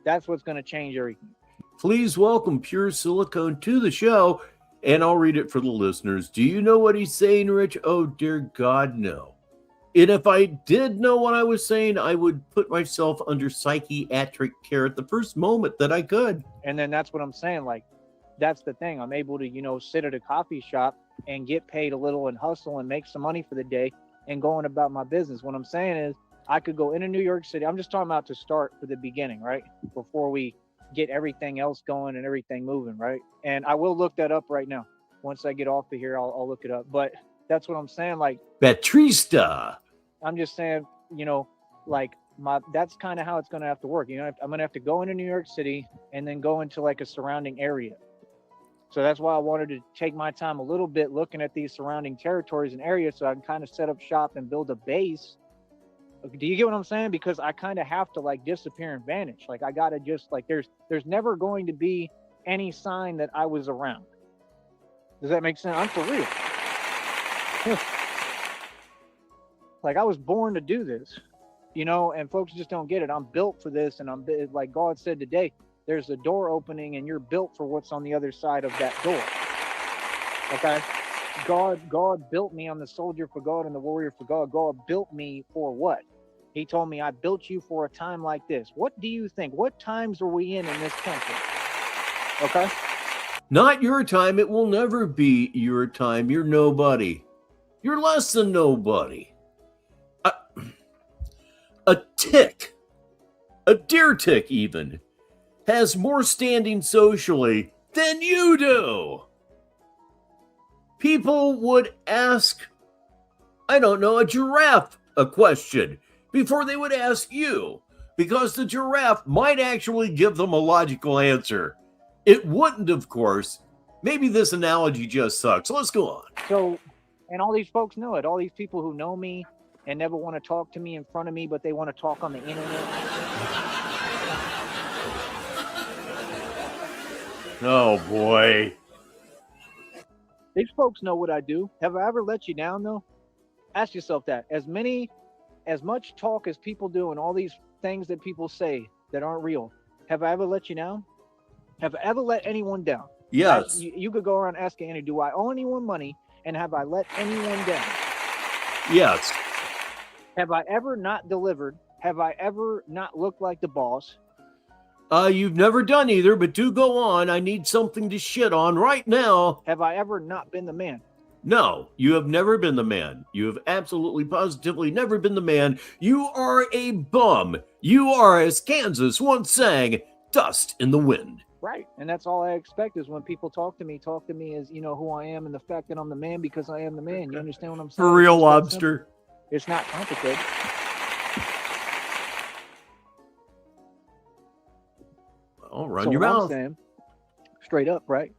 that's what's going to change everything. Please welcome Pure Silicone to the show, and I'll read it for the listeners. Do you know what he's saying, Rich? Oh, dear God, no. And if I did know what I was saying, I would put myself under psychiatric care at the first moment that I could. And then that's what I'm saying. Like, that's the thing. I'm able to, sit at a coffee shop and get paid a little and hustle and make some money for the day and going about my business. What I'm saying is, I could go into New York City. I'm just talking about to start for the beginning, right? Before we get everything else going and everything moving, right? And I will look that up right now. Once I get off of here, I'll look it up. But that's what I'm saying. Like, Batrista. I'm just saying, like that's kind of how it's going to have to work. I'm going to have to go into New York City and then go into like a surrounding area. So that's why I wanted to take my time a little bit looking at these surrounding territories and areas so I can kind of set up shop and build a base. Do you get what I'm saying? Because I kind of have to like disappear and vanish. Like I got to just like, there's never going to be any sign that I was around. Does that make sense? I'm for real. Like I was born to do this, and folks just don't get it. I'm built for this. And I'm like God said today, there's a door opening and you're built for what's on the other side of that door. Okay. God built me. I'm the soldier for God and the warrior for God. God built me for what? He told me, I built you for a time like this. What do you think? What times are we in this country? Okay. Not your time. It will never be your time. You're nobody. You're less than nobody. A tick, a deer tick even, has more standing socially than you do. People would ask, I don't know, a giraffe a question before they would ask you, because the giraffe might actually give them a logical answer. It wouldn't, of course. Maybe this analogy just sucks. Let's go on. So, and all these folks know it. All these people who know me and never want to talk to me in front of me, but they want to talk on the internet. Oh, boy. These folks know what I do. Have I ever let you down, though? Ask yourself that. As much talk as people do and all these things that people say that aren't real, have I ever let you down? Have I ever let anyone down? Yes. You could go around asking Andy, do I owe anyone money? And have I let anyone down? Yes. Have I ever not delivered? Have I ever not looked like the boss? You've never done either, but do go on. I need something to shit on right now. Have I ever not been the man? No, you have never been the man. You have absolutely positively never been the man. You are a bum. You are, as Kansas once sang, dust in the wind. Right. And that's all I expect is when people talk to me as, who I am and the fact that I'm the man because I am the man. You understand what I'm saying? For real, Lobster. It's not complicated. Well, run your mouth. I'm saying, straight up, right,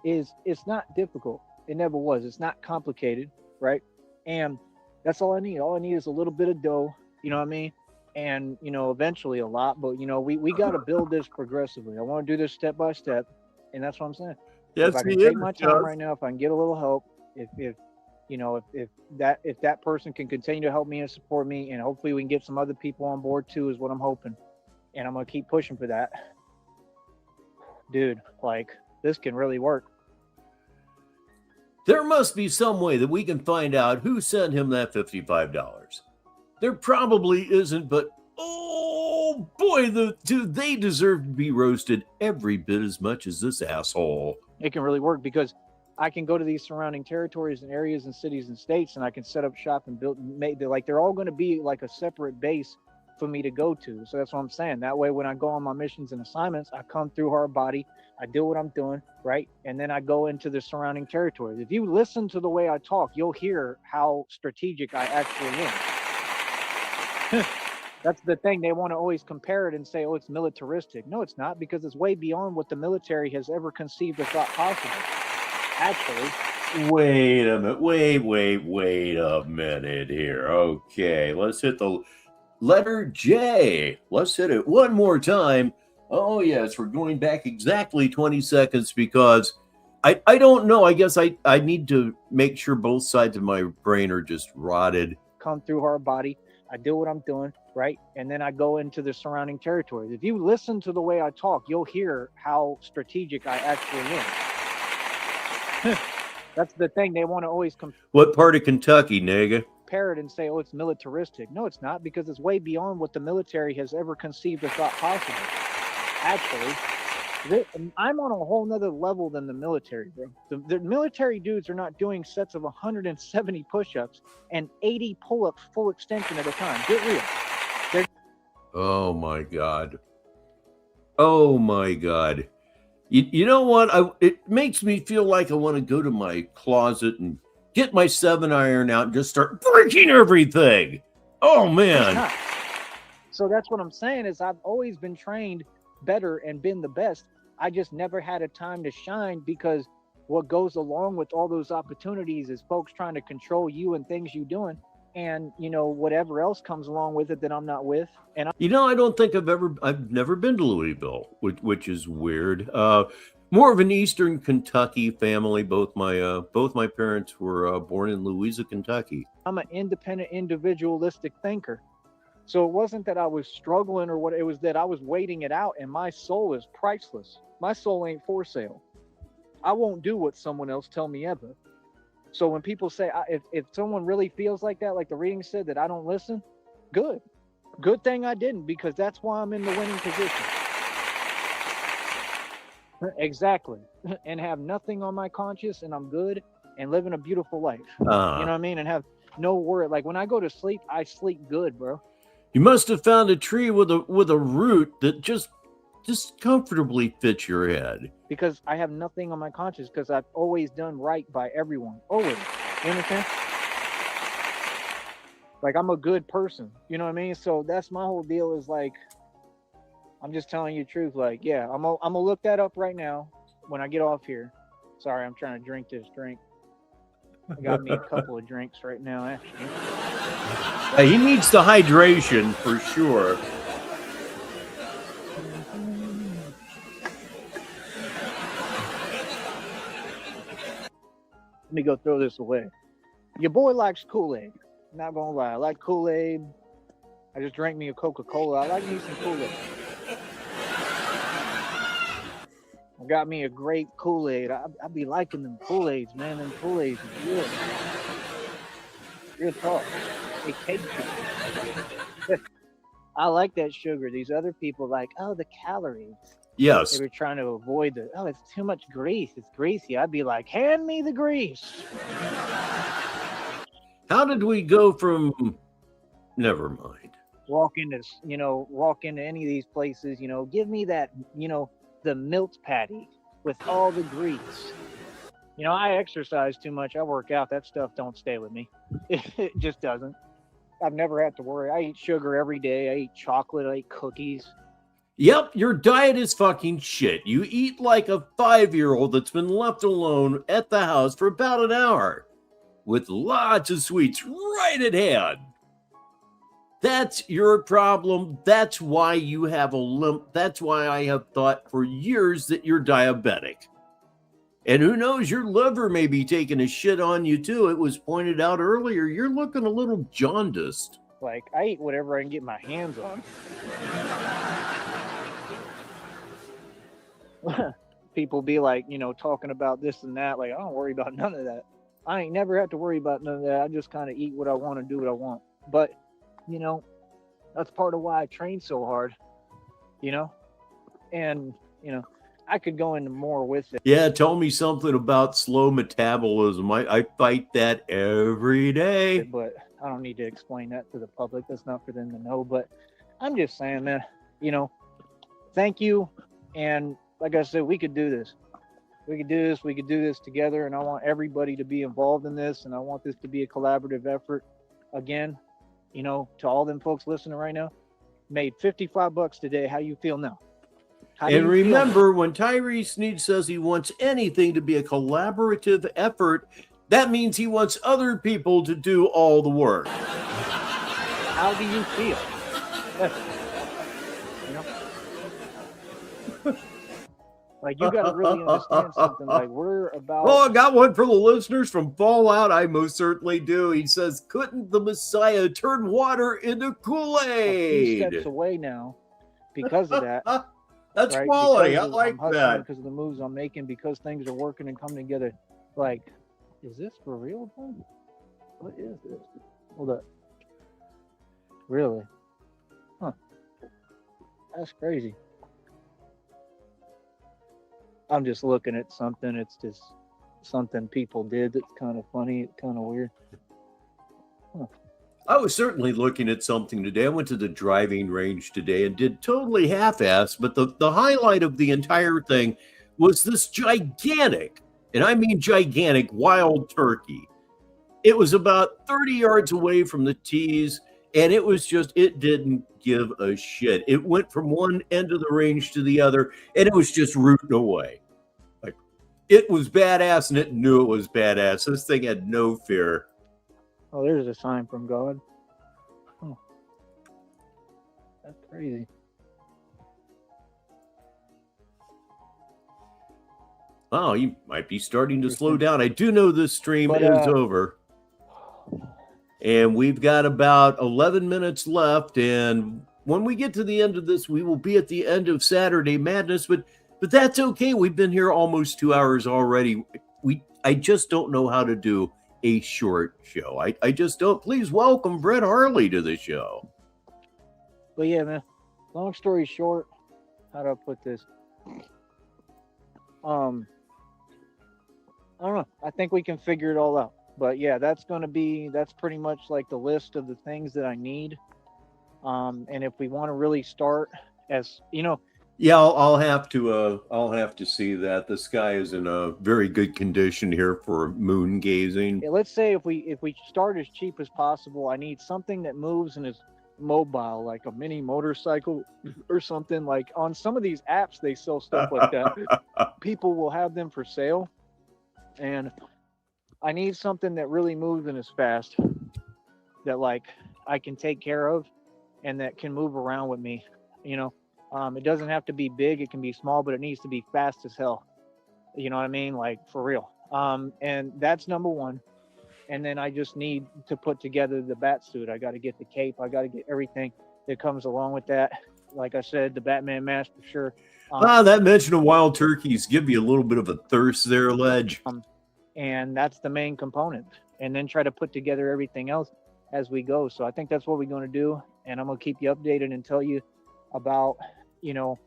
is it's not difficult. It never was. It's not complicated, right? And that's all I need. All I need is a little bit of dough, you know what I mean? And, eventually a lot. But, we got to build this progressively. I want to do this step by step. And that's what I'm saying. Yes, if I can take my time right now, if I can get a little help, if that person can continue to help me and support me, and hopefully we can get some other people on board too, is what I'm hoping. And I'm going to keep pushing for that. Dude, like, this can really work. There must be some way that we can find out who sent him that $55. There probably isn't, but oh boy, do they deserve to be roasted every bit as much as this asshole. It can really work because I can go to these surrounding territories and areas and cities and states, and I can set up shop and they're all going to be like a separate base for me to go to. So that's what I'm saying. That way, when I go on my missions and assignments, I come through hard body, I do what I'm doing, right? And then I go into the surrounding territories. If you listen to the way I talk, you'll hear how strategic I actually am. That's the thing. They want to always compare it and say, oh, it's militaristic. No, it's not, because it's way beyond what the military has ever conceived or thought possible. Actually. Wait a minute. Wait a minute here. Okay, let's hit the letter J. Let's hit it one more time. Oh, yes, we're going back exactly 20 seconds because I don't know. I guess I need to make sure both sides of my brain are just rotted. Come through hard body. I do what I'm doing, right? And then I go into the surrounding territories. If you listen to the way I talk, you'll hear how strategic I actually am. That's the thing. They want to always What part of Kentucky, nigga? Compare it and say, oh, it's militaristic. No, it's not, because it's way beyond what the military has ever conceived or thought possible. Actually, I'm on a whole nother level than the military, bro. The military dudes are not doing sets of 170 push-ups and 80 pull-ups full extension at a time. Get real. Oh, my God. Oh my God. You know what? It makes me feel like I want to go to my closet and get my 7-iron out and just start breaking everything. Oh It's man. not. So that's what I'm saying is I've always been trained better and been the best. I just never had a time to shine because what goes along with all those opportunities is folks trying to control you and things you doing, and whatever else comes along with it that I'm not with. And I don't think I've never been to Louisville, which is weird. More of an Eastern Kentucky family. Both my parents were born in Louisa, Kentucky. I'm an independent, individualistic thinker. So it wasn't that I was struggling or what, it was that I was waiting it out, and my soul is priceless. My soul ain't for sale. I won't do what someone else tell me ever. So when people say, if someone really feels like that, like the reading said, that I don't listen, good. Good thing I didn't, because that's why I'm in the winning position. Exactly. And have nothing on my conscience, and I'm good and living a beautiful life. You know what I mean? And have no worry. Like when I go to sleep, I sleep good, bro. You must have found a tree with a root that just comfortably fits your head. Because I have nothing on my conscience, because I've always done right by everyone. Always. You understand? Like I'm a good person. You know what I mean? So that's my whole deal, is like, I'm just telling you the truth. Like, yeah, I'm gonna look that up right now when I get off here. Sorry, I'm trying to drink this drink. I got me a couple of drinks right now, actually. He needs the hydration for sure. Let me go throw this away. Your boy likes Kool-Aid. Not gonna lie, I like Kool-Aid. I just drank me a Coca-Cola. I like me some Kool-Aid. I got me a great Kool-Aid. I be liking them Kool-Aids, man. Them Kool-Aids is good. Good talk. It tastes good. I like that sugar. These other people like, oh, the calories. Yes. They were trying to avoid it's too much grease. It's greasy. I'd be like, hand me the grease. How did we go from... Never mind. Walk into any of these places, give me that, the milk patty with all the grease. I exercise too much. I work out. That stuff don't stay with me. It just doesn't. I've never had to worry. I eat sugar every day. I eat chocolate. I eat cookies. Yep, your diet is fucking shit. You eat like a 5-year-old that's been left alone at the house for about an hour with lots of sweets right at hand. That's your problem. That's why you have a limp. That's why I have thought for years that you're diabetic. And who knows, your liver may be taking a shit on you too. It was pointed out earlier, you're looking a little jaundiced. Like, I eat whatever I can get my hands on. People be like, talking about this and that. Like, I don't worry about none of that. I ain't never had to worry about none of that. I just kind of eat what I want and do what I want. But, that's part of why I train so hard, and, I could go into more with it. Yeah, tell me something about slow metabolism. I fight that every day. But I don't need to explain that to the public. That's not for them to know. But I'm just saying, man, thank you. And like I said, we could do this. We could do this. We could do this together. And I want everybody to be involved in this. And I want this to be a collaborative effort. Again, to all them folks listening right now, made $55 today. How you feel now? And remember, when Tyree Sneed says he wants anything to be a collaborative effort, that means he wants other people to do all the work. How do you feel? Like, you got to really understand something. Like, we're about... Oh, I got one for the listeners from Fallout. I most certainly do. He says, couldn't the Messiah turn water into Kool-Aid? A few steps away now because of that. That's right? Quality. Because I like that. Because of the moves I'm making, because things are working and coming together. Like, is this for real, bro? What is this? Hold up. Really? Huh. That's crazy. I'm just looking at something. It's just something people did that's kind of funny. It's kind of weird. Huh. I was certainly looking at something today. I went to the driving range today and did totally half-ass, but the highlight of the entire thing was this gigantic, and I mean gigantic, wild turkey. It was about 30 yards away from the tees, and it didn't give a shit. It went from one end of the range to the other, and it was just rooting away. Like, it was badass, and it knew it was badass. This thing had no fear. Oh, there's a sign from God. Oh, that's crazy. Wow, you might be starting to slow down. I do know this stream is over. And we've got about 11 minutes left. And when we get to the end of this, we will be at the end of Saturday Madness. But that's okay. We've been here almost 2 hours already. I just don't know how to do a short show. I just don't. Please welcome Brett Harley to the show. But yeah, man, long story short, how do I put this? I don't know. I think we can figure it all out. But yeah, that's pretty much like the list of the things that I need. And if we want to really start, as you know. Yeah, I'll have to see that. The sky is in a very good condition here for moon gazing. Yeah, let's say if we start as cheap as possible, I need something that moves and is mobile, like a mini motorcycle or something. Like on some of these apps, they sell stuff like that. People will have them for sale, and I need something that really moves and is fast, that like I can take care of, and that can move around with me. You know. It doesn't have to be big. It can be small, but it needs to be fast as hell. You know what I mean? Like for real. And that's number one. And then I just need to put together the bat suit. I got to get the cape. I got to get everything that comes along with that. Like I said, the Batman mask for sure. That mention of wild turkeys give you a little bit of a thirst there, Ledge. And that's the main component. And then try to put together everything else as we go. So I think that's what we're going to do. And I'm going to keep you updated and tell you about, you know,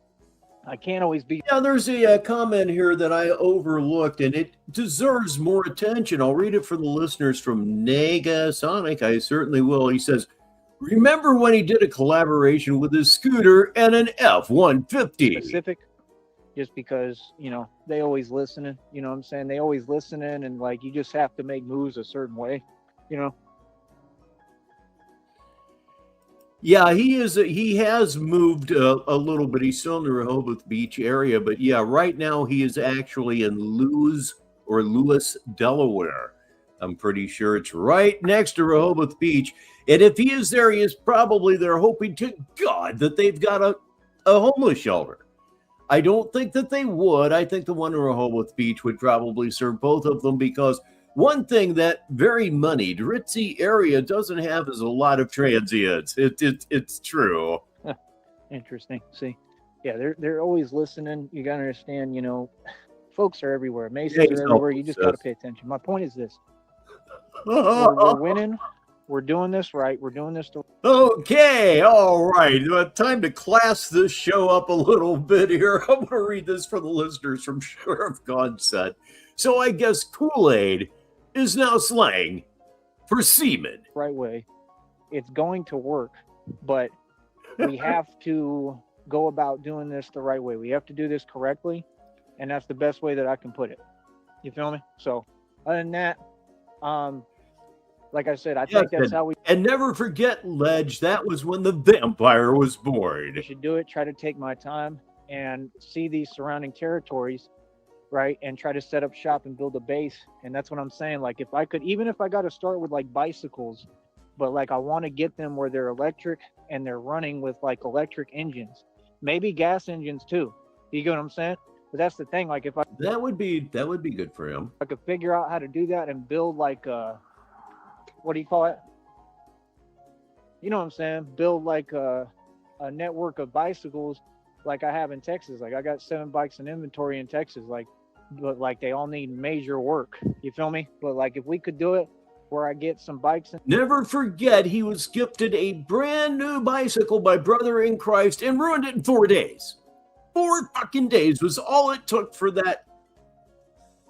I can't always be. Yeah, there's a comment here that I overlooked, and it deserves more attention. I'll read it for the listeners from Negasonic. I certainly will. He says, remember when he did a collaboration with his scooter and an F-150? Specific, just because, you know, they always listening. You know what I'm saying? They always listening, and like you just have to make moves a certain way, you know. Yeah, he has moved a little bit. He's still in the Rehoboth Beach area, but yeah, right now he is actually in Lewis, Delaware. I'm pretty sure it's right next to Rehoboth Beach. And if he is there, he is probably there hoping to God that they've got a homeless shelter. I don't think that they would. I think the one in Rehoboth Beach would probably serve both of them, because one thing that very moneyed ritzy area doesn't have is a lot of transients. It's true. Interesting. See, yeah, they're always listening. You gotta understand, you know, folks are everywhere. Masons are everywhere. You just gotta pay attention. My point is this: we're winning. We're doing this right. We're doing this. Okay, all right. Time to class this show up a little bit here. I'm going to read this for the listeners from Sheriff Gonset. So I guess Kool-Aid is now slang for semen. Right way. It's going to work, but we have to go about doing this the right way. We have to do this correctly, and that's the best way that I can put it. You feel me? So other than that, like I said, I think that's how we... And never forget, Ledge, that was when the vampire was born. I should do it, try to take my time and see these surrounding territories, right? And try to set up shop and build a base. And that's what I'm saying. Like if I could, even if I got to start with like bicycles, but like I want to get them where they're electric and they're running with like electric engines, maybe gas engines too. You get what I'm saying? But that's the thing. Like if I... That would be good for him. I could figure out how to do that and build like what do you call it? You know what I'm saying? Build like a network of bicycles like I have in Texas. Like I got 7 bikes in inventory in Texas, but they all need major work. You feel me? But like if we could do it where I get some bikes. Never forget, he was gifted a brand new bicycle by Brother in Christ and ruined it in 4 days. 4 fucking days was all it took for that.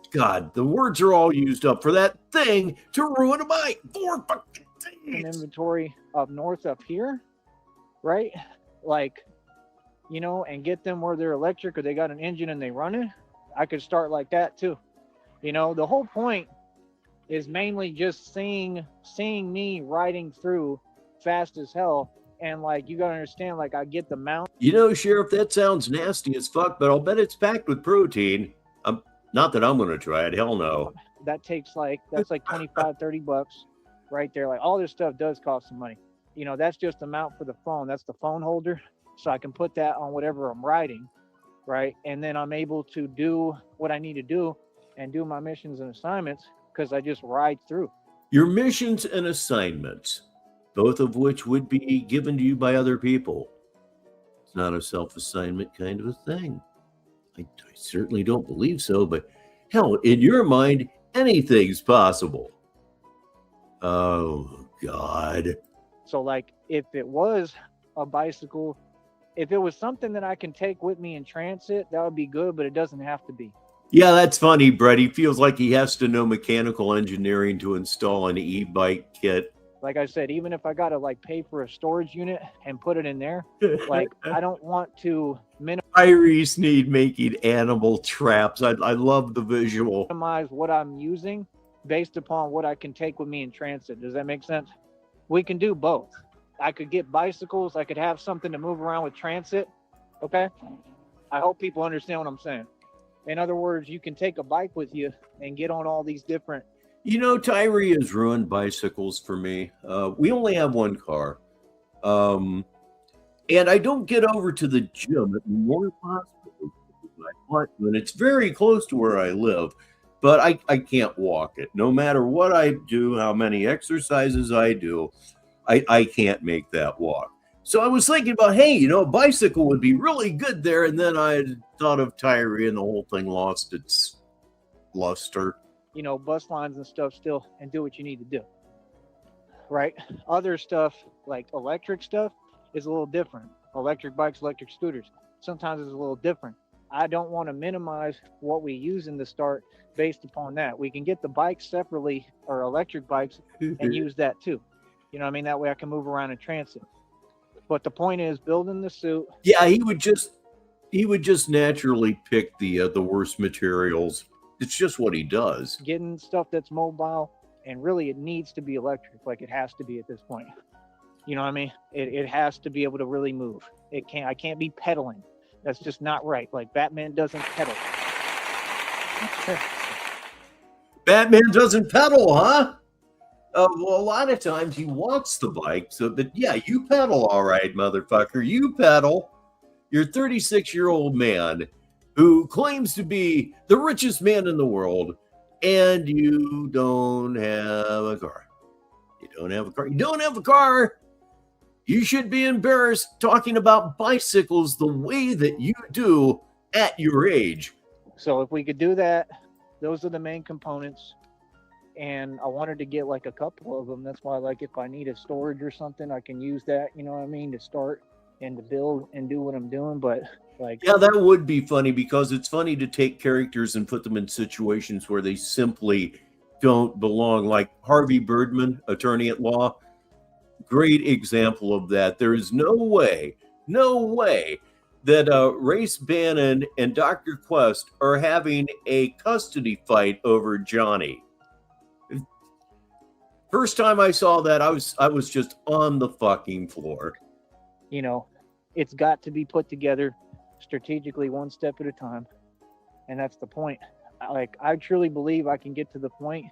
God, the words are all used up for that thing to ruin a bike. 4 fucking an inventory up north up here, right? Like, you know, and get them where they're electric or they got an engine and they run it. I could start like that too. You know, the whole point is mainly just seeing me riding through fast as hell. And like, you gotta understand, like, I get the mount. You know, Sheriff, that sounds nasty as fuck, but I'll bet it's packed with protein. Not that I'm going to try it. Hell no. That takes that's like 25, 30 bucks right there. Like, all this stuff does cost some money. You know, that's just the mount for the phone. That's the phone holder. So I can put that on whatever I'm riding, right? And then I'm able to do what I need to do and do my missions and assignments because I just ride through. Your missions and assignments, both of which would be given to you by other people. It's not a self-assignment kind of a thing. I certainly don't believe so, but hell, in your mind, anything's possible. Oh, God. So, like, if it was a bicycle, if it was something that I can take with me in transit, that would be good, but it doesn't have to be. Yeah, that's funny, Brett. He feels like he has to know mechanical engineering to install an e-bike kit. Like I said, even if I got to like pay for a storage unit and put it in there, like, I don't want to Tyrese need making animal traps. I love the visual. minimize what I'm using based upon what I can take with me in transit. Does that make sense? We can do both. I could get bicycles. I could have something to move around with transit. Okay. I hope people understand what I'm saying. In other words, you can take a bike with you and get on all these different. You know, Tyree has ruined bicycles for me. We only have one car. And I don't get over to the gym at Memorial Hospital when it's very close to where I live. But I can't walk it. No matter what I do, how many exercises I do, I can't make that walk. So I was thinking about, hey, you know, a bicycle would be really good there. And then I thought of Tyree and the whole thing lost its luster. You know, bus lines and stuff still, and do what you need to do. Right? Other stuff, like electric stuff, is a little different. Electric bikes, electric scooters, sometimes it's a little different. I don't want to minimize what we use in the start based upon that. We can get the bikes separately, or electric bikes, and use that too. You know what I mean? That way I can move around in transit. But the point is building the suit. Yeah, he would just naturally pick the worst materials. It's just what he does. Getting stuff that's mobile, and really it needs to be electric. Like, it has to be at this point. You know what I mean? It has to be able to really move. I can't be pedaling. That's just not right. Like, Batman doesn't pedal. Batman doesn't pedal, huh? Well, a lot of times he walks the bike. So, but yeah, you pedal all right, motherfucker. You pedal. You're a 36-year-old man who claims to be the richest man in the world, and you don't have a car. You don't have a car. You don't have a car. You should be embarrassed talking about bicycles the way that you do at your age. So if we could do that, those are the main components. And I wanted to get like a couple of them. That's why, like, if I need a storage or something, I can use that, you know what I mean, to start and to build and do what I'm doing. But like, yeah, that would be funny, because it's funny to take characters and put them in situations where they simply don't belong. Like Harvey Birdman, attorney at law, great example of that. There is no way that Race Bannon and Dr. Quest are having a custody fight over Johnny. First time I saw that, I was just on the fucking floor. You know, it's got to be put together strategically, one step at a time. And that's the point. Like, I truly believe I can get to the point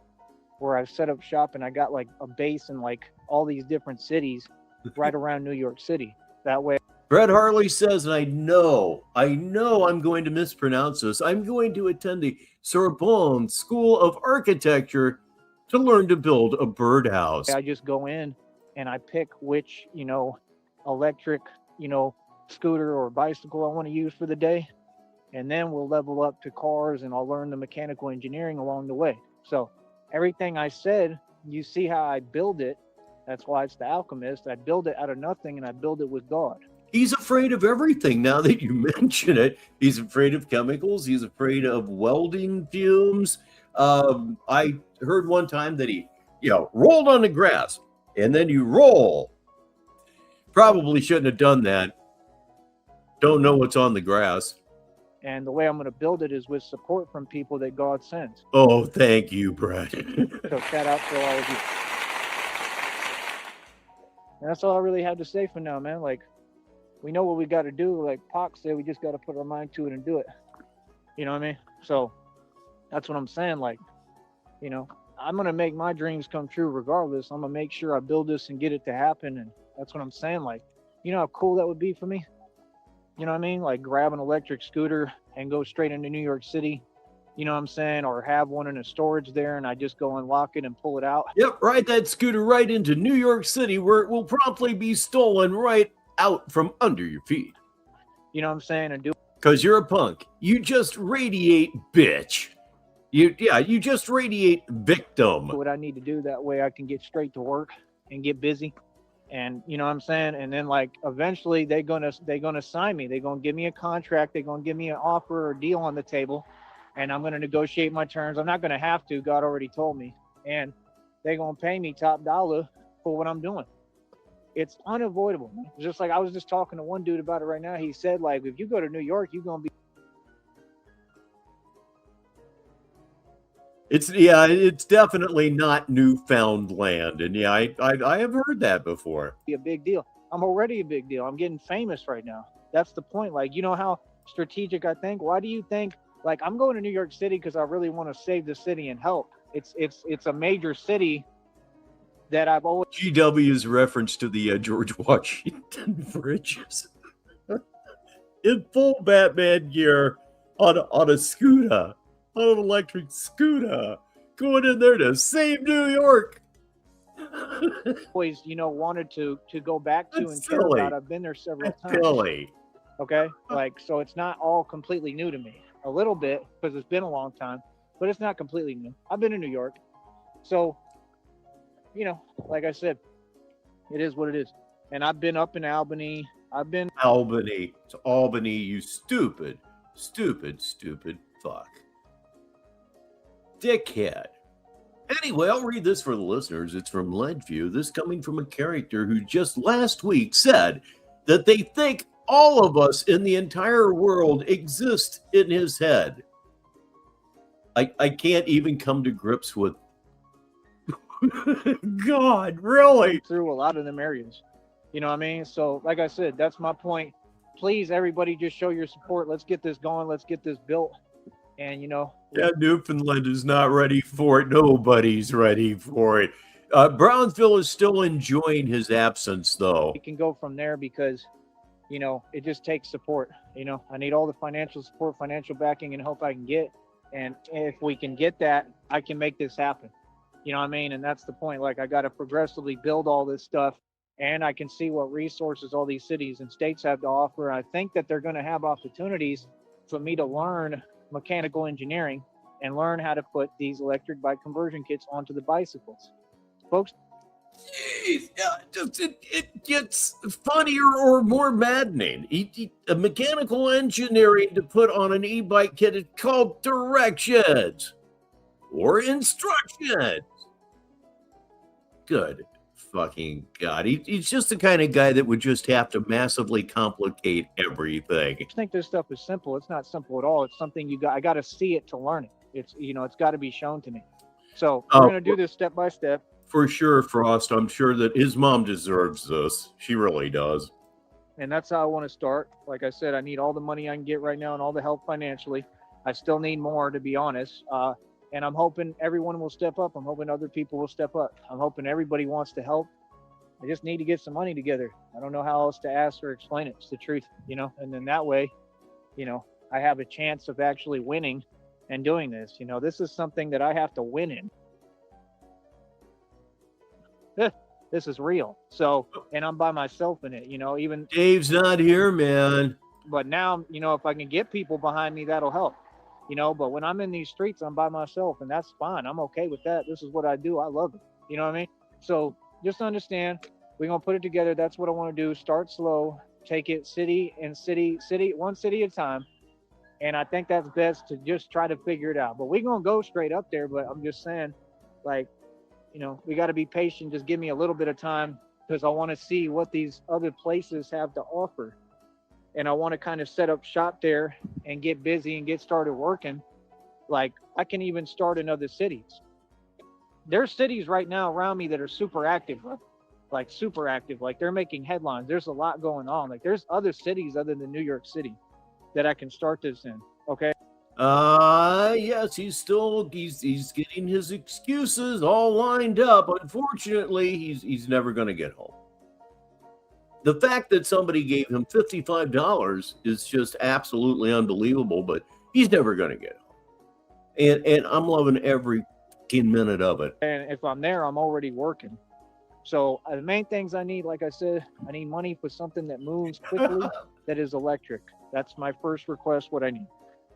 where I've set up shop and I got like a base in like all these different cities right around New York City. That way. Brett Harley says, and I know I'm going to mispronounce this. I'm going to attend the Sorbonne School of Architecture to learn to build a birdhouse. I just go in and I pick which, you know, electric, you know, scooter or bicycle I want to use for the day. And then we'll level up to cars and I'll learn the mechanical engineering along the way. So everything I said, you see how I build it. That's why it's the alchemist. I build it out of nothing and I build it with God. He's afraid of everything now that you mention it. He's afraid of chemicals. He's afraid of welding fumes. I heard one time that he, rolled on the grass and then you roll. Probably shouldn't have done that. Don't know what's on the grass. And the way I'm going to build it is with support from people that God sends. Oh, thank you, Brett. So shout out to all of you. And that's all I really have to say for now, man. Like, we know what we got to do. Like Pac said, we just got to put our mind to it and do it. You know what I mean? So that's what I'm saying. Like, you know, I'm going to make my dreams come true regardless. I'm going to make sure I build this and get it to happen. And that's what I'm saying. Like, you know how cool that would be for me? You know what I mean? Like grab an electric scooter and go straight into New York City. You know what I'm saying? Or have one in a storage there and I just go unlock it and pull it out. Yep, ride that scooter right into New York City where it will promptly be stolen right out from under your feet. You know what I'm saying? And do because you're a punk. You just radiate bitch. You just radiate victim. what I need to do. That way I can get straight to work and get busy. And you know what I'm saying? And then like eventually they're gonna sign me. They're gonna give me a contract. They're gonna give me an offer or deal on the table. And I'm gonna negotiate my terms. I'm not gonna have to. God already told me. And they're gonna pay me top dollar for what I'm doing. It's unavoidable. Just like I was just talking to one dude about it right now. He said, like, if you go to New York, you're gonna be. It's definitely not newfound land, and yeah, I have heard that before. Be a big deal. I'm already a big deal. I'm getting famous right now. That's the point. Like, you know how strategic I think. Why do you think? Like, I'm going to New York City because I really want to save the city and help. It's a major city that I've always. GW's reference to the George Washington bridges in full Batman gear on a scooter. On an electric scooter, going in there to save New York. Always, wanted to go back to and care about. I've been there several times. Silly. Okay, like, so it's not all completely new to me. A little bit, because it's been a long time, but it's not completely new. I've been in New York. So, like I said, it is what it is. And I've been up in Albany. Albany. It's Albany, you stupid fuck. Dickhead. Anyway, I'll read this for the listeners. It's from Leadview. This coming from a character who just last week said that they think all of us in the entire world exist in his head. I can't even come to grips with God, really? Through a lot of them areas. You know what I mean? So, like I said, that's my point. Please, everybody, just show your support. Let's get this going. Let's get this built. And, yeah, Newfoundland is not ready for it. Nobody's ready for it. Brownsville is still enjoying his absence, though. We can go from there because, it just takes support. I need all the financial support, financial backing, and help I can get. And if we can get that, I can make this happen. You know what I mean? And that's the point. Like, I got to progressively build all this stuff, and I can see what resources all these cities and states have to offer. I think that they're going to have opportunities for me to learn mechanical engineering and learn how to put these electric bike conversion kits onto the bicycles. Folks, jeez, it gets funnier or more maddening. A mechanical engineering to put on an e-bike kit is called directions or instructions. Good fucking God. He's just the kind of guy that would just have to massively complicate everything. I think this stuff is simple. It's not simple at all. It's something I got to see it to learn it. It's got to be shown to me. So we're going to do this step by step. For sure, Frost. I'm sure that his mom deserves this. She really does. And that's how I want to start. Like I said, I need all the money I can get right now and all the help financially. I still need more, to be honest. And I'm hoping everyone will step up. I'm hoping other people will step up. I'm hoping everybody wants to help. I just need to get some money together. I don't know how else to ask or explain it. It's the truth, and then that way, I have a chance of actually winning and doing this. This is something that I have to win in. This is real. So, and I'm by myself in it, even Dave's not here, man. But now, if I can get people behind me, that'll help. But when I'm in these streets, I'm by myself, and that's fine. I'm okay with that. This is what I do. I love it. You know what I mean? So just understand, we're going to put it together. That's what I want to do. Start slow, take it city, one city at a time. And I think that's best to just try to figure it out. But we're going to go straight up there. But I'm just saying, like, we got to be patient. Just give me a little bit of time because I want to see what these other places have to offer. And I want to kind of set up shop there and get busy and get started working. Like I can even start in other cities. There's cities right now around me that are super active, like super active. Like they're making headlines. There's a lot going on. Like there's other cities other than New York City that I can start this in. Okay. Yes, he's getting his excuses all lined up. Unfortunately, he's never going to get home. The fact that somebody gave him $55 is just absolutely unbelievable, but he's never going to get home. And I'm loving every fucking minute of it. And if I'm there, I'm already working. So the main things I need, like I said, I need money for something that moves quickly, that is electric. That's my first request, what I need.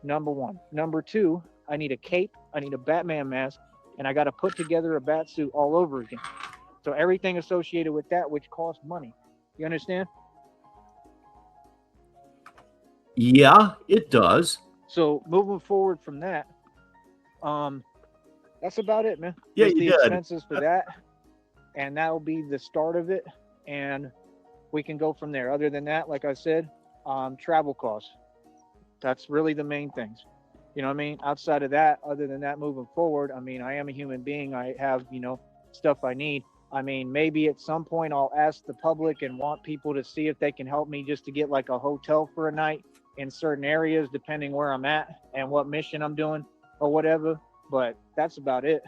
Number one. Number two, I need a cape, I need a Batman mask, and I got to put together a bat suit all over again. So everything associated with that, which costs money. You understand? Yeah, it does. So moving forward from that, that's about it, man. Yeah, just you the did. Expenses for that, and that will be the start of it, and we can go from there. Other than that, like I said, travel costs. That's really the main things. You know what I mean? Outside of that, other than that, moving forward, I mean, I am a human being. I have, stuff I need. I mean, maybe at some point I'll ask the public and want people to see if they can help me just to get like a hotel for a night in certain areas, depending where I'm at and what mission I'm doing or whatever. But that's about it.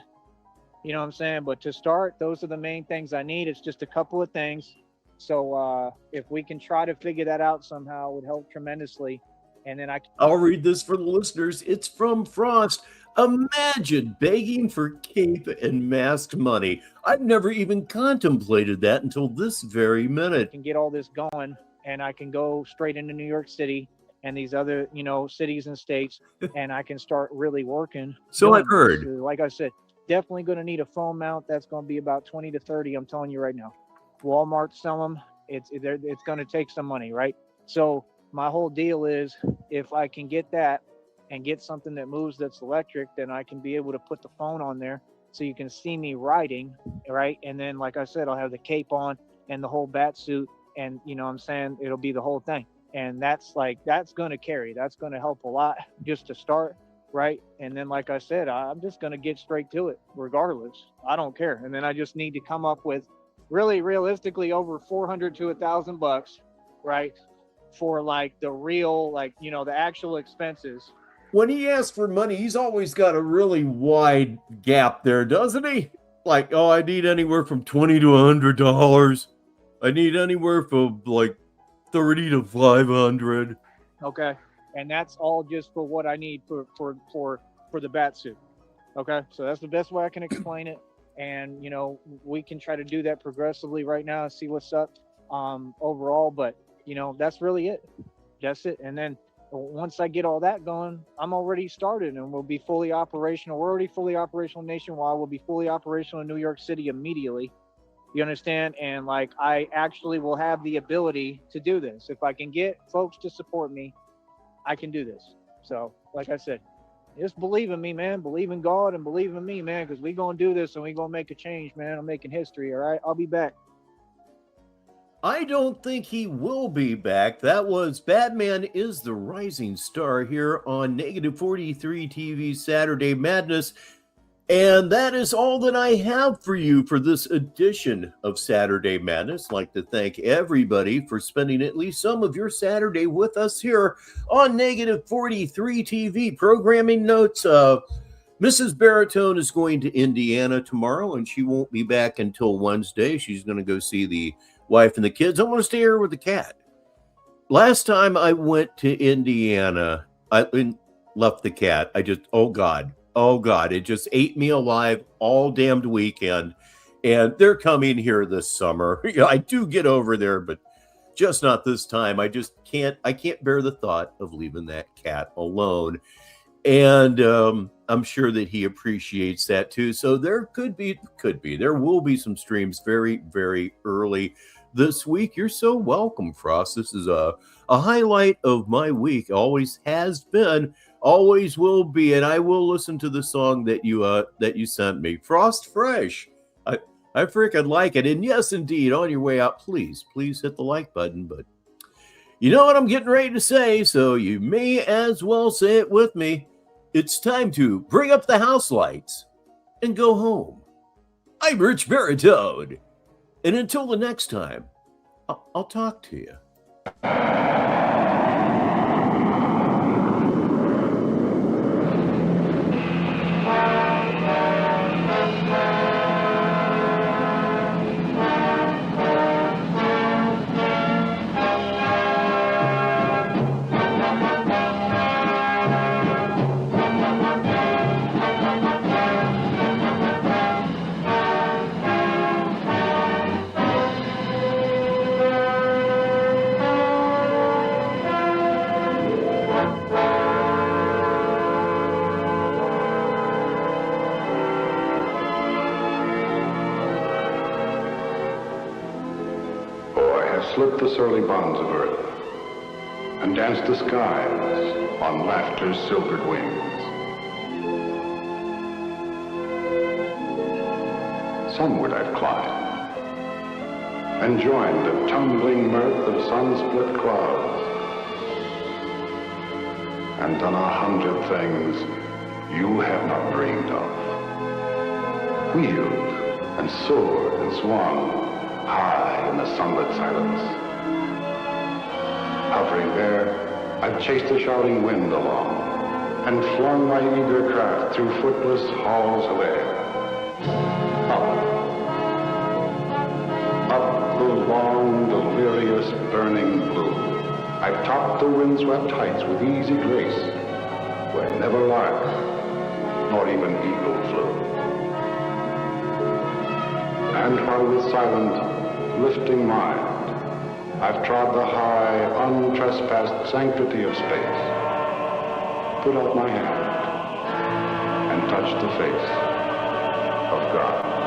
You know what I'm saying? But to start, those are the main things I need. It's just a couple of things. So if we can try to figure that out somehow, it would help tremendously. And then I'll read this for the listeners. It's from Frost. Imagine begging for cape and masked money. I've never even contemplated that until this very minute. I can get all this going, and I can go straight into New York City and these other, cities and states, and I can start really working. So I've heard. Like I said, definitely going to need a phone mount. That's going to be about 20 to 30. I'm telling you right now. Walmart sell them. It's going to take some money, right? So my whole deal is if I can get that and get something that moves that's electric, then I can be able to put the phone on there so you can see me riding, right? And then, like I said, I'll have the cape on and the whole bat suit, and what I'm saying, it'll be the whole thing. And that's going to carry. That's going to help a lot just to start, right? And then, like I said, I'm just going to get straight to it regardless. I don't care. And then I just need to come up with really realistically over $400 to $1,000, right? For like the real, the actual expenses. When he asks for money, he's always got a really wide gap there, doesn't he? Like, I need anywhere from $20 to $100. I need anywhere from like $30 to $500. Okay, and that's all just for what I need for the bat suit. Okay, so that's the best way I can explain it. And we can try to do that progressively right now and see what's up overall. But that's really it. That's it. And then once I get all that going, I'm already started and we'll be fully operational. We're already fully operational nationwide. We'll be fully operational in New York City immediately. You understand? And I actually will have the ability to do this. If I can get folks to support me, I can do this. So, like I said, just believe in me, man. Believe in God and believe in me, man, because we're going to do this and we're going to make a change, man. I'm making history, all right? I'll be back. I don't think he will be back. That was Batman is the Rising Star here on Negative 43 TV Saturday Madness. And that is all that I have for you for this edition of Saturday Madness. I'd like to thank everybody for spending at least some of your Saturday with us here on Negative 43 TV. Programming notes, Mrs. Baritone is going to Indiana tomorrow, and she won't be back until Wednesday. She's going to go see the wife and the kids. I want to stay here with the cat. Last time I went to Indiana, I left the cat. Oh God, it just ate me alive all damned weekend. And they're coming here this summer. I do get over there, but just not this time. I can't bear the thought of leaving that cat alone. And I'm sure that he appreciates that too. So there there will be some streams very, very early this week. You're so welcome, Frost. This is a highlight of my week. Always has been, always will be, and I will listen to the song that you sent me. Frost Fresh I, I freaking like it. And yes, indeed, on your way out, please hit the like button. But you know what I'm getting ready to say, so you may as well say it with me. It's time to bring up the house lights and go home. I'm Rich Baritone. And until the next time, I'll talk to you. Slipped the surly bonds of earth and danced the skies on laughter's silvered wings. Sunward I've climbed and joined the tumbling mirth of sun-split clouds and done 100 things you have not dreamed of. Wheeled and soared and swung high in the sunlit silence. Hovering there, I've chased the shouting wind along and flung my eager craft through footless halls of air. Up the long, delirious, burning blue, I've topped the windswept heights with easy grace, where never lark nor even eagle flew. And while with silent, lifting mind, I've trod the high, untrespassed sanctity of space, put out my hand and touched the face of God.